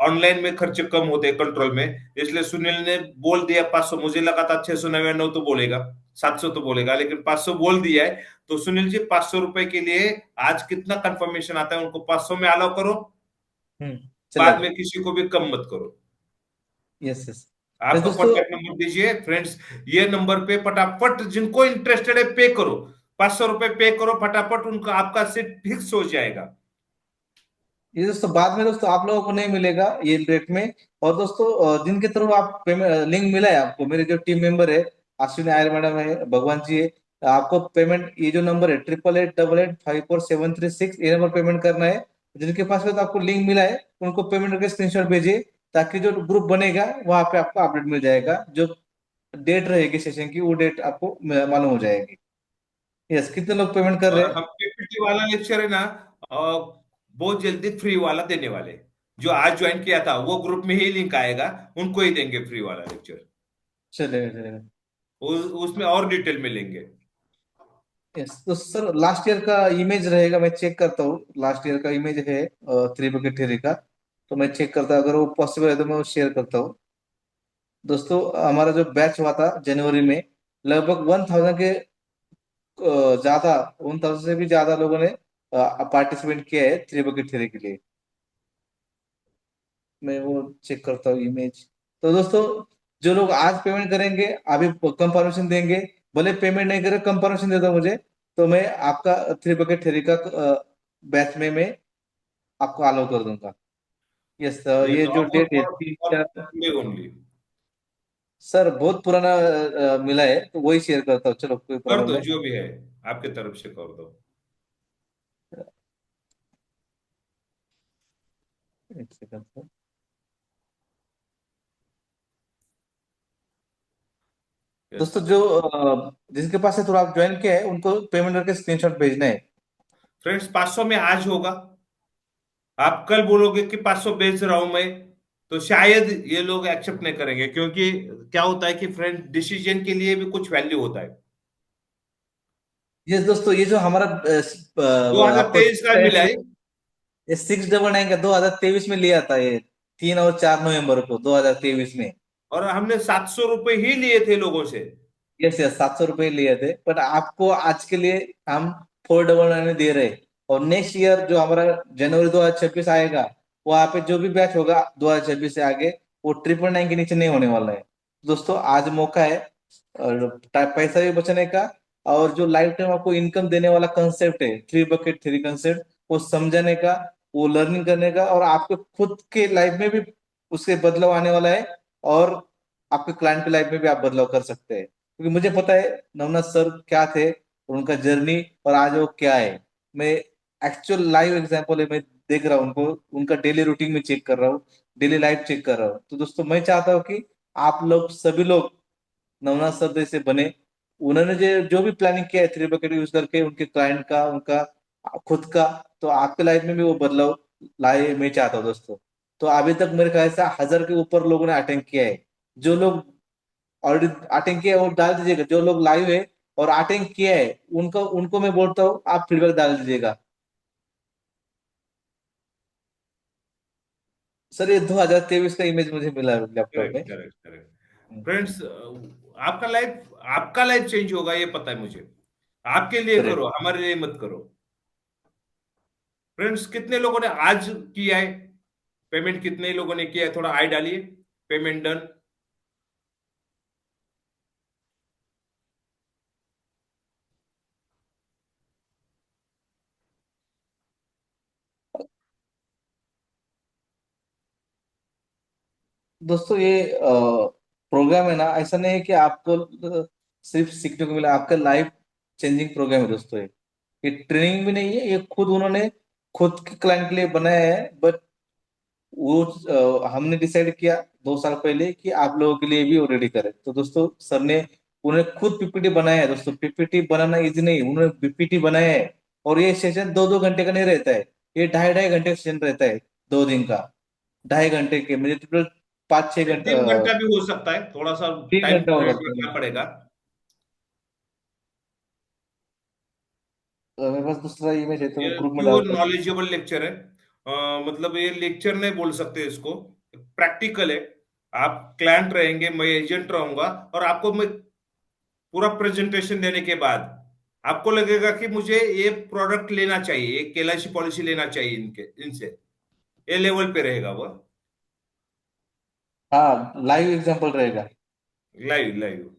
Online में खर्चे कम होते हैं कंट्रोल में। इसलिए सुनील ने बोल दिया 500। मुझे लगा था 699 तो बोलेगा, 700 तो बोलेगा, लेकिन 500 बोल दिया है। तो सुनील जी, 500 रुपए के लिए आज कितना कंफर्मेशन आता है उनको 500 में अलाउ करो। बाद चलेगा। में किसी को भी कम मत करो। Yes yes. यस आपका दोस्तों, कॉन्टैक्ट नंबर दीजिए फ्रेंड्स। ये नंबर पे फटाफट जिनको इंटरेस्टेड है पे करो, 500 रुपए पे करो फटाफट, उनका आपका सीट फिक्स हो जाएगा। ये दोस्तों बाद में दोस्तों आप लोगों को नहीं मिलेगा ये रेट में। और दोस्तों जिनके थ्रू आप पेमेंट लिंक मिला है आपको, मेरे जो टीम मेंबर है, अश्विनी आयर मैडम है, भगवान जी है, आपको पेमेंट ये जो नंबर है 888854 736, ये नंबर पेमेंट करना है। जिनके पास में तो आपको लिंक मिला है उनको पेमेंट करके स्क्रीनशॉट भेजिए, ताकि जो ग्रुप बनेगा वहां पे आपको अपडेट मिल जाएगा, जो डेट रहेगी सेशन की वो डेट आपको मालूम हो जाएगी। यस, कितने लोग पेमेंट कर रहे और हैं? हम पीपीटी वाला लेक्चर है ना, बहुत जल्दी फ्री वाला देने वाले। जो आज ज्वाइन किया था वो ग्रुप में ही लिंक आएगा, उनको ही देंगे फ्री वाला लेक्चर। चलेगा चलेगा। उसमें और डिटेल में लेंगे। यस तो सर, लास्ट ईयर का इमेज रहेगा, मैं चेक करता हूँ। लास्ट ईयर का इमेज है 3 बकेट थ्री का, तो मैं चेक करता हूँ, अगर वो पॉसिबल है तो मैं वो शेयर करता हूँ। दोस्तों हमारा जो बैच हुआ था जनवरी में, लगभग 1000 के ज्यादा, 1000 से भी ज्यादा लोगों ने पार्टिसिपेट किया है 3 बकेट थ्री के लिए। मैं वो चेक करता हूँ इमेज। तो दोस्तों, जो लोग आज पेमेंट करेंगे अभी कंफर्मेशन देंगे, भले पेमेंट नहीं करे कंफर्मेशन दे दो मुझे, तो मैं आपका 3 बकेट थ्री का बैच में मैं आपको अलाउ कर दूंगा। यस सर, ये ये तो जो ऑफर डेट है फॉर 3 4। ओनली। सर बहुत पुराना मिला है, तो वही शेयर करता हूँ, चलो कोई कर प्रॉब्लम दो नहीं। जो भी है, आपके तरफ से कर दो। एक सेकंड सर। यस। दोस्तों जो जिसके पास है थोड़ा आप ज्वाइन किया है उनको पेमेंट करके स्क्रीनशॉट भेजना है। फ्रेंड्स 500 में आज होगा। आप कल बोलोगे कि 500 बेच रहा हूं मैं, तो शायद ये लोग एक्सेप्ट नहीं करेंगे, क्योंकि क्या होता है कि फ्रेंड डिसीजन के लिए भी कुछ वैल्यू होता है। यस दोस्तों, ये जो हमारा आपको 2023 का मिला है। ये 699 का 2023 में लिया था ये, 3 और 4 नवंबर को 2023 में। और हमने 700 रुपए ही लिए थे लोगों से। यस यस, 700 रुपये लिए थे, पर आपको आज के लिए हम 499 दे रहे हैं। और नेक्स्ट ईयर जो हमारा जनवरी 2026 आएगा, वहां पे जो भी बैच होगा 2026 से आगे, वो 999 के नीचे नहीं होने वाला है। दोस्तों आज मौका है, और पैसा भी बचाने का, और जो लाइफ टाइम आपको इनकम देने वाला कंसेप्ट है 3 बकेट थ्री कंसेप्ट, वो समझने का, वो लर्निंग करने का, और आपके खुद के लाइफ में भी उससे बदलाव आने वाला है, और आपके क्लाइंट की लाइफ में भी आप बदलाव कर सकते हैं। क्योंकि मुझे पता है नवनाथ सर क्या थे, और उनका जर्नी, और आज वो क्या है। मैं एक्चुअल लाइव एग्जांपल है, मैं देख रहा हूँ उनको, उनका डेली रूटीन में चेक कर रहा हूँ, डेली लाइफ चेक कर रहा हूँ। तो दोस्तों मैं चाहता हूँ कि आप लोग सभी लोग नवनाथ सर जैसे बने। उन्होंने जो जो भी प्लानिंग किया है 3 बकेट यूज करके, उनके क्लाइंट का, उनका खुद का, तो आपके लाइफ में भी वो बदलाव लाए, मैं चाहता हूँ दोस्तों। तो अभी तक मेरे ख्याल से 1000 के ऊपर लोगों ने अटेंड किया है। जो लोग ऑलरेडी अटेंड किया है वो डाल दीजिएगा, जो लोग लाइव है और अटेंड किया है उनको उनको मैं बोलता हूँ आप फीडबैक डाल दीजिएगा। सर ये 2023 का इमेज मुझे मिला लैपटॉप करेक्ट में। Correct correct. फ्रेंड्स, आपका लाइफ चेंज होगा, ये पता है मुझे। आपके लिए करो, करेक्ट। हमारे लिए मत करो। फ्रेंड्स, कितने लोगों ने आज किया है पेमेंट? कितने लोगों ने किया है? थोड़ा आई डालिए। Payment done. दोस्तों ये प्रोग्राम है ना, ऐसा नहीं है कि आपको सिर्फ सीखने को मिला, आपका लाइफ चेंजिंग प्रोग्राम है दोस्तों। ये ट्रेनिंग भी नहीं है, ये खुद उन्होंने खुद के क्लाइंट के लिए बनाया है। बट वो हमने डिसाइड किया 2 साल पहले कि आप लोगों के लिए भी वो रेडी करें। तो दोस्तों सर ने, उन्होंने खुद पीपीटी बनाया है दोस्तों। पीपीटी बनाना इजी नहीं, उन्होंने पीपीटी बनाया है। और ये सेशन 2 2 घंटे का नहीं रहता है, ये 2.5 2.5 घंटे का सेशन रहता है, 2 दिन का। 2.5 घंटे के मेरे टोटल 5 6 घंटे, 3 घंटा भी हो सकता है, थोड़ा सा 3 टाइम घंटा हो सकता है। रखना पड़ेगा। मेरे पास दूसरा इमेज है तो मैं ये ग्रुप में प्योर डालता हूँ। नॉलेजेबल लेक्चर है। मतलब ये लेक्चर नहीं बोल सकते इसको, प्रैक्टिकल है। आप क्लाइंट रहेंगे, मैं एजेंट रहूंगा, और आपको मैं पूरा प्रेजेंटेशन देने के बाद आपको लगेगा कि मुझे ये प्रोडक्ट लेना चाहिए, एक एलआईसी पॉलिसी लेना चाहिए इनके इनसे। ये लेवल पे रहेगा वो। हाँ, लाइव एग्जांपल रहेगा। Live live.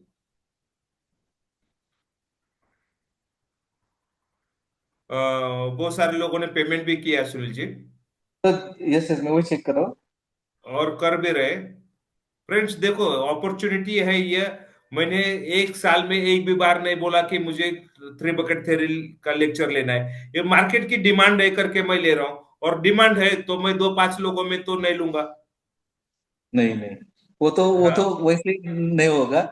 बहुत सारे लोगों ने पेमेंट भी किया है सुनील जी, तो यस यस, मैं वही चेक कर रहा हूँ। और कर भी रहे। फ्रेंड्स देखो, अपॉर्चुनिटी है ये। मैंने एक साल में एक भी बार नहीं बोला कि मुझे थ्री बकेट थ्योरी का लेक्चर लेना है। ये मार्केट की डिमांड है करके मैं ले रहा हूँ, और डिमांड है तो मैं दो पांच लोगों में तो नहीं लूंगा। नहीं नहीं, वो तो हाँ, वैसे ही नहीं होगा।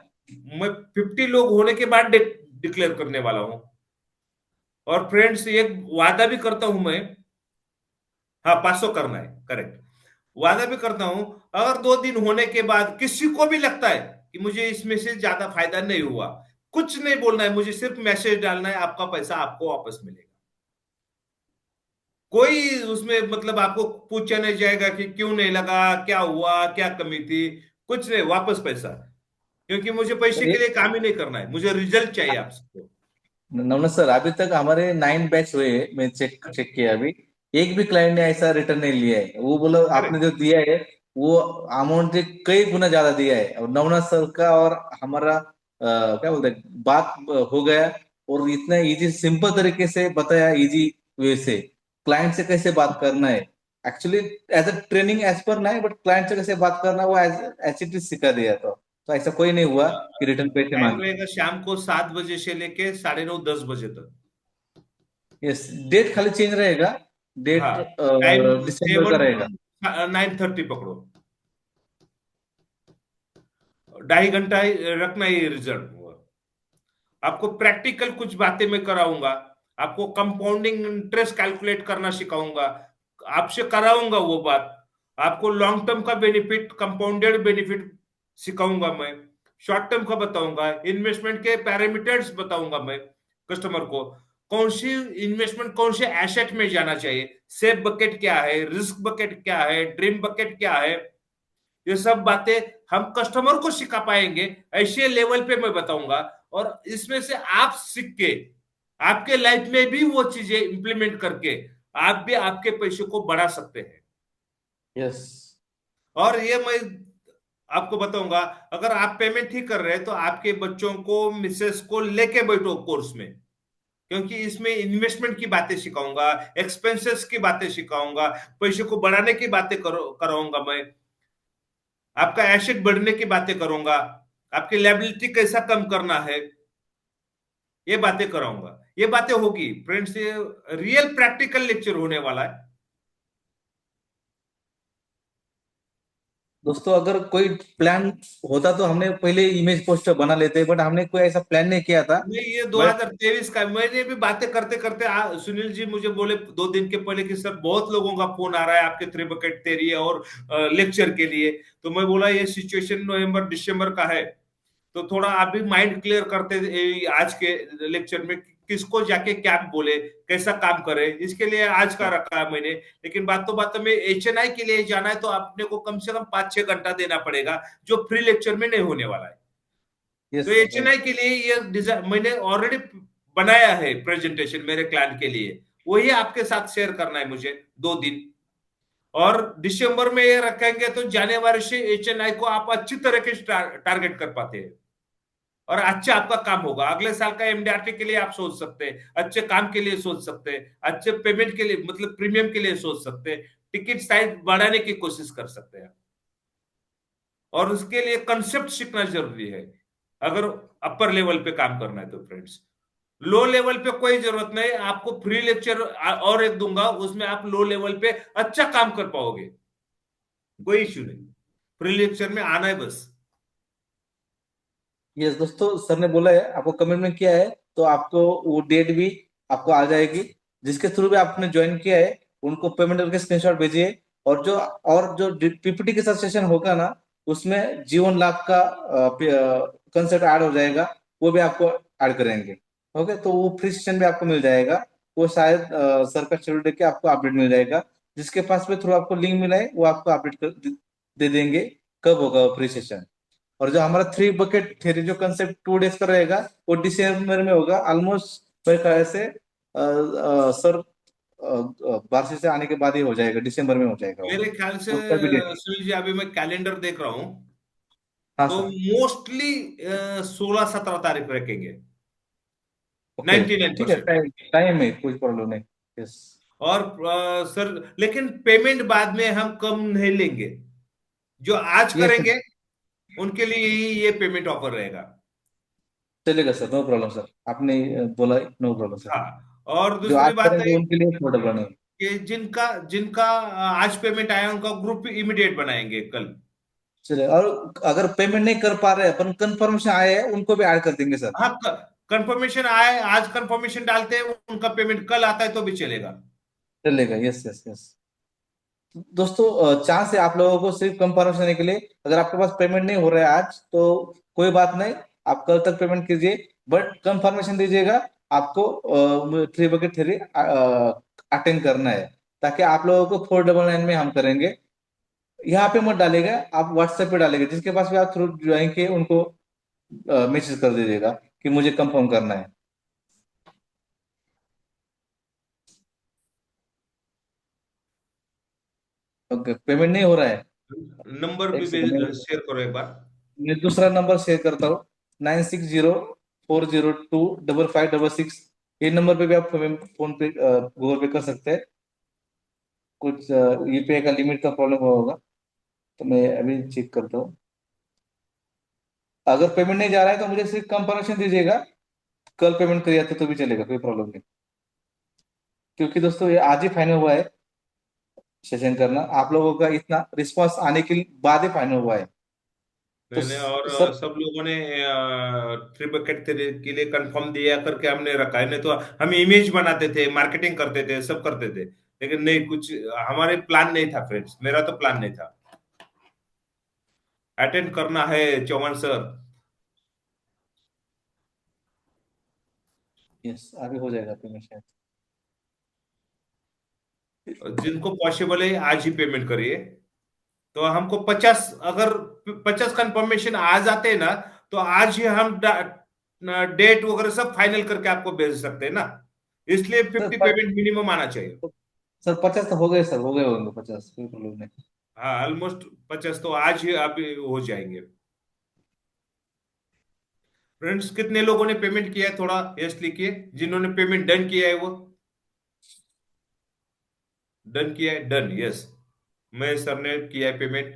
मैं 50 लोग होने के बाद डिक्लेयर करने वाला हूँ। और फ्रेंड्स एक वादा भी करता हूं मैं। हाँ, 500 करना है, करेक्ट। वादा भी करता हूं, अगर 2 दिन होने के बाद किसी को भी लगता है कि मुझे इसमें से ज्यादा फायदा नहीं हुआ, कुछ नहीं बोलना है मुझे, सिर्फ मैसेज डालना है, आपका पैसा आपको वापस मिलेगा। कोई उसमें मतलब आपको पूछा नहीं जाएगा कि क्यों नहीं लगा, क्या हुआ, क्या कमी थी। कुछ नहीं, वापस पैसा। क्योंकि मुझे पैसे अरे के लिए काम ही नहीं करना है, मुझे रिजल्ट चाहिए आपसे। नवना सर, अभी तक हमारे 9 बैच हुए हैं, मैं चेक चेक किया अभी। एक भी क्लाइंट ने ऐसा रिटर्न नहीं लिया है। वो बोलो आपने करेक्ट। जो दिया है वो अमाउंट से कई गुना ज्यादा दिया है। और नवना सर का और हमारा क्या बोलते हैं, बात हो गया। और इतना इजी सिंपल तरीके से बताया, इजी वे से क्लाइंट से कैसे बात करना है। Actually as a training age पर नहीं, बट क्लाइंट से कैसे बात करना है वो एज इट इज सिखा दिया। तो ऐसा कोई नहीं हुआ कि रिटर्न पैसे टाइम मांगे। रहेगा शाम को 7 बजे से लेके 9:30 10 बजे तक। यस, डेट खाली चेंज रहेगा। हाँ, डेट टाइम दिसंबर का 7 रहेगा। टू 9:30 पकड़ो। 2.5 घंटा ही रखना ही रिजल्ट हुआ। आपको प्रैक्टिकल कुछ बातें मैं कराऊंगा। आपको कंपाउंडिंग इंटरेस्ट कैलकुलेट करना सिखाऊंगा। आपसे कराऊंगा वो बात। आपको लॉन्ग टर्म का बेनिफिट, कंपाउंडेड बेनिफिट सिखाऊंगा मैं। शॉर्ट टर्म का बताऊंगा, इन्वेस्टमेंट के पैरामीटर्स बताऊंगा मैं कस्टमर को। कौन सी इन्वेस्टमेंट कौन से एसेट में जाना चाहिए, सेफ बकेट क्या है, रिस्क बकेट क्या है, ड्रीम बकेट क्या है। ये सब बातें हम कस्टमर को सिखा पाएंगे, ऐसे लेवल पे मैं बताऊंगा। और इसमें से आप सीख के आपके लाइफ में भी वो चीजें इंप्लीमेंट करके आप भी आपके पैसे को बढ़ा सकते हैं। यस और ये मैं आपको बताऊंगा, अगर आप पेमेंट ही कर रहे हैं तो आपके बच्चों को, मिसेस को लेके बैठो कोर्स में। क्योंकि इसमें इन्वेस्टमेंट की बातें सिखाऊंगा, एक्सपेंसेस की बातें सिखाऊंगा, पैसे को बढ़ाने की बातें करो कराऊंगा मैं। आपका एसेट बढ़ने की बातें करूंगा, आपकी लायबिलिटी कैसा कम करना है, ये बातें कराऊंगा। ये बातें होगी फ्रेंड्स, ये रियल प्रैक्टिकल लेक्चर होने वाला है। दोस्तों, अगर कोई प्लान होता तो हमने पहले इमेज पोस्टर बना लेते, बट हमने कोई ऐसा प्लान नहीं किया था। नहीं, ये बट 2023 का, मैंने भी बातें करते करते सुनील जी मुझे बोले 2 दिन के पहले कि सर बहुत लोगों का फोन आ रहा है आपके थ्री बकेट तेरी और लेक्चर के लिए। तो मैं बोला ये सिचुएशन नवंबर दिसंबर का है, तो थोड़ा आप भी माइंड क्लियर करते आज के लेक्चर में किसको जाके क्या बोले, कैसा काम करे, इसके लिए आज का रखा है मैंने। लेकिन बातों में HNI के लिए जाना है तो आपने को कम से कम 5-6 घंटा देना पड़ेगा, जो फ्री लेक्चर में नहीं होने वाला है। तो यस HNI के लिए ये डिजाइन मैंने ऑलरेडी बनाया है, प्रेजेंटेशन मेरे क्लाइंट के लिए। वही आपके साथ शेयर करना है मुझे 2 दिन। और दिसंबर में ये रखेंगे तो जनवरी से HNI को आप अच्छी तरह के टारगेट कर पाते हैं। और अच्छा आपका काम होगा, अगले साल का MDRT के लिए आप सोच सकते हैं, अच्छे काम के लिए सोच सकते हैं, अच्छे पेमेंट के लिए मतलब प्रीमियम के लिए सोच सकते हैं, टिकट साइज बढ़ाने की कोशिश कर सकते हैं। और उसके लिए कंसेप्ट सीखना जरूरी है, अगर अपर लेवल पे काम करना है तो फ्रेंड्स। लो लेवल पे कोई जरूरत नहीं, आपको फ्री लेक्चर और एक दूंगा, उसमें आप लो लेवल पे अच्छा काम कर पाओगे। कोई इश्यू नहीं, फ्री लेक्चर में आना है बस। यस दोस्तों, सर ने बोला है, आपको कमेंट में किया है। तो आपको वो डेट भी आपको आ जाएगी। जिसके थ्रू भी आपने ज्वाइन किया है उनको पेमेंट करके स्क्रीनशॉट भेजिए। और जो पीपीटी के साथ सेशन होगा ना, उसमें जीवन लाभ का कंसेप्ट ऐड हो जाएगा। वो भी आपको ऐड करेंगे। ओके, तो वो फ्री सेशन भी आपको मिल जाएगा। वो शायद सर का शेड्यूल देख के आपको अपडेट मिल जाएगा। जिसके पास में थ्रू आपको लिंक मिला है वो आपको अपडेट दे देंगे कब होगा वो फ्री सेशन। और जो हमारा थ्री बकेट थ्योरी जो कंसेप्ट 2 डेज का रहेगा वो दिसंबर में होगा ऑलमोस्ट मेरे ख्याल से। सर बारिश से आने के बाद ही हो जाएगा, दिसंबर में हो जाएगा वो। मेरे ख्याल से उसका भी डेट। सुनील जी, अभी मैं कैलेंडर देख रहा हूँ, हाँ तो सर। मोस्टली 16-17 तारीख रखेंगे, ओके। नाइन्टी नाइन ठीक है, परसेंट टाइम टाइम में कोई प्रॉब्लम नहीं। यस। और सर, लेकिन पेमेंट बाद में हम कम नहीं लेंगे। जो आज यस करेंगे उनके लिए ही ये पेमेंट ऑफर रहेगा। चलेगा सर, नो प्रॉब्लम सर, आपने बोला, नो प्रॉब्लम सर। हाँ, और जो दूसरी आज बात है करेंगे उनके लिए अफोर्डेबल नहीं। कि जिनका जिनका आज पेमेंट आया उनका ग्रुप इमीडिएट बनाएंगे कल। चलिए, और अगर पेमेंट नहीं कर पा रहे अपन, कंफर्मेशन आए हैं उनको भी ऐड कर देंगे सर। हाँ, कंफर्मेशन आए, आज कंफर्मेशन डालते हैं, उनका पेमेंट कल आता है तो भी चलेगा। चलेगा, यस यस यस। दोस्तों, चांस है आप लोगों को सिर्फ कंफर्मेशन देने के लिए। अगर आपके पास पेमेंट नहीं हो रहा है आज तो कोई बात नहीं, आप कल तक पेमेंट कीजिए, बट कंफर्मेशन दीजिएगा। आपको 3 बकेट 3 अटेंड करना है, ताकि आप लोगों को 499 में हम करेंगे। यहाँ पे मत डालेगा, आप व्हाट्सएप पे डालेंगे, जिसके पास भी आप थ्रू ज्वाइन किए उनको मैसेज कर दीजिएगा कि मुझे कंफर्म करना है। ओके, पेमेंट नहीं हो रहा है। नंबर एक भी सेकंड, शेयर करो एक बार। मैं दूसरा नंबर शेयर करता हूँ। 9604025566। ये नंबर पे भी आप फोन पे गूगल पे कर सकते हैं। कुछ यूपीआई का लिमिट का प्रॉब्लम हुआ होगा, तो मैं अभी चेक करता हूँ। अगर पेमेंट नहीं जा रहा है तो मुझे सिर्फ कंफर्मेशन दीजिएगा, कल पेमेंट करिए तो भी चलेगा, कोई प्रॉब्लम नहीं। क्योंकि दोस्तों ये आज ही फाइनल हुआ है सेशन करना, आप लोगों का इतना रिस्पांस आने के बाद ही फाइनल हुआ है। तो मैंने और सर, सब लोगों ने 3 बकेट के लिए कंफर्म दिया करके हमने रखा है, नहीं तो हम इमेज बनाते थे, मार्केटिंग करते थे, सब करते थे, लेकिन नहीं, कुछ हमारे प्लान नहीं था फ्रेंड्स, मेरा तो प्लान नहीं था। अटेंड करना है चौहान सर। यस आगे हो जाएगा पेमेंट शायद। जिनको पॉसिबल है आज ही पेमेंट करिए। तो हमको 50, अगर 50 कंफर्मेशन आ जाते हैं ना, तो आज ही हम डेट वगैरह सब फाइनल करके आपको भेज सकते हैं ना। इसलिए सर 50 पेमेंट मिनिमम आना चाहिए। सर 50 तो हो गए सर, हो गए होंगे 50, कोई प्रॉब्लम नहीं। हाँ, ऑलमोस्ट 50 तो आज ही आप हो जाएंगे। फ्रेंड्स, कितने लोगों ने पेमेंट किया है, थोड़ा यस लिखिए, जिन्होंने पेमेंट डन किया है वो। डन किया है, डन, यस। मैं सर ने किया है payment.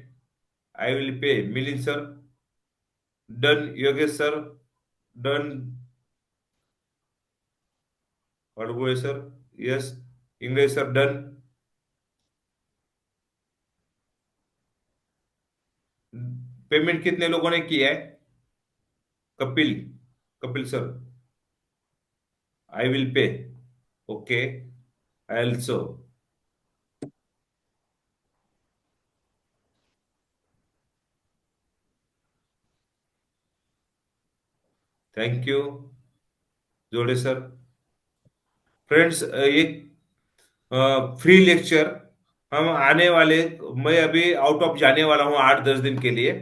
I will pay, Milind sir done, Yogesh sir done, अड़गोए सर यस, इंग्रेज सर डन। पेमेंट कितने लोगों ने किया है? Kapil, Kapil sir, I will pay, okay, I also, thank you, जोड़े सर। फ्रेंड्स, ये फ्री लेक्चर हम आने वाले, मैं अभी आउट ऑफ जाने वाला हूँ 8-10 दिन के लिए,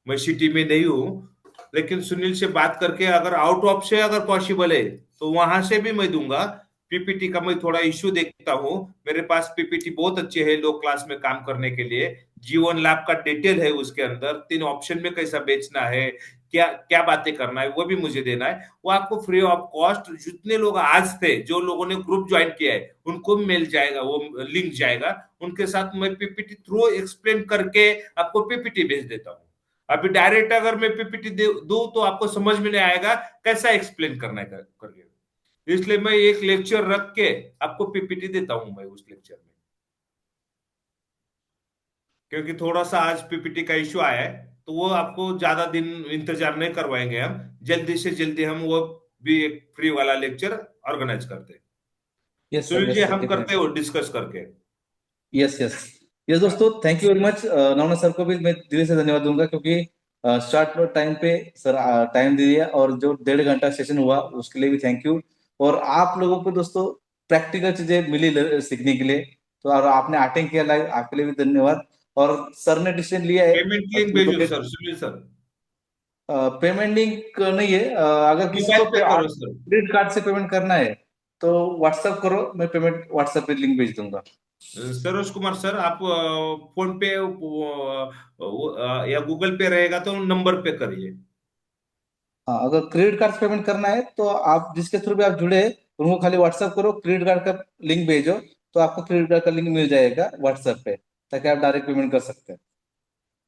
मैं सिटी में नहीं हूँ, लेकिन सुनील से बात करके अगर आउट ऑफ से अगर पॉसिबल है तो वहां से भी मैं दूंगा। पीपीटी का मैं थोड़ा इश्यू देखता हूँ, मेरे पास पीपीटी बहुत अच्छे है लो क्लास में काम करने के लिए। जीवन लाभ का डिटेल है उसके अंदर, 3 ऑप्शन में कैसा बेचना है, क्या क्या बातें करना है, वो भी मुझे देना है। वो आपको फ्री ऑफ कॉस्ट, जितने लोग आज थे, जो लोगों ने ग्रुप ज्वाइन किया है उनको मिल जाएगा, वो लिंक जाएगा, उनके साथ मैं पीपीटी थ्रू एक्सप्लेन करके आपको पीपीटी भेज देता हूँ। अभी डायरेक्ट अगर मैं पीपीटी दूं तो आपको समझ में नहीं आएगा कैसा एक्सप्लेन करना है करके। इसलिए मैं एक लेक्चर रख के आपको पीपीटी देता हूं मैं उस लेक्चर में, क्योंकि थोड़ा सा आज पीपीटी का इश्यू आया है, तो वो आपको ज्यादा दिन इंतजार नहीं करवाएंगे हम, जल्दी से जल्दी हम वो भी एक फ्री वाला लेक्चर ऑर्गेनाइज करते हैं। सुनील जी, यस सर हम करते डेफिनेटली। हो डिस्कस करके। यस यस यस दोस्तों, thank you very much. Navna sir को भी मैं दिल से धन्यवाद दूंगा, क्योंकि स्टार्ट टाइम पे सर टाइम दे दिया, और जो 1.5 घंटा सेशन हुआ उसके लिए भी थैंक यू। और आप लोगों को दोस्तों प्रैक्टिकल चीजें मिली सीखने के लिए, तो और आपने अटेंड किया लाइव, आपके लिए भी धन्यवाद। और सर ने डिसीजन लिया है पेमेंट लिंक थ्री भेजो bucket. Sir, Sunil sir. Payment link नहीं है, अगर किसी मोबाइल को पे करो सर। क्रेडिट कार्ड से पेमेंट करना है तो व्हाट्सएप करो, मैं पेमेंट व्हाट्सएप पे लिंक भेज दूंगा। सरोज कुमार सर, आप फोन पे या गूगल पे रहेगा तो नंबर पे करिए। हाँ, अगर क्रेडिट कार्ड से पेमेंट करना है तो आप जिसके थ्रू भी आप जुड़े हैं, उनको खाली व्हाट्सएप करो, क्रेडिट कार्ड का लिंक भेजो, तो आपको क्रेडिट कार्ड का लिंक मिल जाएगा व्हाट्सएप पे, ताकि आप डायरेक्ट पेमेंट कर सकते हैं।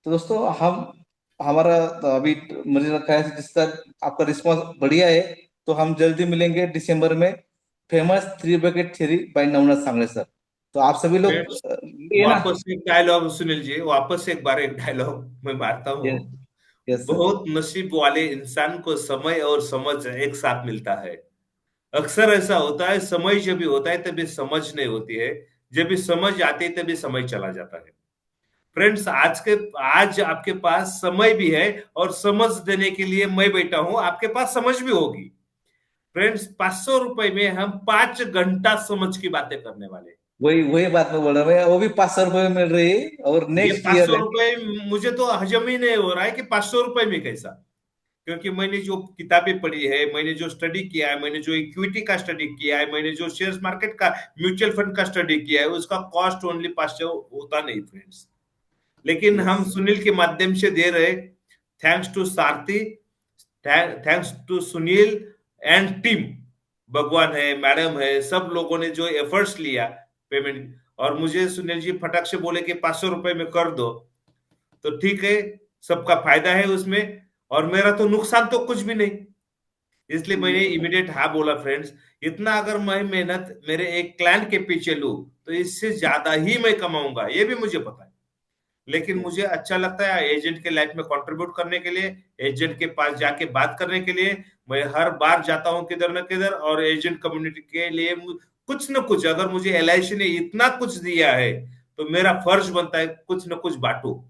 तो दोस्तों हम हमारा तो अभी मुझे लगता है जिसका आपका रिस्पॉन्स बढ़िया है, तो हम जल्दी मिलेंगे दिसंबर में, famous three bucket three by Navnath Sangade sir. तो आप सभी लोग फ्रेंड्स, ready है ना? वापस एक डायलॉग सुनील जी, वापस एक बार एक डायलॉग मैं मारता हूँ। Yes, yes sir. बहुत नसीब वाले इंसान को समय और समझ एक साथ मिलता है। अक्सर ऐसा होता है, समय जब भी होता है तभी समझ नहीं होती है, जब भी समझ आती है तभी समय चला जाता है। फ्रेंड्स, आज आपके पास समय भी है और समझ देने के लिए मैं बैठा हूं, आपके पास समझ भी होगी। फ्रेंड्स, 500 रुपए में हम 5 घंटा समझ की बातें करने वाले हैं। वही वही बात मैं बोल रहा हूँ भैया, वो भी 500 रुपये में मिल रही है, और ये नेक्स्ट पांच ईयर सौ है। रुपए मुझे तो हजम ही नहीं हो रहा है कि 500 रुपए में कैसा। क्योंकि मैंने जो किताबें पढ़ी है, मैंने जो स्टडी किया है, मैंने जो इक्विटी का स्टडी किया है, मैंने जो शेयर मार्केट का, म्यूचुअल फंड का स्टडी किया है, उसका कॉस्ट ओनली 500 होता नहीं फ्रेंड्स। लेकिन यस। हम सुनील के माध्यम से दे रहे, thanks to Sarathi, thanks to Sunil and team. भगवान है, मैडम है, सब लोगों ने जो एफर्ट्स लिया पेमेंट, और मुझे सुनील जी फटक से बोले कि 500 रुपए में कर दो, तो ठीक है, सबका फायदा है उसमें, और मेरा तो नुकसान तो कुछ भी नहीं। इसलिए मैंने इमीडिएट हाँ बोला। फ्रेंड्स, इतना अगर मैं मेहनत मेरे एक क्लाइंट के पीछे लूं, तो इससे ज्यादा ही मैं कमाऊंगा, ये भी मुझे पता है। लेकिन मुझे अच्छा लगता है एजेंट के लाइफ में कंट्रीब्यूट करने के लिए, एजेंट के पास जाके बात करने के लिए। मैं हर बार जाता हूं किधर न किधर, और एजेंट कम्युनिटी के लिए कुछ न कुछ, अगर मुझे एलआईसी ने इतना कुछ दिया है, तो मेरा फर्ज बनता है कुछ न कुछ बांटू।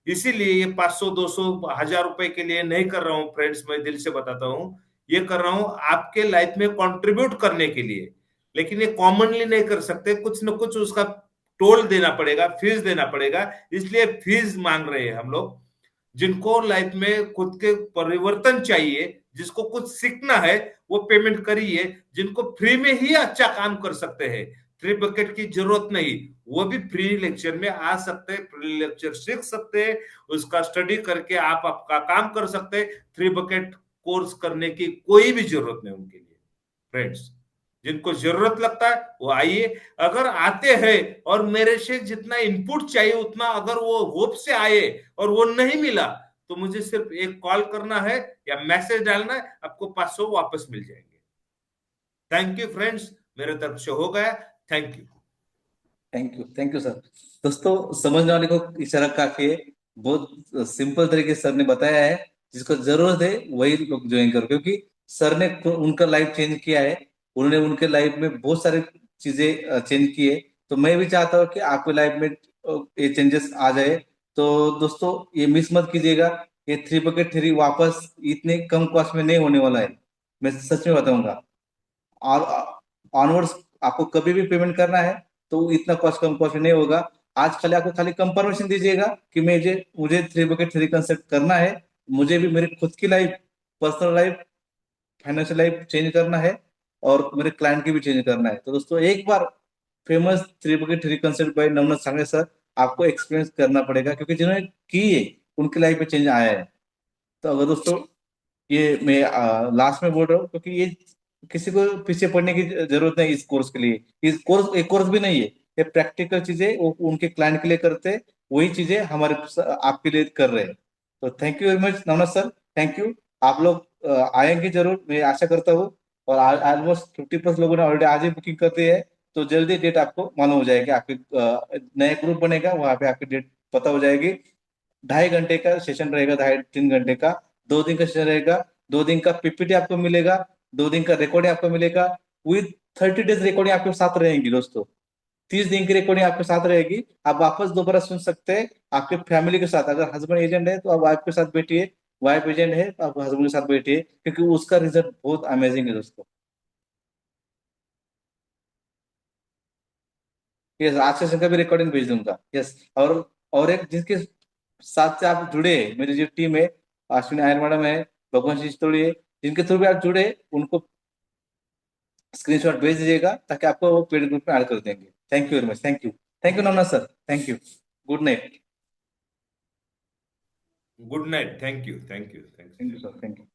इसीलिए ये 500 200 1000 रुपए के लिए नहीं कर रहा हूँ फ्रेंड्स, मैं दिल से बताता हूँ, ये कर रहा हूँ आपके लाइफ में कंट्रीब्यूट करने के लिए। लेकिन ये कॉमनली नहीं कर सकते, कुछ न कुछ उसका टोल देना पड़ेगा, फीस देना पड़ेगा। इसलिए फीस मांग रहे हैं हम लोग। जिनको लाइफ में खुद के परिवर्तन चाहिए, जिसको कुछ सीखना है, वो पेमेंट करिए। जिनको फ्री में ही अच्छा काम कर सकते हैं, फ्री बकेट की जरूरत नहीं, वो भी फ्री लेक्चर में आ सकते हैं, फ्री लेक्चर सीख सकते हैं, उसका स्टडी करके आप आपका काम कर सकते हैं। फ्री बकेट कोर्स करने की कोई भी जरूरत नहीं उनके लिए। फ्रेंड्स, जिनको जरूरत लगता है वो आइए। अगर आते हैं और मेरे से जितना इनपुट चाहिए उतना अगर वो होप से आए और वो नहीं मिला, तो मुझे सिर्फ एक कॉल करना है या मैसेज डालना है, आपको 500 वापस मिल जाएंगे। थैंक यू फ्रेंड्स, मेरे तरफ से हो गया। Thank you. Thank you sir. दोस्तों, समझने वाले को इशारा काफी है। बहुत सिंपल तरीके से सर ने बताया है, जिसको जरूरत है वही लोग ज्वाइन करो, क्योंकि सर ने उनका लाइफ चेंज किया है। उन्होंने उनके लाइफ में बहुत सारी चीजें चेंज की है। तो मैं भी चाहता हूँ कि आपके लाइफ में ये चेंजेस आ जाए। तो दोस्तों, ये मिस मत कीजिएगा। ये थ्री बकेट थ्री वापस इतने कम कॉस्ट में नहीं होने वाला है, मैं सच में बताऊंगा। और ऑनवर्ड्स आपको कभी भी पेमेंट करना है तो इतना कॉस्ट, कम कॉस्ट में नहीं होगा। आज खाली आपको खाली कंफर्मेशन दीजिएगा कि मुझे मुझे थ्री बकेट थ्री कंसेप्ट करना है। मुझे भी मेरी खुद की life, personal life, financial life change करना है, और मेरे क्लाइंट की भी चेंज करना है। तो दोस्तों, एक बार famous three bucket three concept by Navnath Sangade sir आपको एक्सपीरियंस करना पड़ेगा, क्योंकि जिन्होंने की है उनकी लाइफ में चेंज आया है। तो अगर दोस्तों, ये मैं लास्ट में बोल रहा हूँ, क्योंकि ये किसी को पीछे पड़ने की जरूरत नहीं इस कोर्स के लिए। इस कोर्स एक कोर्स भी नहीं है, ये प्रैक्टिकल चीजें वो उनके क्लाइंट के लिए करते हैं, वही चीजें हमारे आपके लिए कर रहे हैं। तो thank you very much Navnath sir, thank you. आप लोग आएंगे जरूर, मैं आशा करता हूँ। और ऑलमोस्ट 50+ लोगों ने ऑलरेडी आज ही बुकिंग कर दी है। तो जल्दी डेट आपको मालूम हो जाएगी, आपके नया ग्रुप बनेगा, वहां पे आपकी डेट पता हो जाएगी। 2.5 घंटे का सेशन रहेगा, 2.5 3 घंटे का, 2 दिन का सेशन रहेगा। 2 दिन का पीपीटी आपको मिलेगा, 2 दिन का रिकॉर्डिंग आपको मिलेगा, विद 30 डेज रिकॉर्डिंग आपके साथ रहेंगी दोस्तों। 30 दिन की रिकॉर्डिंग आपके साथ रहेगी, आप वापस दोबारा सुन सकते हैं आपके फैमिली के साथ। अगर हस्बैंड एजेंट है तो आप वाइफ के साथ बैठिए, वाइफ एजेंट है तो आप हस्बैंड के साथ बैठिए, क्योंकि उसका रिजल्ट बहुत अमेजिंग है दोस्तों। यस, आज सेशन का भी रिकॉर्डिंग भेज दूंगा। यस। और एक जिसके साथ से आप जुड़े, मेरी जो टीम है, अश्विनी आयर मैडम है, भगवान जी तोड़ी है, जिनके थ्रू भी आप जुड़े, उनको स्क्रीनशॉट भेज दीजिएगा, ताकि आपको वो पेड ग्रुप में ऐड कर देंगे। Thank you very much, thank you. Thank you Navnath sir, thank you. Good night. Good night. Thank you, thank you, thank thank you you. Sir, thank you.